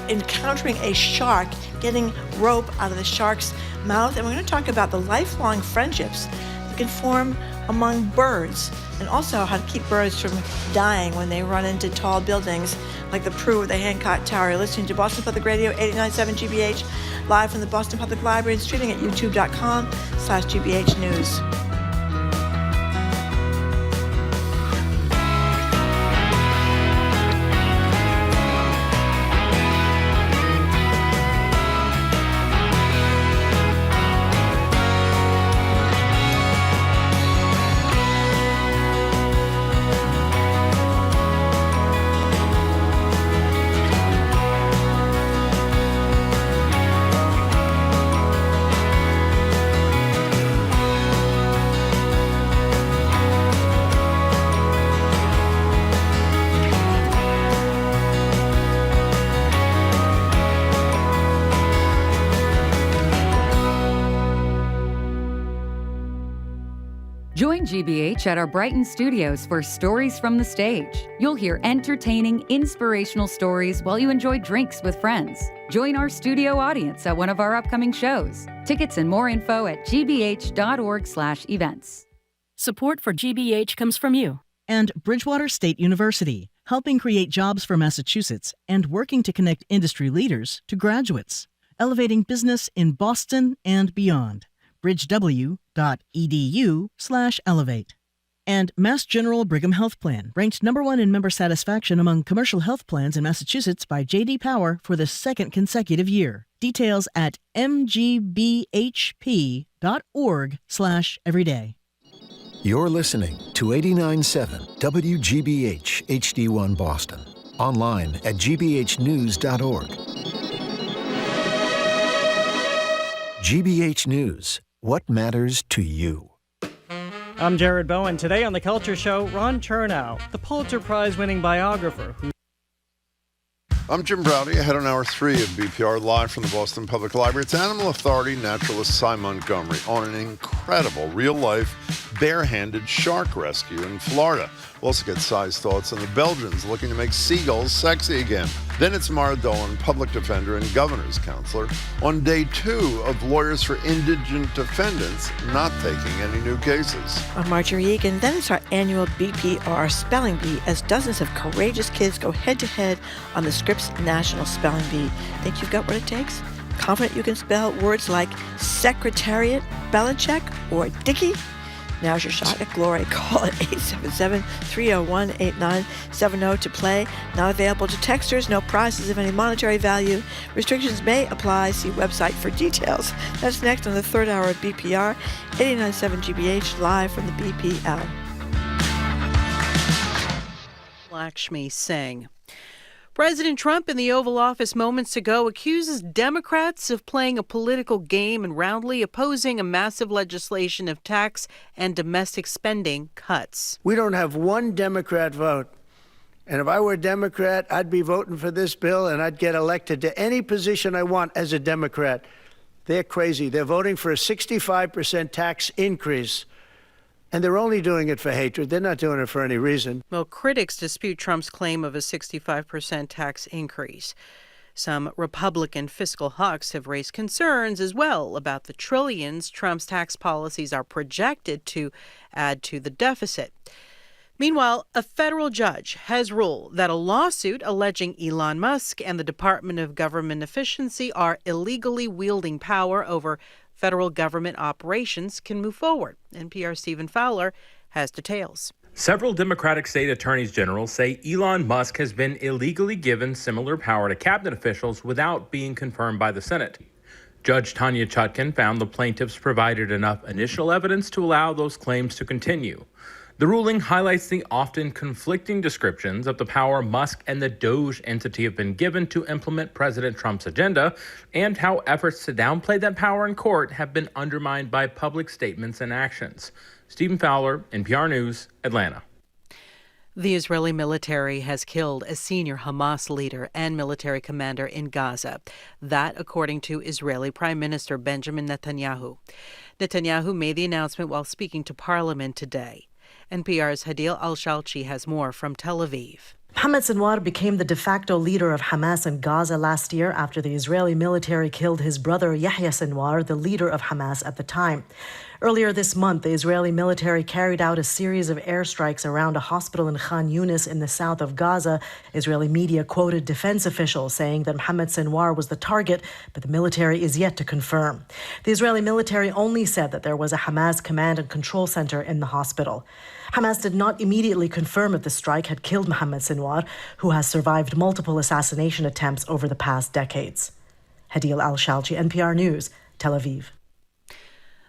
encountering a shark, getting rope out of the shark's mouth, and we're going to talk about the lifelong friendships that can form among birds, and also how to keep birds from dying when they run into tall buildings like the Prue or the Hancock Tower. You're listening to Boston Public Radio 89.7 GBH, live from the Boston Public Library and streaming at youtube.com/GBH News. Join GBH at our Brighton studios for Stories from the Stage. You'll hear entertaining, inspirational stories while you enjoy drinks with friends. Join our studio audience at one of our upcoming shows. Tickets and more info at gbh.org/events. Support for GBH comes from you. And Bridgewater State University, helping create jobs for Massachusetts and working to connect industry leaders to graduates, elevating business in Boston and beyond. bridgew.edu/elevate. And Mass General Brigham Health Plan, ranked #1 in member satisfaction among commercial health plans in Massachusetts by J.D. Power for the second consecutive year. Details at mgbhp.org/everyday. You're listening to 89.7 WGBH HD1 Boston. Online at gbhnews.org. GBH News. What matters to you? I'm Jared Bowen. Today on The Culture Show, Ron Chernow, the Pulitzer Prize-winning biographer who... I'm Jim Browdy, ahead on Hour 3 of BPR, live from the Boston Public Library. It's Animal Authority naturalist Cy Montgomery on an incredible real-life bare-handed shark rescue in Florida. We'll also get Cy's thoughts on the Belgians looking to make seagulls sexy again. Then it's Mara Dolan, public defender and governor's counselor, on day 2 of Lawyers for Indigent Defendants not taking any new cases. I'm Marjorie Egan. Then it's our annual BPR Spelling Bee as dozens of courageous kids go head-to-head on the Scripps National Spelling Bee. Think you've got what it takes? Confident you can spell words like Secretariat, Belichick, or Dickey? Now's your shot at glory. Call at 877-301-8970 to play. Not available to texters. No prizes of any monetary value. Restrictions may apply. See website for details. That's next on the third hour of BPR, 89.7 GBH, live from the BPL. Lakshmi Singh. President Trump in the Oval Office moments ago accuses Democrats of playing a political game and roundly opposing a massive legislation of tax and domestic spending cuts. We don't have one Democrat vote. And if I were a Democrat, I'd be voting for this bill and I'd get elected to any position I want as a Democrat. They're crazy. They're voting for a 65% tax increase. And they're only doing it for hatred. They're not doing it for any reason. Well, critics dispute Trump's claim of a 65% tax increase. Some Republican fiscal hawks have raised concerns as well about the trillions Trump's tax policies are projected to add to the deficit. Meanwhile, a federal judge has ruled that a lawsuit alleging Elon Musk and the Department of Government Efficiency are illegally wielding power over federal government operations can move forward. NPR's Stephen Fowler has details. Several Democratic state attorneys general say Elon Musk has been illegally given similar power to cabinet officials without being confirmed by the Senate. Judge Tanya Chutkan found the plaintiffs provided enough initial evidence to allow those claims to continue. The ruling highlights the often conflicting descriptions of the power Musk and the Doge entity have been given to implement President Trump's agenda, and how efforts to downplay that power in court have been undermined by public statements and actions. Stephen Fowler, NPR News, Atlanta. The Israeli military has killed a senior Hamas leader and military commander in Gaza. That, according to Israeli Prime Minister Benjamin Netanyahu. Netanyahu made the announcement while speaking to Parliament today. NPR's Hadil Al-Shalchi has more from Tel Aviv. Mohammed Sinwar became the de facto leader of Hamas in Gaza last year after the Israeli military killed his brother Yahya Sinwar, the leader of Hamas at the time. Earlier this month, the Israeli military carried out a series of airstrikes around a hospital in Khan Yunis in the south of Gaza. Israeli media quoted defense officials saying that Mohammed Sinwar was the target, but the military is yet to confirm. The Israeli military only said that there was a Hamas command and control center in the hospital. Hamas did not immediately confirm if the strike had killed Mohammed Sinwar, who has survived multiple assassination attempts over the past decades. Hadil Al-Shalchi, NPR News, Tel Aviv.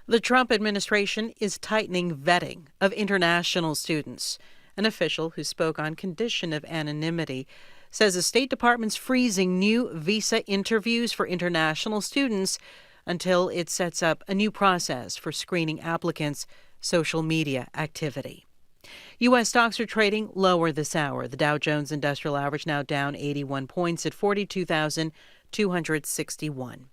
The Trump administration is tightening vetting of international students. An official who spoke on condition of anonymity says the State Department's freezing new visa interviews for international students until it sets up a new process for screening applicants' social media activity. U.S. stocks are trading lower this hour. The Dow Jones Industrial Average now down 81 points at 42,261.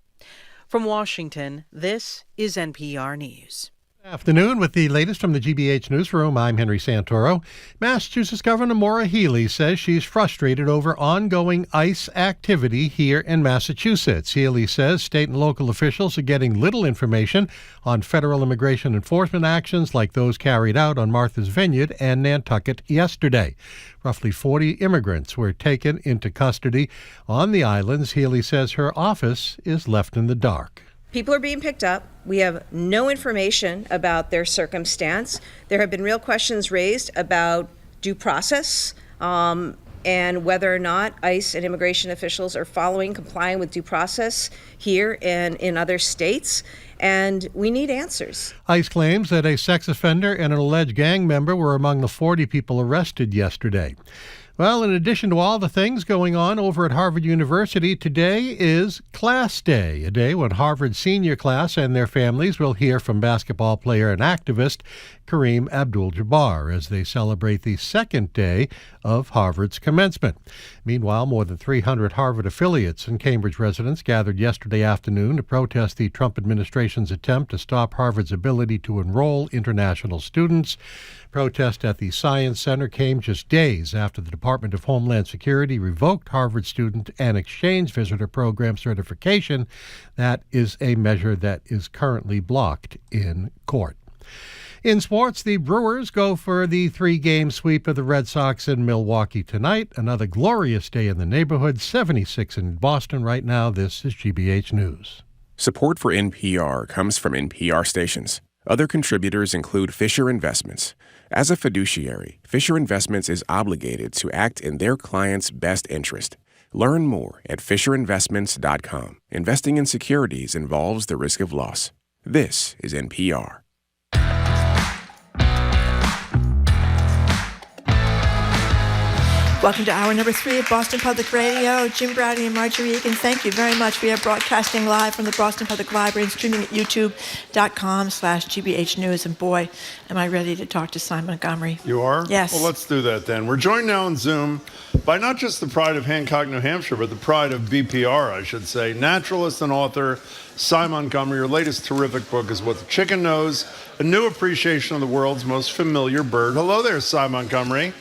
From Washington, this is NPR News. Afternoon with the latest from the GBH newsroom. I'm Henry Santoro. Massachusetts Governor Maura Healey says she's frustrated over ongoing ICE activity here in Massachusetts. Healey says state and local officials are getting little information on federal immigration enforcement actions like those carried out on Martha's Vineyard and Nantucket yesterday. Roughly 40 immigrants were taken into custody on the islands. Healey says her office is left in the dark. People are being picked up. We have no information about their circumstance. There have been real questions raised about due process and whether or not ICE and immigration officials are complying with due process here and in other states. And we need answers. ICE claims that a sex offender and an alleged gang member were among the 40 people arrested yesterday. Well, in addition to all the things going on over at Harvard University, today is Class Day, a day when Harvard senior class and their families will hear from basketball player and activist Kareem Abdul-Jabbar as they celebrate the second day of Harvard's commencement. Meanwhile, more than 300 Harvard affiliates and Cambridge residents gathered yesterday afternoon to protest the Trump administration's attempt to stop Harvard's ability to enroll international students. Protest at the Science Center came just days after the Department of Homeland Security revoked Harvard student and exchange visitor program certification. That is a measure that is currently blocked in court. In sports, the Brewers go for the 3-game sweep of the Red Sox in Milwaukee tonight. Another glorious day in the neighborhood. 76 in Boston right now. This is GBH News. Support for NPR comes from NPR stations. Other contributors include Fisher Investments. As a fiduciary, Fisher Investments is obligated to act in their client's best interest. Learn more at FisherInvestments.com. Investing in securities involves the risk of loss. This is NPR. Welcome to hour number 3 of Boston Public Radio. Jim Browdy and Marjorie Egan, thank you very much. We are broadcasting live from the Boston Public Library and streaming at youtube.com/GBH News. And boy, am I ready to talk to Simon Montgomery. You are? Yes. Well, let's do that then. We're joined now on Zoom by not just the pride of Hancock, New Hampshire, but the pride of BPR, I should say. Naturalist and author Simon Montgomery. Your latest terrific book is What the Chicken Knows, a new appreciation of the world's most familiar bird. Hello there, Simon Montgomery.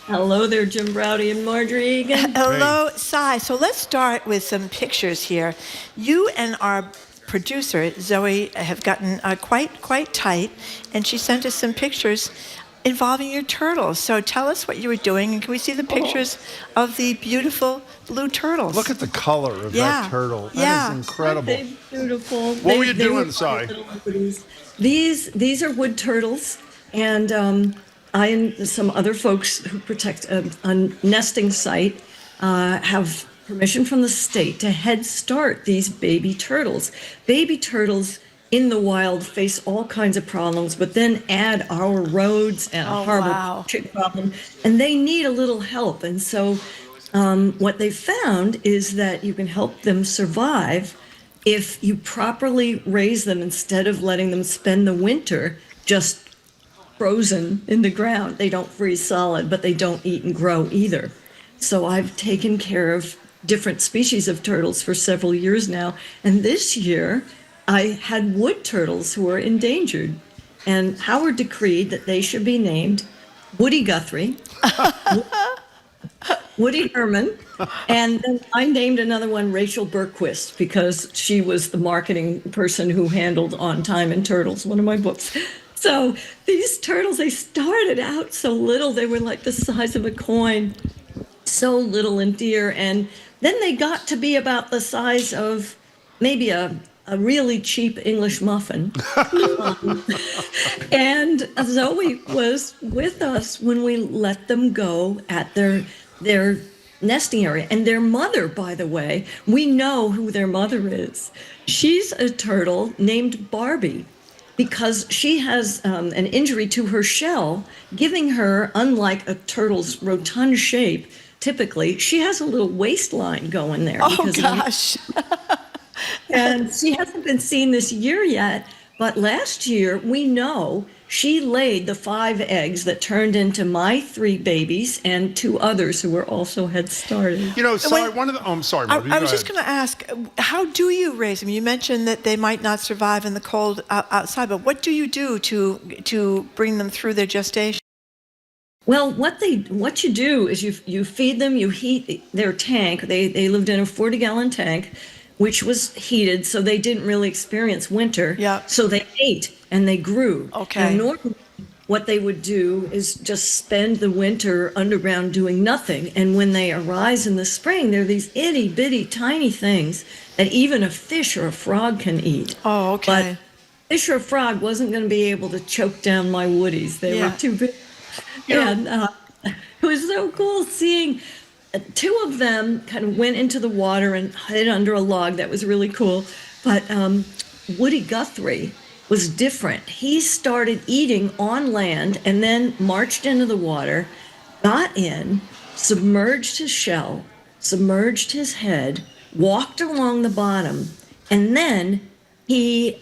Hello there, Jim Browdy and Marjorie Egan. Hello, Cy. So let's start with some pictures here. You and our producer, Zoe, have gotten quite tight, and she sent us some pictures involving your turtles. So tell us what you were doing, and can we see the pictures of the beautiful blue turtles? Look at the color of that turtle. That is incredible. Aren't they beautiful? What were you doing, Cy? These are wood turtles, and I and some other folks who protect a nesting site have permission from the state to head start these baby turtles. Baby turtles in the wild face all kinds of problems, but then add our roads and a harbor problem, and they need a little help. And so what they found is that you can help them survive if you properly raise them instead of letting them spend the winter just frozen in the ground. They don't freeze solid, but they don't eat and grow either. So I've taken care of different species of turtles for several years now. And this year, I had wood turtles who are endangered. And Howard decreed that they should be named Woody Guthrie, Woody Herman, and then I named another one Rachel Berquist because she was the marketing person who handled On Time and Turtles, one of my books. So these turtles, they started out so little, they were like the size of a coin, so little and dear. And then they got to be about the size of maybe a really cheap English muffin. And Zoe was with us when we let them go at their nesting area. And their mother, by the way, we know who their mother is. She's a turtle named Barbie, because she has an injury to her shell, giving her, unlike a turtle's rotund shape, typically, she has a little waistline going there. Oh, gosh. And she hasn't been seen this year yet, but last year, we know she laid the 5 eggs that turned into my 3 babies and 2 others who were also had started. You know, sorry, one of the, I'm sorry, Marty, I was just going to ask, how do you raise them? You mentioned that they might not survive in the cold outside, but what do you do to bring them through their gestation? Well, what you do is you feed them, you heat their tank. They lived in a 40-gallon tank, which was heated, so they didn't really experience winter. Yeah. So they ate and they grew. Okay. Now, normally, what they would do is just spend the winter underground doing nothing. And when they arise in the spring, they're these itty bitty tiny things that even a fish or a frog can eat. Oh, okay. But fish or a frog wasn't going to be able to choke down my woodies. They were too big. And it was so cool seeing 2 of them kind of went into the water and hid under a log. That was really cool. But Woody Guthrie was different. He started eating on land and then marched into the water, got in, submerged his shell, submerged his head, walked along the bottom, and then he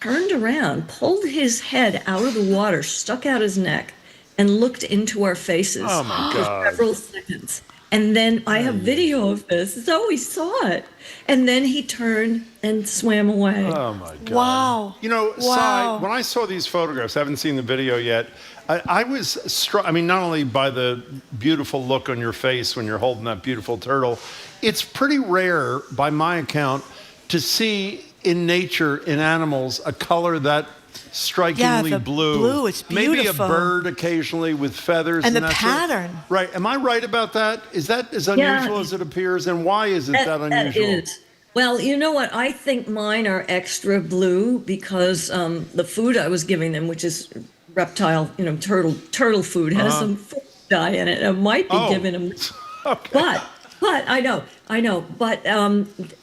turned around, pulled his head out of the water, stuck out his neck, and looked into our faces for several seconds. And then I have video of this. Zoe saw it. And then he turned and swam away. Oh, my God. Wow. You know, Sai, when I saw these photographs, I haven't seen the video yet, I was struck, I mean, not only by the beautiful look on your face when you're holding that beautiful turtle, it's pretty rare, by my account, to see in nature, in animals, a color that strikingly blue. It's beautiful. Maybe a bird occasionally with feathers. And the that pattern. Right. Am I right about that? Is that as unusual as it appears? And why is it that unusual? That is. Well, you know what? I think mine are extra blue because the food I was giving them, which is reptile, turtle food, has some fish dye in it. I might be giving them. Okay. But I know. But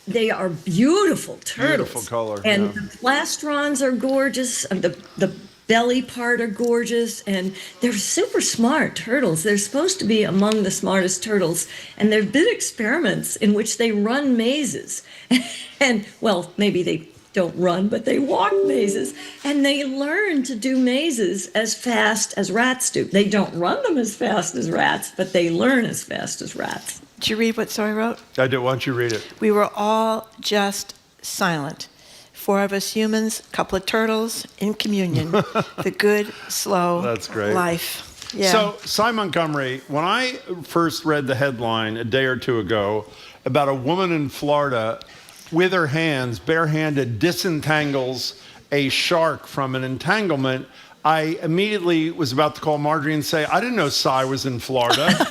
they are beautiful turtles. Beautiful color. And the plastrons are gorgeous. The belly part are gorgeous. And they're super smart turtles. They're supposed to be among the smartest turtles. And there have been experiments in which they run mazes. And, well, maybe they don't run, but they walk mazes. And they learn to do mazes as fast as rats do. They don't run them as fast as rats, but they learn as fast as rats. Did you read what Zoe wrote? I did. Why don't you read it? We were all just silent. 4 of us humans, a couple of turtles in communion. The good, slow That's great. life. Yeah. So, Cy Montgomery, when I first read the headline a day or 2 ago about a woman in Florida with her hands, barehanded, disentangles a shark from an entanglement, I immediately was about to call Marjorie and say, I didn't know Cy was in Florida.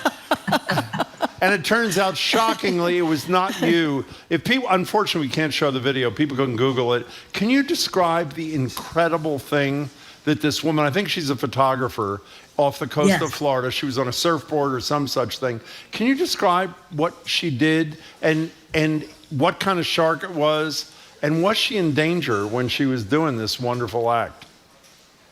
And it turns out, shockingly, it was not you. If people, unfortunately, we can't show the video. People can Google it. Can you describe the incredible thing that this woman, I think she's a photographer, off the coast of Florida. She was on a surfboard or some such thing. Can you describe what she did and what kind of shark it was? And was she in danger when she was doing this wonderful act?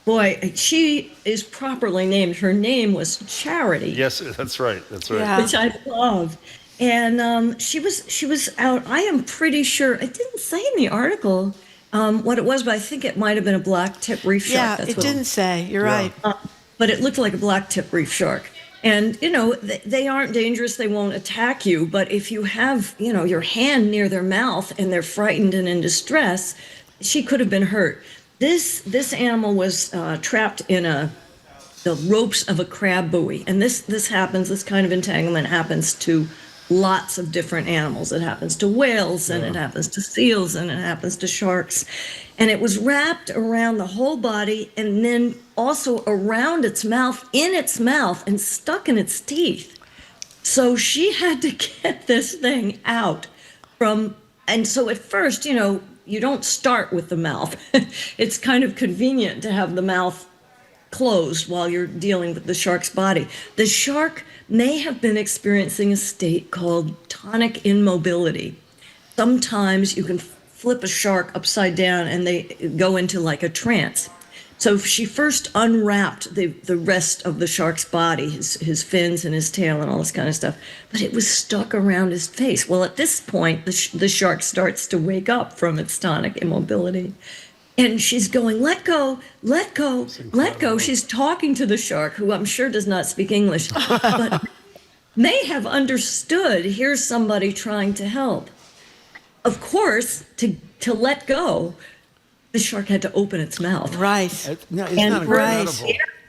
Boy, she is properly named. Her name was Charity. Yes, that's right. That's right. Yeah. Which I love. And she was out. I am pretty sure it didn't say in the article what it was, but I think it might have been a black tip reef shark. Yeah, it didn't say. You're right. But it looked like a black tip reef shark. And, they aren't dangerous. They won't attack you. But if you have, your hand near their mouth and they're frightened and in distress, she could have been hurt. This animal was trapped in the ropes of a crab buoy. And this kind of entanglement happens to lots of different animals. It happens to whales, and it happens to seals, and it happens to sharks. And it was wrapped around the whole body and then also around its mouth, in its mouth, and stuck in its teeth. So she had to get this thing out and so at first, you don't start with the mouth. It's kind of convenient to have the mouth closed while you're dealing with the shark's body. The shark may have been experiencing a state called tonic immobility. Sometimes you can flip a shark upside down and they go into like a trance. So she first unwrapped the rest of the shark's body, his fins and his tail and all this kind of stuff, but it was stuck around his face. Well, at this point, the shark starts to wake up from its tonic immobility. And she's going, let go, let go, let go. She's talking to the shark, who I'm sure does not speak English, but may have understood, here's somebody trying to help. Of course, to let go, the shark had to open its mouth. Right.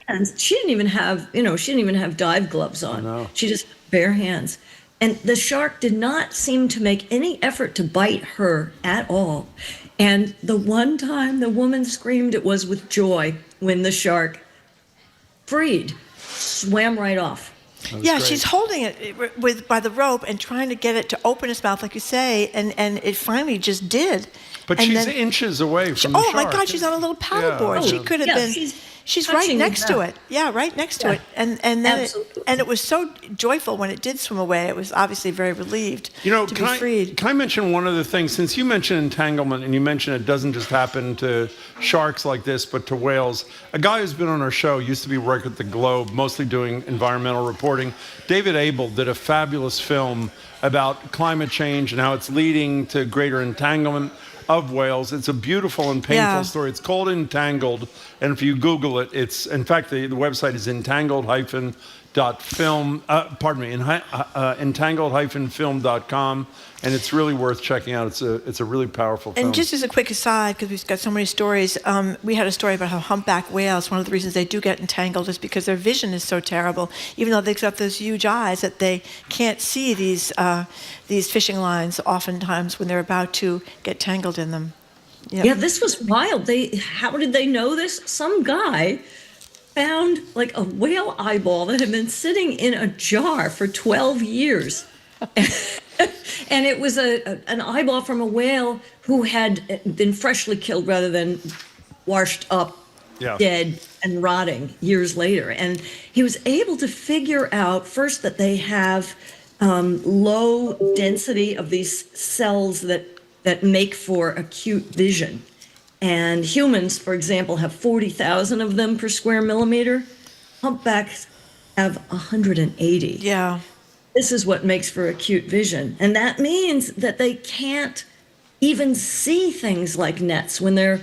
And she didn't even have dive gloves on. No. She just had bare hands. And the shark did not seem to make any effort to bite her at all. And the one time the woman screamed, it was with joy when the shark swam right off. Yeah, great. She's holding it by the rope and trying to get it to open its mouth, like you say, and it finally just did. But she's inches away from the shark. Oh my God, she's on a little paddleboard. She could have been. She's right next to it. Yeah, right next to it. And then it was so joyful when it did swim away. It was obviously very relieved to be freed. Can I mention one other thing? Since you mentioned entanglement and you mentioned it doesn't just happen to sharks like this, but to whales. A guy who's been on our show used to be working at the Globe, mostly doing environmental reporting. David Abel did a fabulous film about climate change and how it's leading to greater entanglement of whales. It's a beautiful and painful story. It's called Entangled, and if you Google it, it's, in fact, the website is entangled-film, entangled-film.com, and it's really worth checking out. It's a really powerful film. And just as a quick aside, because we've got so many stories, we had a story about how humpback whales, one of the reasons they do get entangled is because their vision is so terrible, even though they've got those huge eyes, that they can't see these fishing lines oftentimes when they're about to get tangled in them. Yeah, this was wild. How did they know this? Some guy found like a whale eyeball that had been sitting in a jar for 12 years. And it was an eyeball from a whale who had been freshly killed rather than washed up, dead and rotting years later. And he was able to figure out first that they have low density of these cells that make for acute vision. And humans, for example, have 40,000 of them per square millimeter. Humpbacks have 180. Yeah. This is what makes for acute vision. And that means that they can't even see things like nets when they're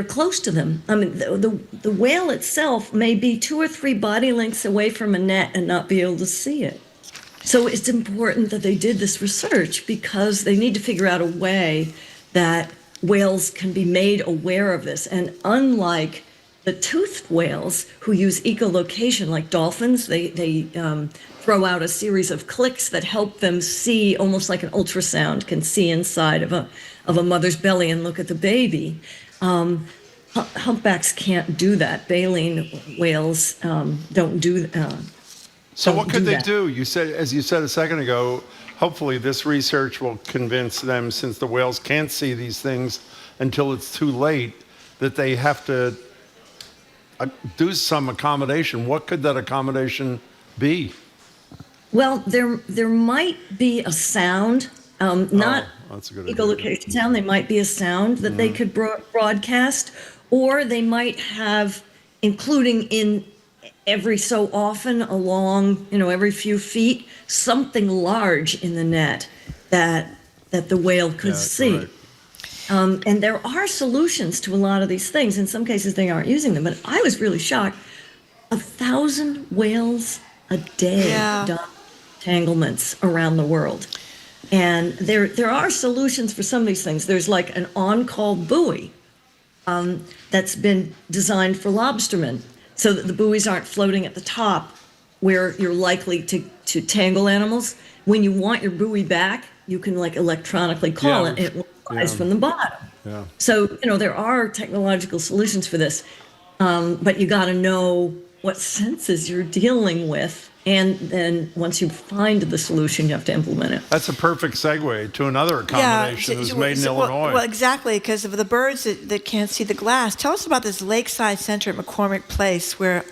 close to them. I mean, the whale itself may be 2 or 3 body lengths away from a net and not be able to see it. So it's important that they did this research because they need to figure out a way that whales can be made aware of this. And unlike the toothed whales who use echolocation like dolphins, they throw out a series of clicks that help them see, almost like an ultrasound can see inside of a mother's belly and look at the baby. Humpbacks can't do that. Baleen whales don't do that. So what could they do? You said, as you said a second ago, hopefully this research will convince them, since the whales can't see these things until it's too late, that they have to do some accommodation. What could that accommodation be? Well, there might be a sound, not that's a good echolocation sound. There might be a sound that they could broadcast, or they might have, including in every so often along, every few feet, something large in the net that the whale could see. Right. And there are solutions to a lot of these things. In some cases, they aren't using them. But I was really shocked. 1,000 whales a day die entanglements around the world. And there are solutions for some of these things. There's like an on-call buoy that's been designed for lobstermen, so that the buoys aren't floating at the top where you're likely to tangle animals. When you want your buoy back, you can like electronically call it, and it will rise from the bottom. Yeah. So, there are technological solutions for this, but you got to know what senses you're dealing with. And then once you find the solution, you have to implement it. That's a perfect segue to another accommodation that was made in Illinois. Well, exactly, because of the birds that can't see the glass. Tell us about this lakeside center at McCormick Place where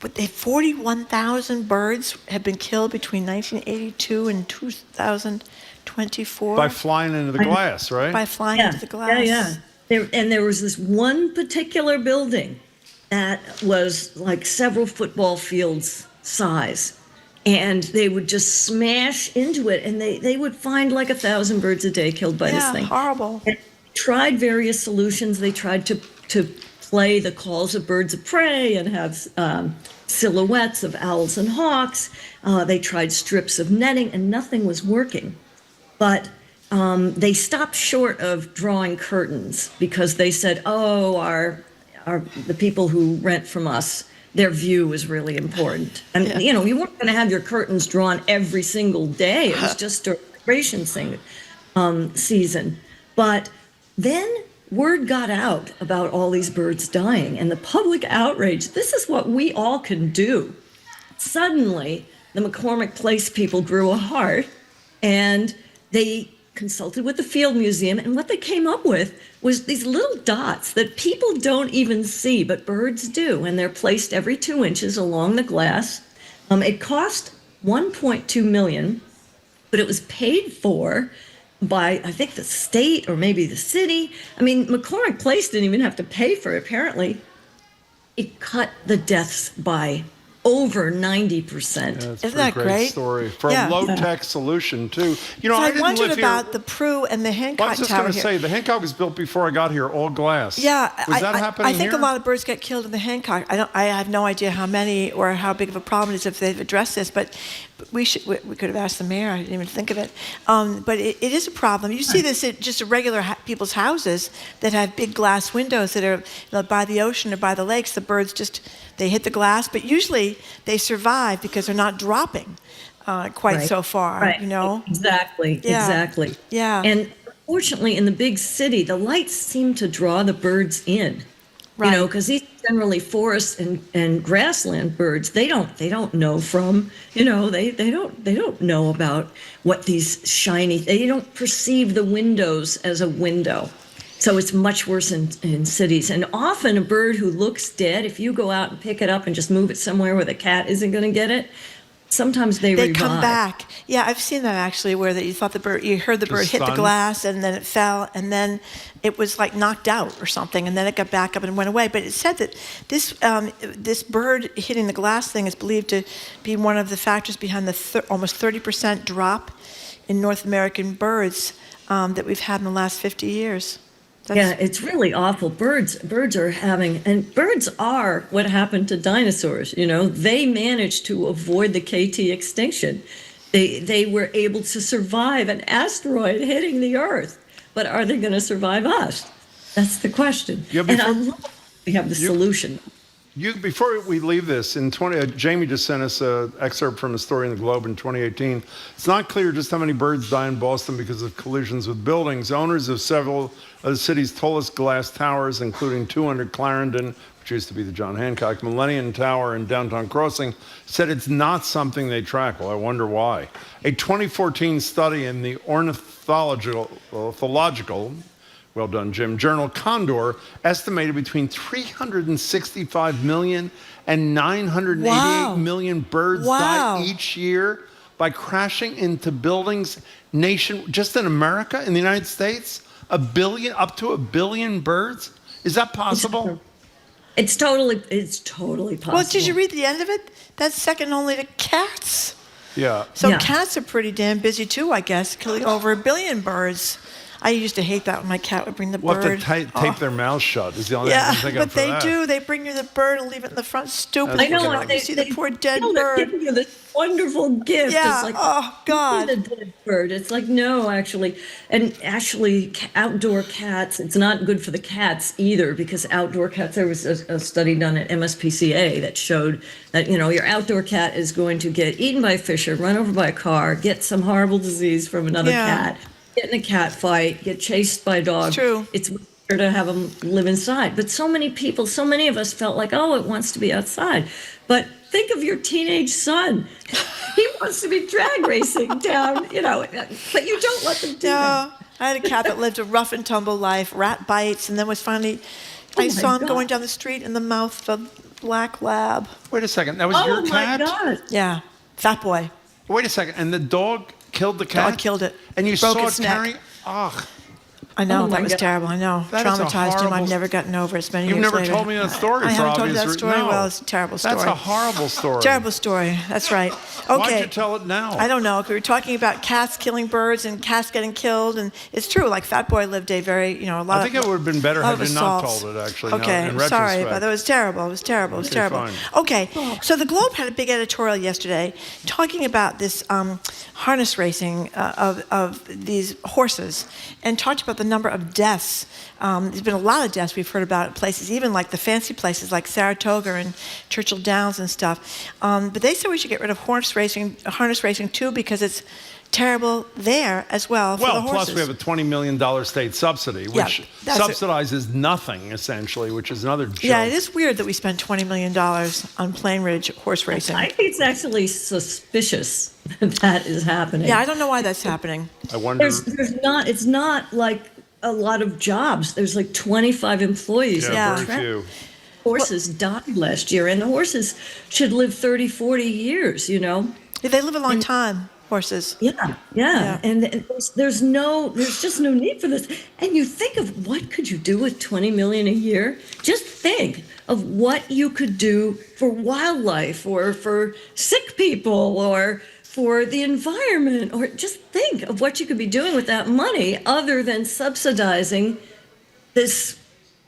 41,000 birds have been killed between 1982 and 2024. By flying into the glass, right? By flying into the glass. There was this one particular building that was like several football fields size, and they would just smash into it, and they would find like 1,000 birds a day killed by this thing. Horrible. And tried various solutions. They tried to play the calls of birds of prey and have silhouettes of owls and hawks. They tried strips of netting, and nothing was working. But they stopped short of drawing curtains because they said, the people who rent from us, their view is really important. And, you weren't going to have your curtains drawn every single day. It was just a migration season. But then word got out about all these birds dying and the public outrage. This is what we all can do. Suddenly, the McCormick Place people grew a heart, and they consulted with the Field Museum, and what they came up with was these little dots that people don't even see, but birds do, and they're placed every 2 inches along the glass. It cost $1.2 million, but it was paid for by, I think, the state or maybe the city. I mean, McCormick Place didn't even have to pay for it. Apparently, it cut the deaths by over 90%. Isn't that great? Story for a low-tech solution too. I wondered about the Prue and the Hancock Tower. I was just going to say the Hancock was built before I got here, all glass. Yeah, was that happening I think here? a lot of birds get killed in the Hancock. I have no idea how many or how big of a problem it is if they've addressed this, but we could have asked the mayor. I didn't even think of it. But it is a problem. You see this at just regular people's houses that have big glass windows that are by the ocean or by the lakes. The birds they hit the glass, but usually they survive because they're not dropping quite so far. Right. Exactly. Yeah. And fortunately, in the big city, the lights seem to draw the birds in. Right. Because these are generally forest and grassland birds. They don't know from, they don't know about what these shiny, they don't perceive the windows as a window. So it's much worse in cities. And often a bird who looks dead, if you go out and pick it up and just move it somewhere where the cat isn't going to get it, sometimes they revive. Come back. Yeah, I've seen that actually, where you thought you heard the bird hit the glass, and then it fell, and then it was like knocked out or something, and then it got back up and went away. But it said that this bird hitting the glass thing is believed to be one of the factors behind the almost 30% drop in North American birds that we've had in the last 50 years. It's really awful. Birds are what happened to dinosaurs. They managed to avoid the KT extinction. They were able to survive an asteroid hitting the Earth, but are they going to survive us? That's the question. And I love we have the solution. Before we leave this, Jamie just sent us an excerpt from a story in the Globe in 2018. It's not clear just how many birds die in Boston because of collisions with buildings. Owners of several of the city's tallest glass towers, including 200 Clarendon, which used to be the John Hancock, Millennium Tower and Downtown Crossing, said it's not something they track. Well, I wonder why. A 2014 study in the Ornithological, Well done, Jim. Journal Condor estimated between 365 million and 988 million birds die each year by crashing into buildings just in America, in the United States. Up to a billion birds? Is that possible? It's totally possible. Well, did you read the end of it? That's second only to cats. Yeah. So cats are pretty damn busy too, I guess, killing over 1 billion birds. I used to hate that when my cat would bring the bird. We'll have to tape their mouths shut is the only thing I can think of but for they that. do. They bring you the bird and leave it in the front. Stupid. I know. You see the poor dead They're bird. giving you this wonderful gift. Yeah. It's like, oh, God. A dead bird. It's like, no, actually. And actually, outdoor cats, it's not good for the cats either, because outdoor cats, there was a study done at MSPCA that showed that, your outdoor cat is going to get eaten by a fish or run over by a car, get some horrible disease from another cat, get in a cat fight, get chased by a dog. It's true. It's better to have them live inside. But so many of us felt like, oh, it wants to be outside. But think of your teenage son. He wants to be drag racing down, but you don't let them do that. I had a cat that lived a rough and tumble life, rat bites, and then was finally, I saw him going down the street in the mouth of a black lab. Wait a second, that was your cat? Oh, my God. Yeah, fat boy. Wait a second, and the dog killed the cat? Dog killed it. And you broke saw its it neck. carrying? Oh. I know, Oh that my was God. terrible. I know. That is a Traumatized him. horrible- I've never gotten over it. It's many You've years never later. told me that story I for haven't told you obvious that story. No. Well, it's a terrible story. That's a horrible story. Terrible story. That's right. Okay. Why'd you tell it now? I don't know. We were talking about cats killing birds and cats getting killed, and it's true. Like Fat Boy lived a very, a lot. I think it would have been better lot had of you not assaults. told it, actually. Okay, in I'm sorry, retrospect. but it was terrible. It was terrible. It was Okay, terrible. fine. Okay, so the Globe had a big editorial yesterday talking about this harness racing of these horses, and talked about the number of deaths. There's been a lot of deaths we've heard about at places, even like the fancy places like Saratoga and Churchill Downs and stuff. But they said we should get rid of harness racing too, because it's terrible there as well for the horses. Plus we have a $20 million state subsidy, which subsidizes nothing, essentially, which is another joke. Yeah, it is weird that we spent $20 million on Plain Ridge horse racing. I think it's actually suspicious that is happening. Yeah, I don't know why that's happening. I wonder. It's not like a lot of jobs. There's like 25 employees. Very few. Horses died last year, and the horses should live 30, 40 years, They live a long time, horses. Yeah. And there's just no need for this. And you think of what could you do with $20 million a year? Just think of what you could do for wildlife or for sick people or for the environment, or just think of what you could be doing with that money other than subsidizing this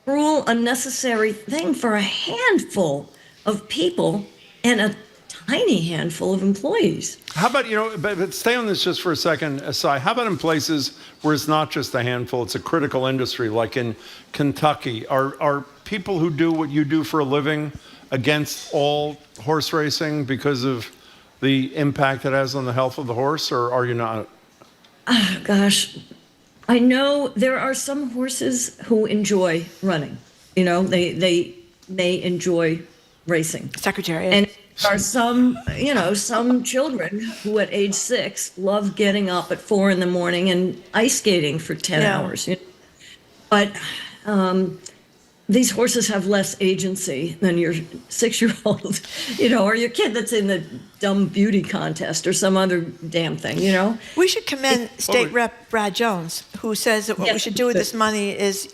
cruel, unnecessary thing for a handful of people and a tiny handful of employees. How about, but stay on this just for a second, aside. How about in places where it's not just a handful, it's a critical industry, like in Kentucky? Are people who do what you do for a living against all horse racing because of the impact it has on the health of the horse, or are you not? Gosh, I know there are some horses who enjoy running. They enjoy racing. Secretariat. And there are some children who at age 6 love getting up at 4 a.m. and ice skating for 10 hours. But these horses have less agency than your 6-year-old, or your kid that's in the dumb beauty contest or some other damn thing, We should commend State Rep Brad Jones, who says that what we should do with this money is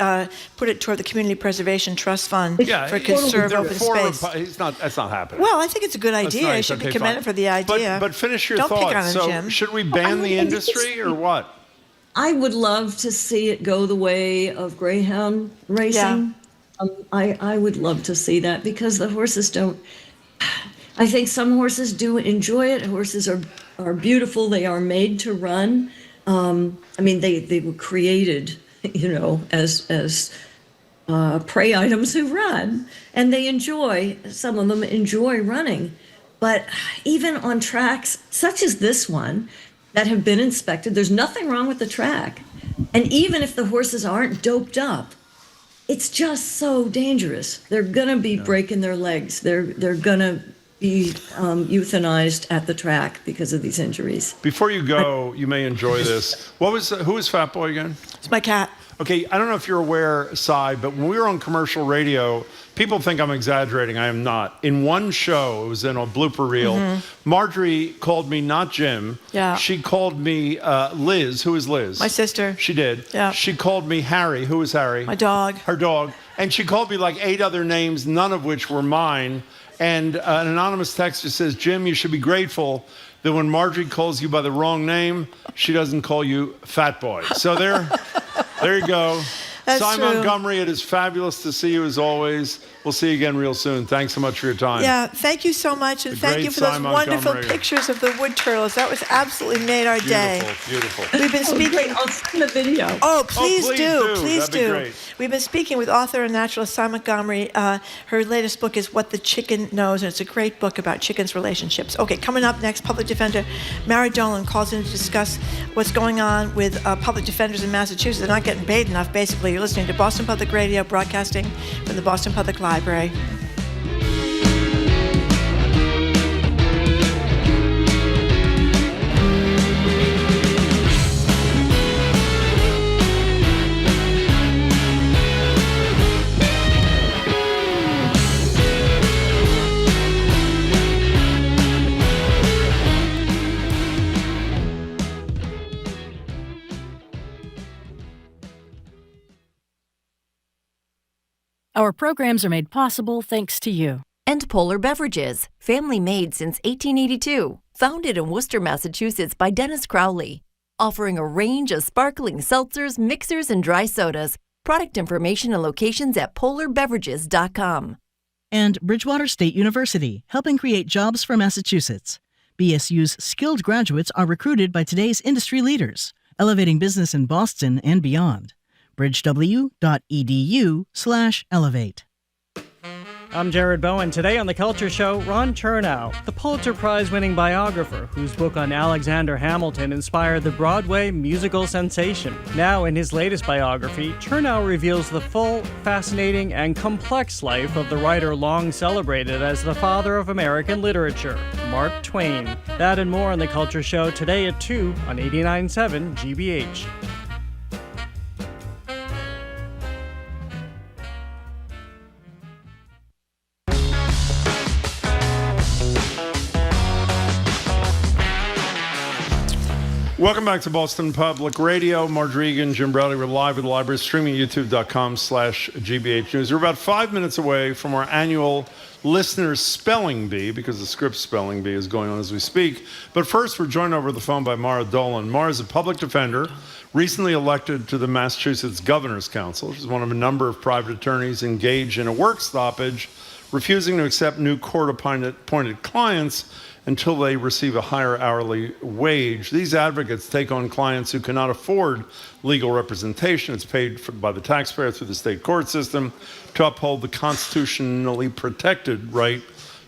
put it toward the Community Preservation Trust Fund for conserve open space. That's not happening. Well, I think it's a good idea. Nice. It should be Okay, commended fine. for the idea. But finish your Don't thought. pick on him, So Jim. should we ban the industry or what? I would love to see it go the way of greyhound racing. I would love to see that, because the horses don't. I think some horses do enjoy it. Horses are beautiful. They are made to run. They were created, as prey items who run, and some of them enjoy running. But even on tracks such as this one that have been inspected, there's nothing wrong with the track. And even if the horses aren't doped up, it's just so dangerous. They're gonna be breaking their legs. They're gonna be euthanized at the track because of these injuries. Before you go, you may enjoy this. Who is Fat Boy again? It's my cat. Okay, I don't know if you're aware, Cy, but when we were on commercial radio, people think I'm exaggerating. I am not. In one show, it was in a blooper reel, Marjorie called me not Jim. Yeah. She called me Liz. Who is Liz? My sister. She did. Yeah. She called me Harry. Who is Harry? My dog. Her dog. And she called me like 8 other names, none of which were mine. And an anonymous texter says, Jim, you should be grateful that when Marjorie calls you by the wrong name, she doesn't call you Fat Boy. So there you go. That's Cy true. Montgomery, it is fabulous to see you as always. We'll see you again real soon. Thanks so much for your time. Yeah, thank you so much, and thank you for those wonderful pictures of the wood turtles. That was absolutely made our day. Beautiful. We've been speaking. I'll send the video. Oh, please do. That'd be great. We've been speaking with author and naturalist Cy Montgomery. Her latest book is What the Chicken Knows, and it's a great book about chickens' relationships. Okay, coming up next, public defender Mary Dolan calls in to discuss what's going on with public defenders in Massachusetts. They're not getting paid enough, basically. You're listening to Boston Public Radio, broadcasting from the Boston Public Library. Our programs are made possible thanks to you. And Polar Beverages, family made since 1882, founded in Worcester, Massachusetts by Dennis Crowley, offering a range of sparkling seltzers, mixers, and dry sodas. Product information and locations at polarbeverages.com. And Bridgewater State University, helping create jobs for Massachusetts. BSU's skilled graduates are recruited by today's industry leaders, elevating business in Boston and beyond. bridgew.edu/elevate. I'm Jared Bowen. Today on The Culture Show, Ron Chernow, the Pulitzer Prize-winning biographer whose book on Alexander Hamilton inspired the Broadway musical sensation. Now, in his latest biography, Chernow reveals the full, fascinating, and complex life of the writer long celebrated as the father of American literature, Mark Twain. That and more on The Culture Show today at 2 on 89.7 GBH. Welcome back to Boston Public Radio. Marjorie Egan, Jim Browley. We're live at the library, streaming at youtube.com/GBH News. We're about 5 minutes away from our annual listeners spelling bee, because the Scripps spelling bee is going on as we speak. But first, we're joined over the phone by Mara Dolan. Mara is a public defender, recently elected to the Massachusetts Governor's Council. She's one of a number of private attorneys engaged in a work stoppage, refusing to accept new court-appointed clients until they receive a higher hourly wage. These advocates take on clients who cannot afford legal representation. It's paid by the taxpayer through the state court system to uphold the constitutionally protected right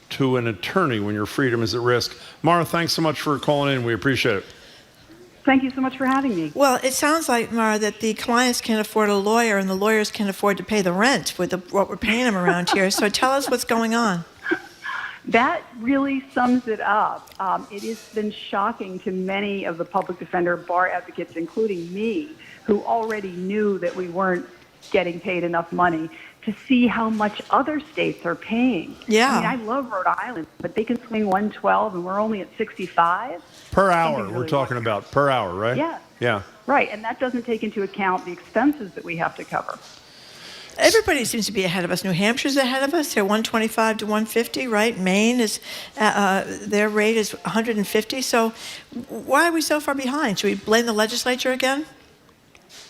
to an attorney when your freedom is at risk. Mara, thanks so much for calling in. We appreciate it. Thank you so much for having me. Well, it sounds like, Mara, that the clients can't afford a lawyer and the lawyers can't afford to pay the rent with what we're paying them around here. So tell us what's going on. That really sums it up. It has been shocking to many of the public defender bar advocates, including me, who already knew that we weren't getting paid enough money, to see how much other states are paying. Yeah. I mean, I love Rhode Island, but they can swing 112 and we're only at 65. Per hour, really we're talking about per hour, right? Yeah. Yeah. Right, and that doesn't take into account the expenses that we have to cover. Everybody seems to be ahead of us. New Hampshire's ahead of us. They're 125 to 150, right? Maine is, their rate is 150. So why are we so far behind? Should we blame the legislature again?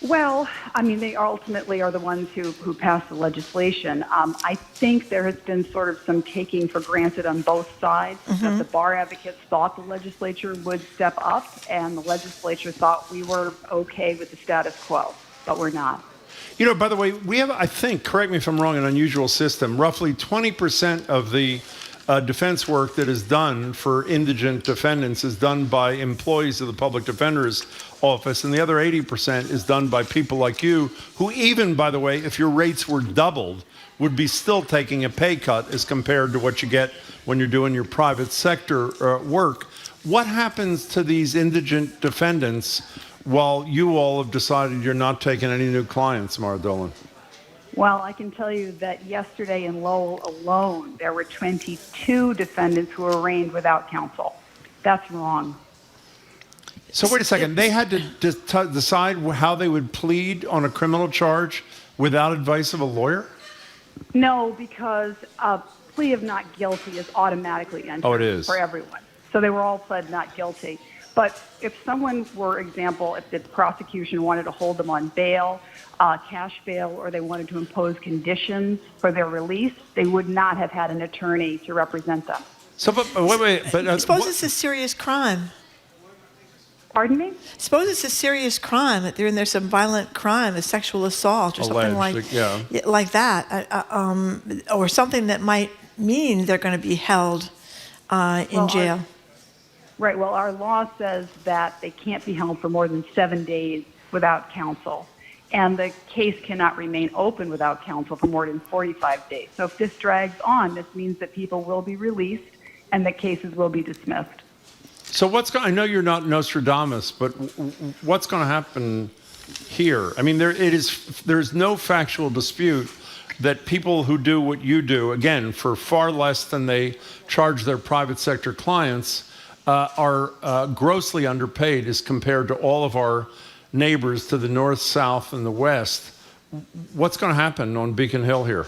Well, I mean, they ultimately are the ones who pass the legislation. I think there has been sort of some taking for granted on both sides. That the bar advocates thought the legislature would step up, and the legislature thought we were okay with the status quo, but we're not. You know, by the way, we have, I think, correct me if I'm wrong, an unusual system. Roughly 20% of the defense work that is done for indigent defendants is done by employees of the public defender's office, and the other 80% is done by people like you, who even, by the way, if your rates were doubled, would be still taking a pay cut as compared to what you get when you're doing your private sector work. What happens to these indigent defendants while you all have decided you're not taking any new clients, Mara Dolan? Well, I can tell you that yesterday in Lowell alone, there were 22 defendants who were arraigned without counsel. That's wrong. So wait a second. They had to decide how they would plead on a criminal charge without advice of a lawyer? No, because a plea of not guilty is automatically entered for everyone. So they were all pled not guilty. But if someone were, example, if the prosecution wanted to hold them on bail, cash bail, or they wanted to impose conditions for their release, they would not have had an attorney to represent them. So, but wait. Suppose it's a serious crime. Pardon me? Suppose it's a serious crime. That there's some violent crime, a sexual assault, or something like that, or something that might mean they're going to be held in jail. Right. Well, our law says that they can't be held for more than 7 days without counsel. And the case cannot remain open without counsel for more than 45 days. So if this drags on, this means that people will be released and that cases will be dismissed. So I know you're not Nostradamus, but what's going to happen here? I mean, there's no factual dispute that people who do what you do, again, for far less than they charge their private sector clients, are grossly underpaid as compared to all of our neighbors to the north, south, and the west. What's going to happen on Beacon Hill here?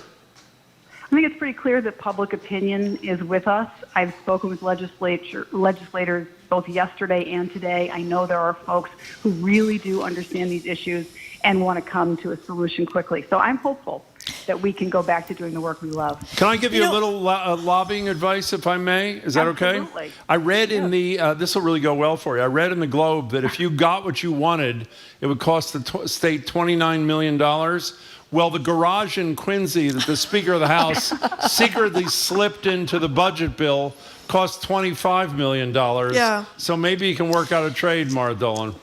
I think it's pretty clear that public opinion is with us. I've spoken with legislators both yesterday and today. I know there are folks who really do understand these issues and want to come to a solution quickly. So I'm hopeful that we can go back to doing the work we love. Can I give you a little lobbying advice, if I may? Is that okay? I read in this will really go well for you. I read in the Globe that if you got what you wanted, it would cost the state $29 million. Well, the garage in Quincy that the Speaker of the House secretly slipped into the budget bill cost $25 million. Yeah. So maybe you can work out a trade, Mara Dolan.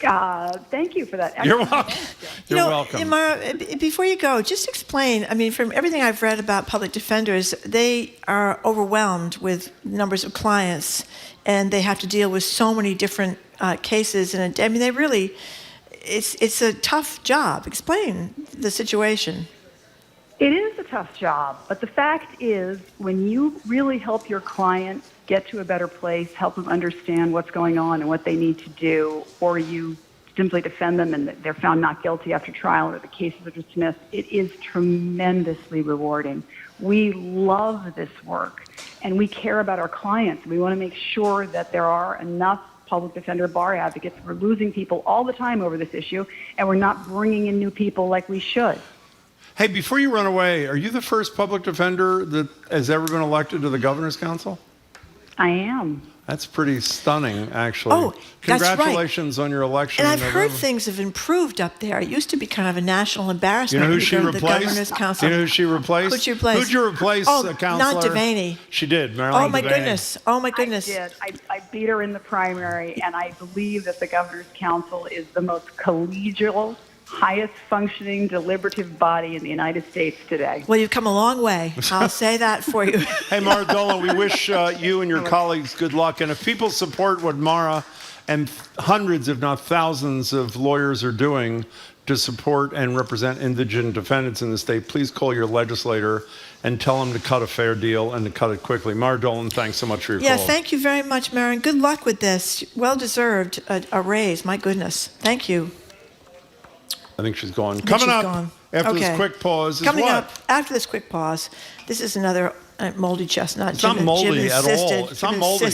Thank you for that. You're welcome. You're welcome. Mara, before you go, just explain. I mean, from everything I've read about public defenders, they are overwhelmed with numbers of clients, and they have to deal with so many different cases. And I mean, they really, it's a tough job. Explain the situation. It is a tough job, but the fact is, when you really help your client get to a better place, help them understand what's going on and what they need to do, or you simply defend them and they're found not guilty after trial or the cases are dismissed, it is tremendously rewarding. We love this work and we care about our clients. We want to make sure that there are enough public defender bar advocates. We're losing people all the time over this issue and we're not bringing in new people like we should. Hey, before you run away, are you the first public defender that has ever been elected to the Governor's Council? I am. That's pretty stunning, actually. Oh, that's right. Congratulations on your election. And I've heard things have improved up there. It used to be kind of a national embarrassment. You know who she replaced? The Governor's Council. You know who she replaced? Who'd you replace? Who'd you replace, Counselor? Not Devaney. She did, Marilyn Oh, my Devaney. goodness. Oh, my goodness. I did. I beat her in the primary, and I believe that the Governor's Council is the most collegial, highest functioning deliberative body in the United States today. Well, you've come a long way. I'll say that for you. Hey, Mara Dolan, we wish you and your colleagues good luck. And if people support what Mara and hundreds, if not thousands, of lawyers are doing to support and represent indigent defendants in the state, please call your legislator and tell them to cut a fair deal and to cut it quickly. Mara Dolan, thanks so much for your call. Yeah, thank you very much, Maren. Good luck with this. Well-deserved a raise. My goodness. Thank you. I think she's gone. Coming up after this quick pause is Coming what? up after this quick pause, this is another moldy chestnut. It's not moldy Jim at all. It's not moldy.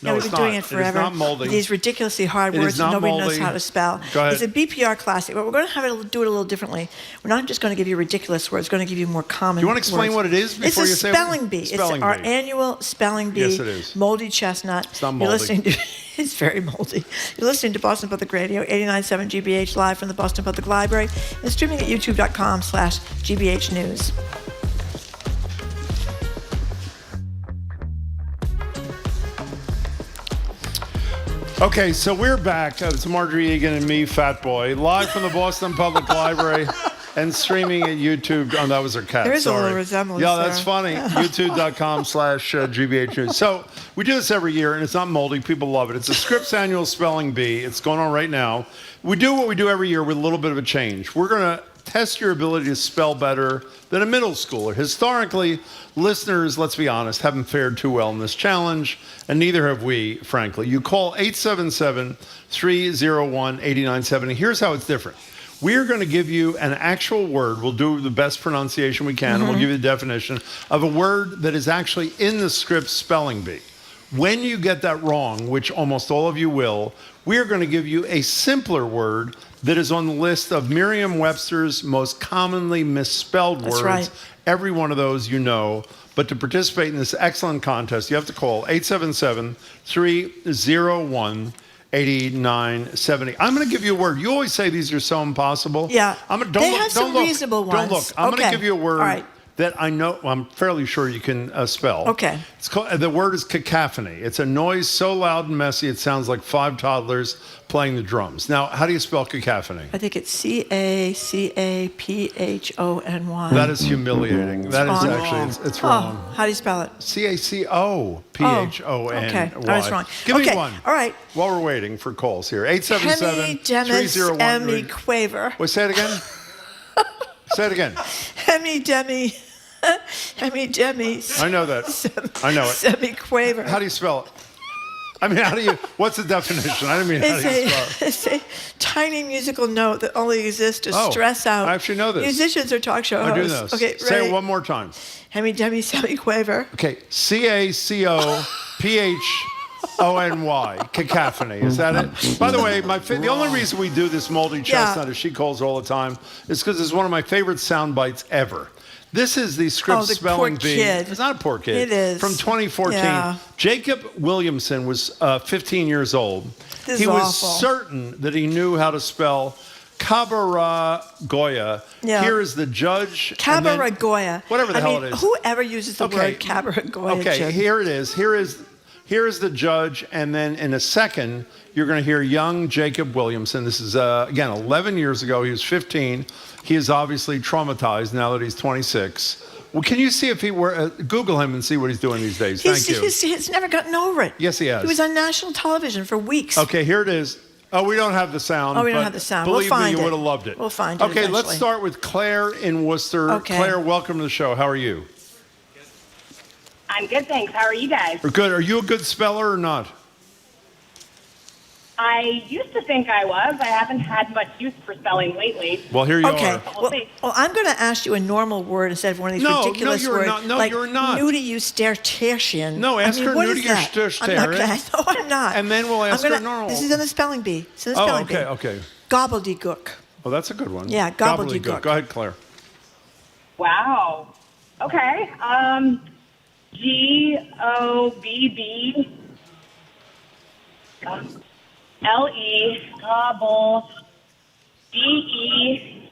No, we've been doing it forever. It is not moldy. These ridiculously hard It words is that not nobody moldy. knows how to spell. Go ahead. It's a BPR classic, but we're going to do it a little differently. We're not just going to give you ridiculous words. We're going to give you more common words. Do you want to explain what it is before you say it? It's a spelling bee. It's our annual spelling bee. Yes, it is. Moldy chestnut. It's not moldy. You're listening to... It's very moldy. You're listening to Boston Public Radio, 89.7 GBH, live from the Boston Public Library, and streaming at youtube.com/GBH News. Okay, so we're back. It's Marjorie Egan and me, Fat Boy, live from the Boston Public Library. and streaming at YouTube. Oh, that was her cat. There is Sorry. a little resemblance. Yeah, that's there. funny. YouTube.com/GBH News. So we do this every year, and it's not moldy. People love it. It's a Scripps Annual Spelling Bee. It's going on right now. We do what we do every year with a little bit of a change. We're going to test your ability to spell better than a middle schooler. Historically, listeners, let's be honest, haven't fared too well in this challenge, and neither have we, frankly. You call 877-301-8970. Here's how it's different. We're going to give you an actual word. We'll do the best pronunciation we can, and we'll give you the definition of a word that is actually in the Scripps Spelling Bee. When you get that wrong, which almost all of you will, we are going to give you a simpler word that is on the list of Merriam-Webster's most commonly misspelled words. Right. Every one of those you know. But to participate in this excellent contest, you have to call 877-301-8970. I'm going to give you a word. You always say these are so impossible. Yeah. They have some reasonable ones. Don't look. I'm going to give you a word. All right. That I know, I'm fairly sure you can spell. Okay. It's called, the word is cacophony. It's a noise so loud and messy it sounds like 5 toddlers playing the drums. Now, how do you spell cacophony? I think it's CACAPHONY. That is humiliating. That is actually, it's wrong. Oh, how do you spell it? CACOPHONY. Okay, I was wrong. Give me Okay, one. all right. While we're waiting for calls here. 877-301. Hemi Quaver. Wait, say it again. Say it again. Hemi Demi. I know that. I know it. Semi-quaver. How do you spell it? I mean, what's the definition? I didn't mean how do you spell it? It's a tiny musical note that only exists to stress out. I actually know this. Musicians or talk show hosts. I do know this. Okay, ready? Say it one more time. Hemi Demi Semi-quaver. Okay, CACOPHONY. Cacophony. Is that it? By the way, the only reason we do this moldy chestnut, as she calls all the time, is because it's one of my favorite sound bites ever. This is the Scripps Spelling Bee. Kid. It's not a poor kid. It is. From 2014. Yeah. Jacob Williamson was 15 years old. This he is was awful. certain that he knew how to spell Cabral. Yeah. Here is the judge. Cabaragoya. Whatever the hell it is. Whoever uses the word Cabaragoya. Okay, here it is. Here is the judge, and then in a second, you're going to hear young Jacob Williamson. This is, again, 11 years ago. He was 15. He is obviously traumatized now that he's 26. Well, can you see if he were, Google him and see what he's doing these days? Thank you. He's never gotten over it. Yes, he has. He was on national television for weeks. Okay, here it is. Oh, we don't have the sound. Oh, we don't have the sound. Believe We'll find me, you it. would have loved it. We'll find it Okay, let's eventually. start with Claire in Worcester. Okay. Claire, welcome to the show. How are you? I'm good, thanks. How are you guys? We're good. Are you a good speller or not? I used to think I was. I haven't had much use for spelling lately. Well, here you Okay. are. Well, I'm going to ask you a normal word instead of one of these ridiculous you're words. not. No, like you're not. nudity-stertation. No, ask her what is that? nudity-stertation. No, I'm not. And then we'll ask her normal. This is in the spelling bee. It's in the Oh, spelling bee. okay. Gobbledygook. Well, that's a good one. Yeah, gobbledygook. Go ahead, Claire. Wow. Okay. G-O-B-B. L-E, gobble, D-E,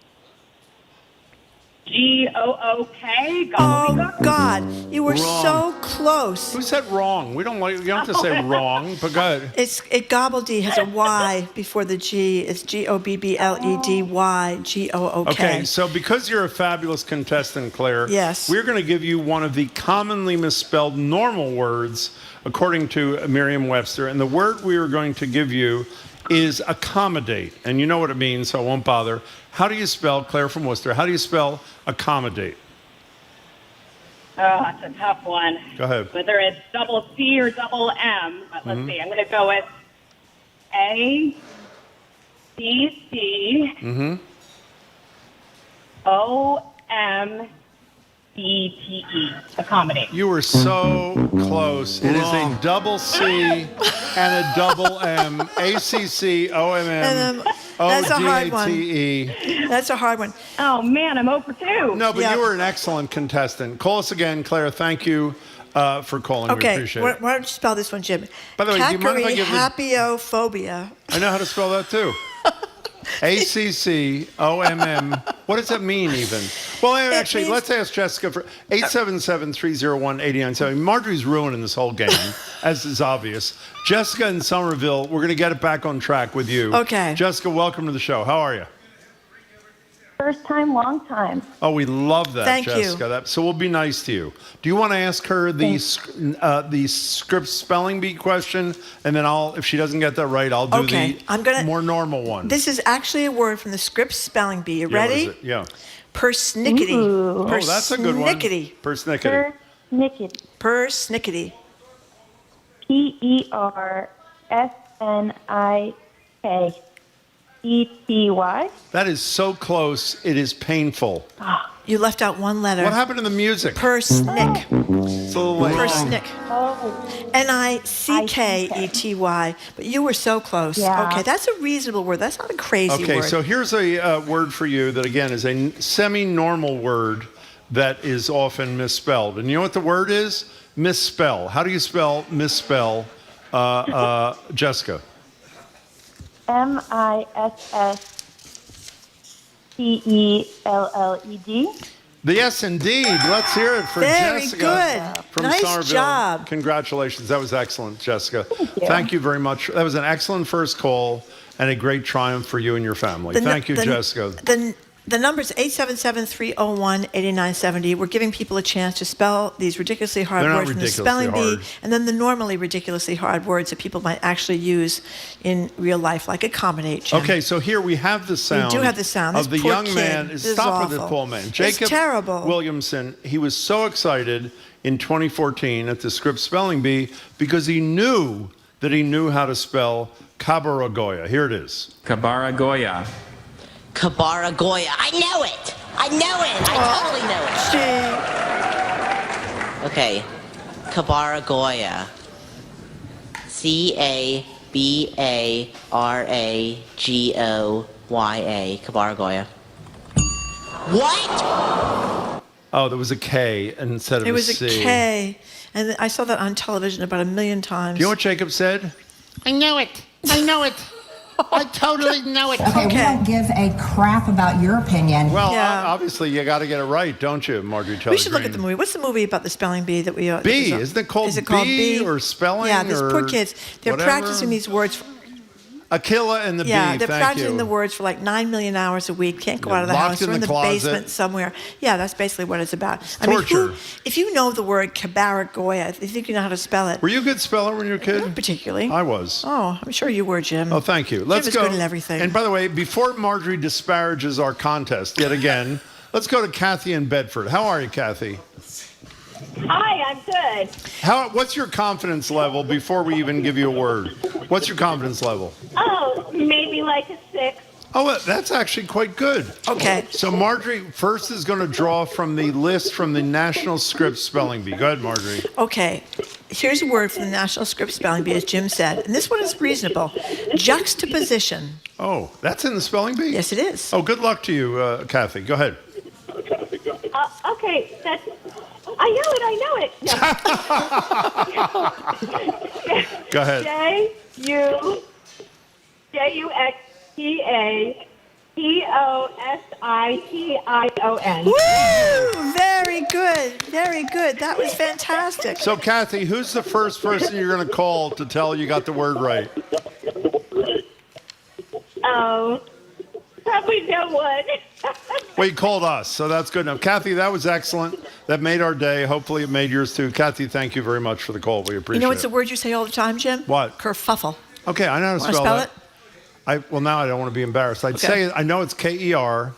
G-O-O-K, gobbledygook. Oh, God. You were Wrong. so close. Who said wrong? You don't have to say wrong, but go ahead. Gobbledy has a Y before the G. It's G-O-B-B-L-E-D-Y, G-O-O-K. Okay, so because you're a fabulous contestant, Claire, Yes. we're going to give you one of the commonly misspelled normal words according to Merriam-Webster. And the word we are going to give you is accommodate. And you know what it means, so I won't bother. How do you spell, Claire from Worcester, how do you spell accommodate? Oh, that's a tough one. Go ahead. Whether it's double C or double M, but let's see. I'm going to go with A-C-C-O-M-E-T-E. Accommodate. You were so close. It is a double C and a double M. A-C-C-O-M-M-O-D-A-T-E. That's a hard one. Oh, man, I'm 0 for 2. No, but you were an excellent contestant. Call us again, Claire. Thank you for calling. We Okay, appreciate why it. don't you spell this one, Jim? By the way, do you mind if I give the- Happiophobia. I know how to spell that too. A-C-C-O-M-M. What does that mean even? Well, actually, let's ask Jessica for 877-301-8970. Marjorie's ruining this whole game, as is obvious. Jessica in Somerville, we're going to get it back on track with you. Okay. Jessica, welcome to the show. How are you? First time, long time. Oh, we love that, Thank you. Jessica. So we'll be nice to you. Do you want to ask her the script spelling bee question, and then if she doesn't get that right, I'll do the more normal one. This is actually a word from the Scripps Spelling Bee. You ready? What is it? Yeah. Persnickety. Oh, that's a good one. Persnickety. Persnickety. Persnickety. Persnickety. That is so close, it is painful. You left out one letter. What happened to the music? Persnick. It's a little late. Persnick. Nickety. But you were so close. Yeah. Okay, that's a reasonable word. That's not a crazy word. Okay, so here's a word for you that, again, is a semi-normal word that is often misspelled. And you know what the word is? Misspell. How do you spell misspell, Jessica? Missspelled. Yes, indeed. Let's hear it for Jessica. Very good. From Nice Somerville. job. Congratulations. That was excellent, Jessica. you. Thank you very much. That was an excellent first call and a great triumph for you and your family. Thank you, Jessica. The number is 877-301-8970. We're giving people a chance to spell these ridiculously hard words from the spelling bee, and then the normally ridiculously hard words that people might actually use in real life, like accommodate. Jim. Okay, so here we have the sound. We do have the sound. Of This the poor young kid. man. This is Stop with awful. it, poor man. It's Jacob terrible. Williamson, he was so excited in 2014 at the Scripps Spelling Bee because he knew that he knew how to spell Cabral. Here it is. Cabral. Cabral. I know it. I totally know it. Okay. Cabral. Cabaragoya. Cabral. What? Oh, there was a K instead of a C. It was a K, and I saw that on television about 1,000,000 times. Do you know what Jacob said? I know it. I totally know it. Okay, we don't give a crap about your opinion. Well, obviously, you got to get it right, don't you, Marjorie Taylor We should look at the movie. What's the movie about the spelling bee that we... Bee? Isn't it called Bee or spelling? Yeah, these poor kids. They're whatever? practicing these words. Aquila and the Bee, they're practicing the words for like 9 million hours a week. Can't go out of the house. They're in the basement somewhere. Yeah, that's basically what it's about. Torture. I mean, if you know the word Cabaragoya, if you think you know how to spell it. Were you a good speller when you were a kid? Not particularly. I was. Oh, I'm sure you were, Jim. Oh, thank you. Jim is good at everything. And by the way, before Marjorie disparages our contest yet again, let's go to Kathy in Bedford. How are you, Kathy? Hi, I'm good. What's your confidence level before we even give you a word? What's your confidence level? Oh, maybe like a 6. Oh, that's actually quite good. Okay. So Marjorie first is going to draw from the list from the National Scripps Spelling Bee. Go ahead, Marjorie. Okay. Here's a word from the National Scripps Spelling Bee, as Jim said. And this one is reasonable. Juxtaposition. Oh, that's in the spelling bee? Yes, it is. Oh, good luck to you, Kathy. Go ahead. Okay, I know it. No. Go ahead. Juxtaposition. Woo! Very good. Very good. That was fantastic. So, Kathy, who's the first person you're going to call to tell you got the word right? Oh, probably no one. Well, you called us, so that's good enough. Kathy, that was excellent. That made our day. Hopefully it made yours too. Kathy, thank you very much for the call. We appreciate it. You know what's a word you say all the time, Jim? What? Kerfuffle. Okay, I know how to spell spell that. Well, now I don't want to be embarrassed. I'd say I know it's Kerfuffle.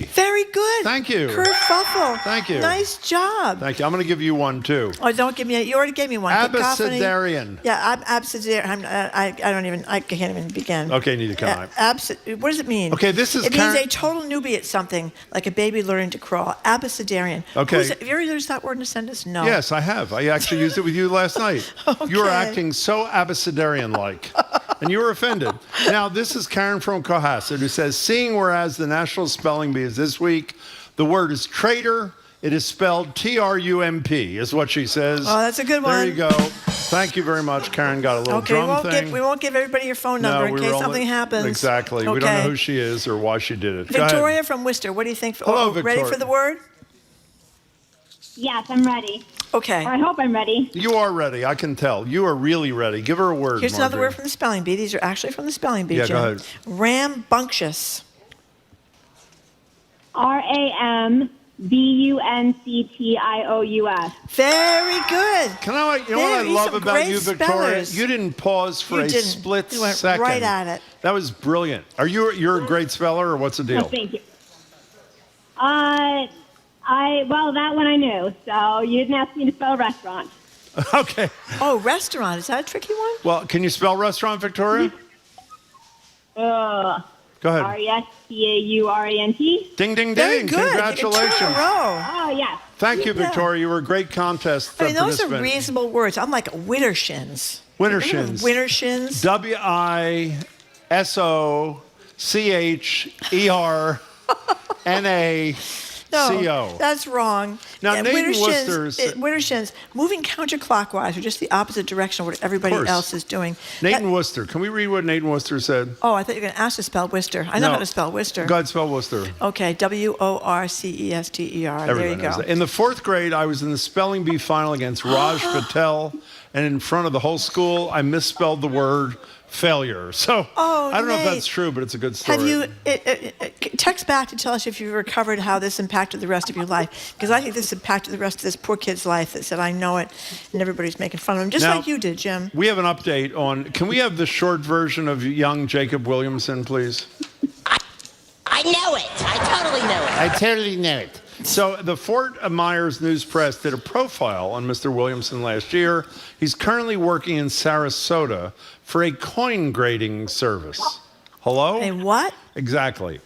Very good. Thank you. Kerfuffle. Thank you. Nice job. Thank you. I'm going to give you one too. Oh, don't give me. You already gave me one. Abecedarian. Yeah, abecedarian. I can't even begin. Okay, neither can I. What does it mean? Okay, this is. It means a total newbie at something, like a baby learning to crawl. Abecedarian. Okay. Have you ever used that word in a sentence? No. Yes, I have. I actually used it with you last night. Okay. You were acting so abecedarian-like. And you were offended. Now, this is Karen from Cohasset who says, seeing whereas the National Spelling Bee is this week, the word is traitor. It is spelled Trump, is what she says. Oh, that's a good one. There you go. Thank you very much. Karen got a little drum thing. We won't give everybody your phone number in case something happens. Exactly. Okay. We don't know who she is or why she did it. Victoria from Worcester, what do you think? Hello, Victoria. Ready for the word? Yes, I'm ready. Okay. I hope I'm ready. You are ready. I can tell. You are really ready. Give her a word, Here's another Marjorie. word from the spelling bee. These are actually from the spelling bee, Yeah, Jim. go ahead. Rambunctious. RAMBUNCTIOUS. Very good. You know what I love about you, Victoria? Spellers. You didn't pause for You a didn't. split You went second. right at it. That was brilliant. You're a great speller, or what's the deal? Oh, thank you. Well, that one I knew. So you didn't ask me to spell restaurant. Okay. Oh, restaurant. Is that a tricky one? Well, can you spell restaurant, Victoria? Go ahead. RESTAURANT. Ding, ding, Very ding. good. Congratulations. Two in a row. Oh, yes. Thank you, Yeah. Victoria. You were a great contest I mean, those are participant. reasonable words. I'm like winter shins. Winter shins. Winter shins. WISOCHERNACO. No, that's wrong. Now, Yeah, Nathan winter Worcester's... shins, winter shins, moving counterclockwise or just the opposite direction of what everybody course. else is doing. Nathan Worcester. Can we read what Nathan Worcester said? Oh, I thought you were going to ask to spell Worcester. I know No. how to spell Worcester. Go ahead, spell Worcester. Okay, WORCESTER. There you Everyone knows go. that. In the 4th grade, I was in the spelling bee final against Raj Patel, and in front of the whole school, I misspelled the word failure. So I don't know if Nate. that's true, but it's a good story. Have you text back to tell us if you've recovered how this impacted the rest of your life? Because I think this impacted the rest of this poor kid's life that said, I know it, and everybody's making fun of him, just Now, like you did, Jim. We have an update on. Can we have the short version of young Jacob Williamson, please? I know it. I totally know it. I totally know it. So the Fort Myers News Press did a profile on Mr. Williamson last year. He's currently working in Sarasota for a coin grading service. Hello? A what? Exactly.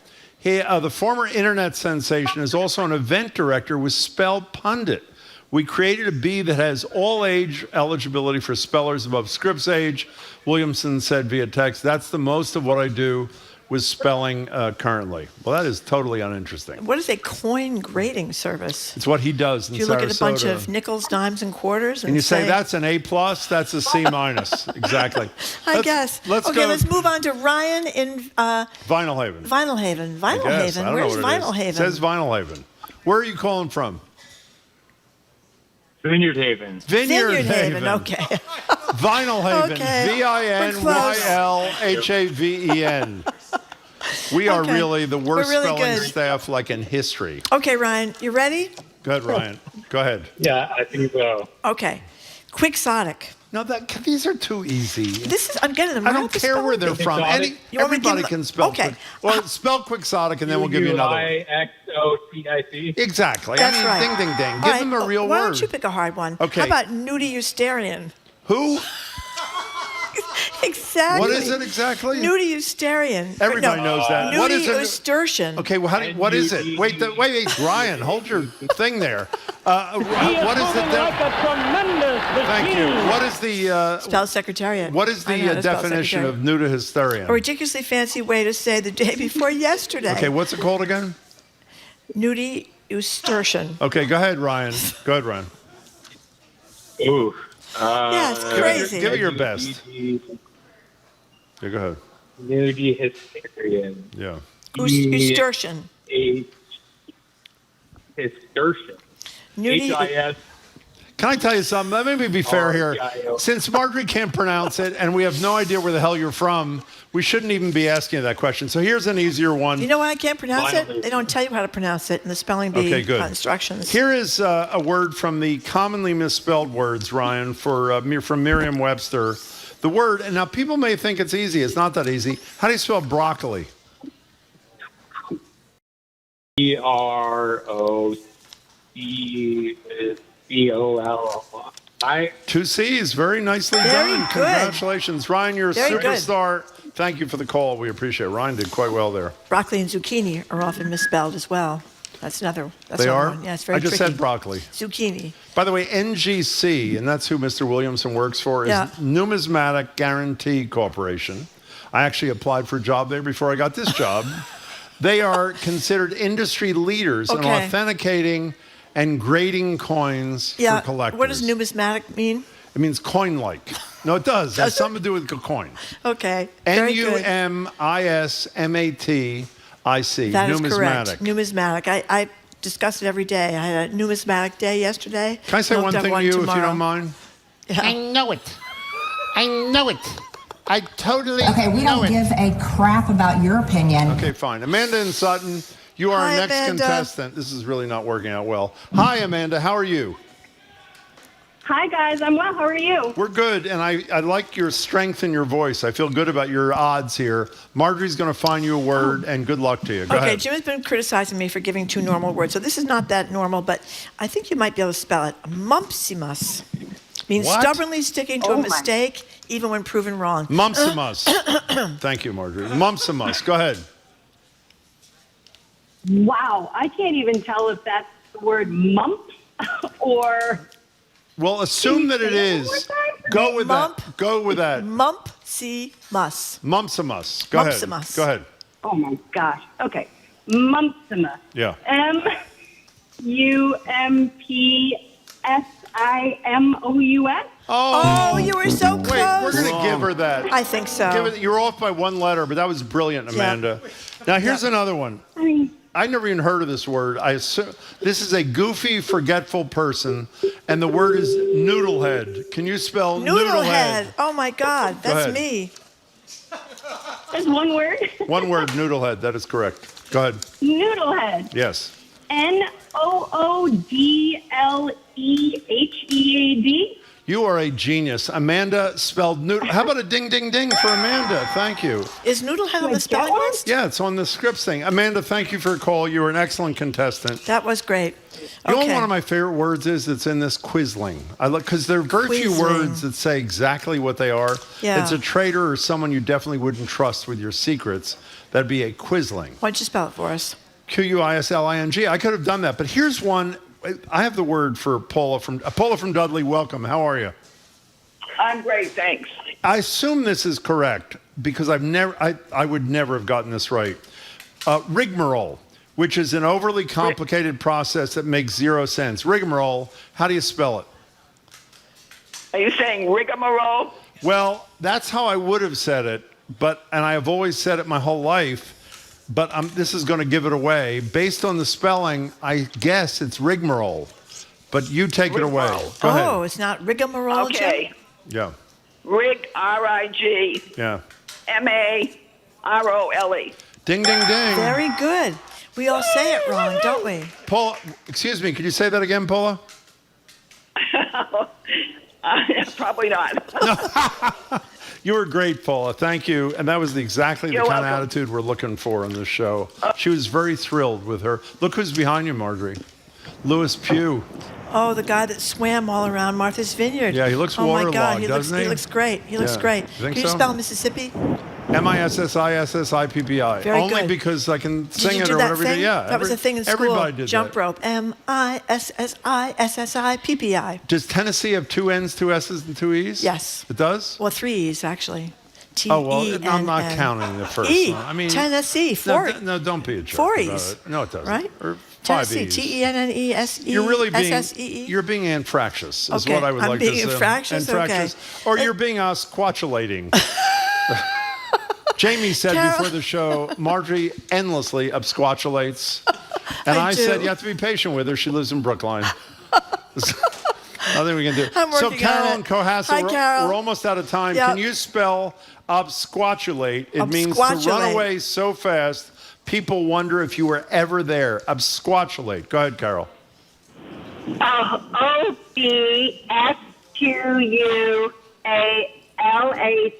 The former internet sensation is also an event director with Spell Pundit. We created a bee that has all age eligibility for spellers above Scripps age. Williamson said via text, that's the most of what I do with spelling currently. Well, that is totally uninteresting. What is a coin grading service? It's what he does in Do you look Sarasota. at a bunch of nickels, dimes, and quarters And you say that's an A+, that's a C-. Exactly. I guess. Let's Okay, go. let's move on to Ryan in Vinyl Haven. Vinyl Haven. I Vinyl guess. Haven. I don't Where's know what Vinyl it is. Haven? It says Vinyl Haven. Where are you calling from? Vineyard Haven. Vineyard Haven. Okay. Vinyl Haven. Okay. VINYLHAVEN. We are Okay. really the worst We're really spelling good. staff like in history. Okay, Ryan, you ready? Go ahead, Ryan. Go ahead. Yeah, I think so. Okay. Quixotic. No, these are too easy. I'm getting them. I right don't off the care where they're spelling from. bee. You want me to give Everybody them- can spell. Okay. Well, spell Quixotic, and then we'll give you another one. QUIXOTIC. Exactly. That's I mean, right. ding, ding, ding. All Give right, them a real why word. don't you pick a hard one? Okay. How about nudie-eusterian? Who? Exactly. What is it exactly? Nudie-eusterian. Everybody knows that. What is it? Nudie-eustertian. Okay, well, what is it? Wait, Ryan, hold your thing there. What is the Thank you. What is the Spell secretariat. what is I know how the to spell definition secretariat. of nudihysterian? A ridiculously fancy way to say the day before yesterday. Okay, what's it called again? Nudie-eustertian. Okay, go ahead, Ryan. Go ahead, Ryan. Ooh. Yeah, it's crazy. Give it your best. Yeah, go ahead. Nudihysterian. Yeah. Eustertian. Hystertian. Nudie- HIS. Can I tell you something? Let me be fair here. Since Marjorie can't pronounce it and we have no idea where the hell you're from, we shouldn't even be asking you that question. So here's an easier one. You know why I can't pronounce it? They don't tell you how to pronounce it in the spelling bee Okay, good. instructions. Here is a word from the commonly misspelled words, Ryan, from Merriam-Webster. The word, and now people may think it's easy. It's not that easy. How do you spell broccoli? BROCCOLI. 2 C's. Very nicely Very done. good. Congratulations, Ryan. You're a Very good. superstar. Thank you for the call. We appreciate it. Ryan did quite well there. Broccoli and zucchini are often misspelled as well. That's another. That's They another are? one. Yeah, it's very I just tricky. said broccoli. Zucchini. By the way, NGC, and that's who Mr. Williamson works for, is Yeah. Numismatic Guarantee Corporation. I actually applied for a job there before I got this job. They are considered industry leaders in Okay. authenticating and grading coins Yeah. for collectors. What does numismatic mean? It means coin-like. No, it does. It has something to do with a coin. Okay. Very good. Numismatic. That is numismatic. correct. Numismatic. I discuss it every day. I had a numismatic day yesterday. Can I say one thing to you, if you don't mind? Yeah. I know it. I know it. I totally Okay, we know don't it. give a crap about your opinion. Okay, fine. Amanda and Sutton, you are our Hi, next Amanda. contestant. This is really not working out well. Hi, Amanda. How are you? Hi, guys. I'm well. How are you? We're good, and I like your strength in your voice. I feel good about your odds here. Marjorie's going to find you a word, and good luck to you. Go Okay, ahead. Jim has been criticizing me for giving 2 normal words, so this is not that normal, but I think you might be able to spell it. Mumpsimus means What? stubbornly sticking to a mistake, even when proven wrong. Mumpsimus. Thank you, Marjorie. Mumpsimus. Go ahead. Wow. I can't even tell if that's the word mump or... Well, assume that it is. Go with that. Go with that. Mumpsimus. Mumpsimus. Go ahead. Mumpsimus. Go ahead. Oh, my gosh. Okay. Mumpsimus. Yeah. Mumpsimus. Oh, you were so close. Wait, we're going to give her that. I think so. You're off by 1 letter, but that was brilliant, Amanda. Now, here's another one. I never even heard of this word. I assume this is a goofy, forgetful person, and the word is noodlehead. Can you spell noodlehead? Oh, my God. Go That's ahead. me. That's one word? One word, noodlehead. That is correct. Go ahead. Noodlehead. Yes. Noodlehead. You are a genius. Amanda spelled noodle. How about a ding, ding, ding for Amanda? Thank you. Is noodlehead on the spelling list? Yeah, it's on the scripts thing. Amanda, thank you for your call. You were an excellent contestant. That was great. You know what one of my favorite words is that's in this Quisling? I look because there are very few Quisling. words that say exactly what they are. Yeah. It's a traitor or someone you definitely wouldn't trust with your secrets. That'd be a Quisling. Why'd you spell it for us? Quisling. I could have done that, but here's one. I have the word for Paula from Dudley. Welcome. How are you? I'm great, thanks. I assume this is correct because I would never have gotten this right. Rigmarole, which is an overly complicated process that makes zero sense. Rigmarole, how do you spell it? Are you saying rigmarole? Well, that's how I would have said it, and I have always said it my whole life, but this is going to give it away. Based on the spelling, I guess it's rigmarole, but you take it away. Go ahead. Oh, it's not rigmarole, Okay. Yeah. Rig, R-I-G, Yeah. M-A-R-O-L-E. Ding, ding, ding. Very good. We all say it wrong, don't we? Paula, excuse me, could you say that again, Paula? Probably not. You were great, Paula. Thank you. And that was exactly the You're kind of welcome. attitude we're looking for on this show. She was very thrilled with her. Look who's behind you, Marjorie. Louis Pugh. Oh, the guy that swam all around Martha's Vineyard. Yeah, he looks oh my God, waterlogged, doesn't he? He looks great. He looks Yeah. great. You think Can you so? spell Mississippi? Mississippi. Very Only good. because I can Did sing you it do or that whatever. thing? Yeah, that was a thing in school. Everybody did Jump that. rope. Mississippi. Does Tennessee have 2 N's, 2 S's, and 2 E's? Yes. It does? Well, 3 E's actually. Oh, well, I'm not T-E-N-N. counting the first E. one. I mean, Tennessee. 4 No, no, don't be a jerk 4 about E's. it. No, it doesn't. Right? Or 5 Tennessee. E's. T-E-N-N-E-S-E. You're really being S-S-E-E. you're being infractious, is Okay, what I would I'm like being to say. infractious? Okay. Or you're being squatulating. Jamie said Carol. before the show, Marjorie endlessly upsquatulates. And I do. said, you have to be patient with her. She lives in Brookline. Nothing we can do. I'm So working Carol on it. and Cohasset, Hi, Carol. we're almost out of time. Yep. Can you spell upsquatulate? It means to Upsquatulate. run away so fast, people wonder if you were ever there. Upsquatulate. Go ahead, Carol. O-B-S-Q-U-A-L-A.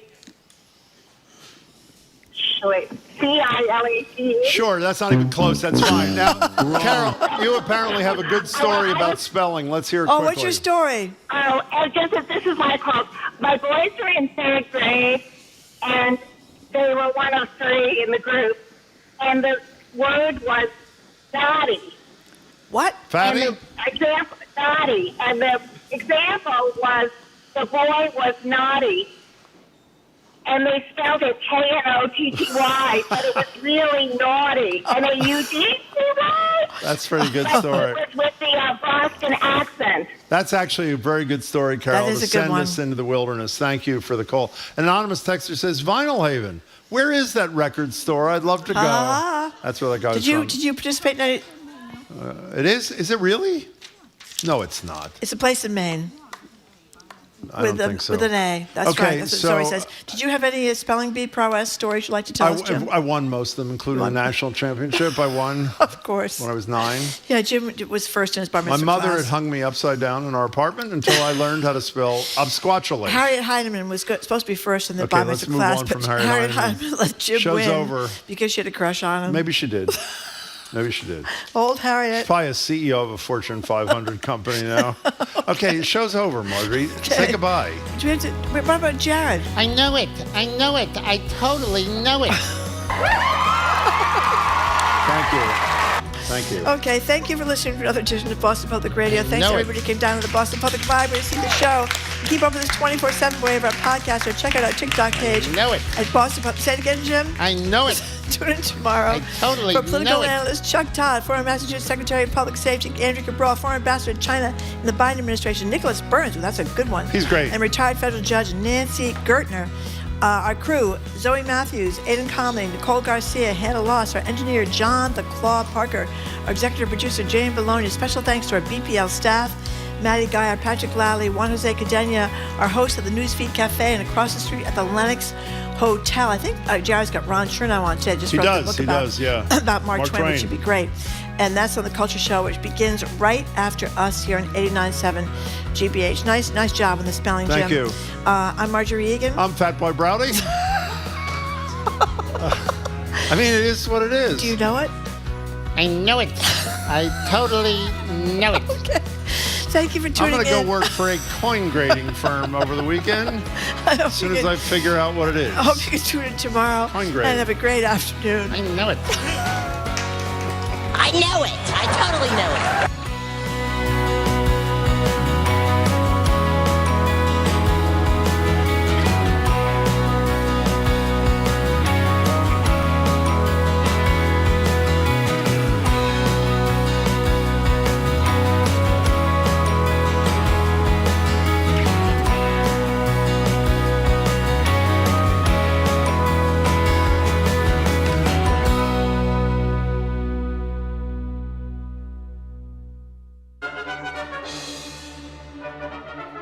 C-I-L-A-T. Sure, that's not even close. That's fine. Now, Carol, you apparently have a good story about spelling. Let's hear it Oh, quickly. what's your story? Oh, and this is my quote. My boys were in 3rd grade, and they were 1 of 3 in the group, and the word was naughty. What? Fatty? And the example, naughty. And the example was the boy was naughty. And they spelled it K-N-O-T-T-Y, but it was really naughty. N-A-U-D-T-Y. That's a pretty good But story. it was with the Boston accent. That's actually a very good story, Carol, That is to a good send one. us into the wilderness. Thank you for the call. An anonymous texter says, Vinyl Haven, where is that record store? I'd love to go. Ah. That's where that guy's Did you from. participate in any? It is? Is it really? No, it's not. It's a place in Maine. I don't think so. With an A. That's Okay, right. That's what the story says. Did you have any spelling bee prowess stories you'd like to tell us, Jim? I won most of them, including the national championship. I won. Of course. When I was 9. Yeah, Jim was first in his bar mitzvah My mother class. had hung me upside down in our apartment until I learned how to spell absquatulate. Harriet Heinemann was supposed to be first in the Okay, bar let's mitzvah move class, on but from Harriet Heinemann. let Jim Show's win over. because she had a crush on him. Maybe she did. Maybe she did. Old Harriet. Probably a CEO of a Fortune 500 company now. Okay, show's over, Marjorie. Say goodbye. Do we have to, wait, what about Jared? I know it. I know it. I totally know it. Thank you. Thank you. Okay, thank you for listening to another edition of Boston Public Radio. Thanks to know it. everybody who came down to the Boston Public Library to see the show. Keep up with this 24/7 way of our podcast, or check out our TikTok page. I know it. At Boston Public. Say it again, Jim. I know it. Tune in tomorrow. I totally For political know it. analyst Chuck Todd, former Massachusetts Secretary of Public Safety Andrea Cabral, former ambassador to China in the Biden administration Nicholas Burns, that's a good one. He's great. And retired federal judge Nancy Gertner. Our crew, Zoe Matthews, Aidan Conley, Nicole Garcia, Hannah Loss, our engineer John the Claw Parker, our executive producer Jane Bologna. Special thanks to our BPL staff, Maddie Guy, Patrick Lally, Juan Jose Cadena, our host of the Newsfeed Cafe, and across the street at the Lennox Hotel. I think Jared's got Ron Chernow on today. Just He wrote a does, book yeah. about Mark Twain, which would be great. And that's on the Culture Show, which begins right after us here on 89.7 GBH. Nice job on the spelling, Thank Jim. you. I'm Marjorie Egan. I'm Fat Boy Browdy. I mean, it is what it is. Do you know it? I know it. I totally know it. Okay. Thank you for I'm tuning in. going to go work for a coin grading firm over the weekend as soon as I figure out what it is. I hope you can tune in tomorrow Coin and grading. have a great afternoon. I know it. I know it. I totally know it.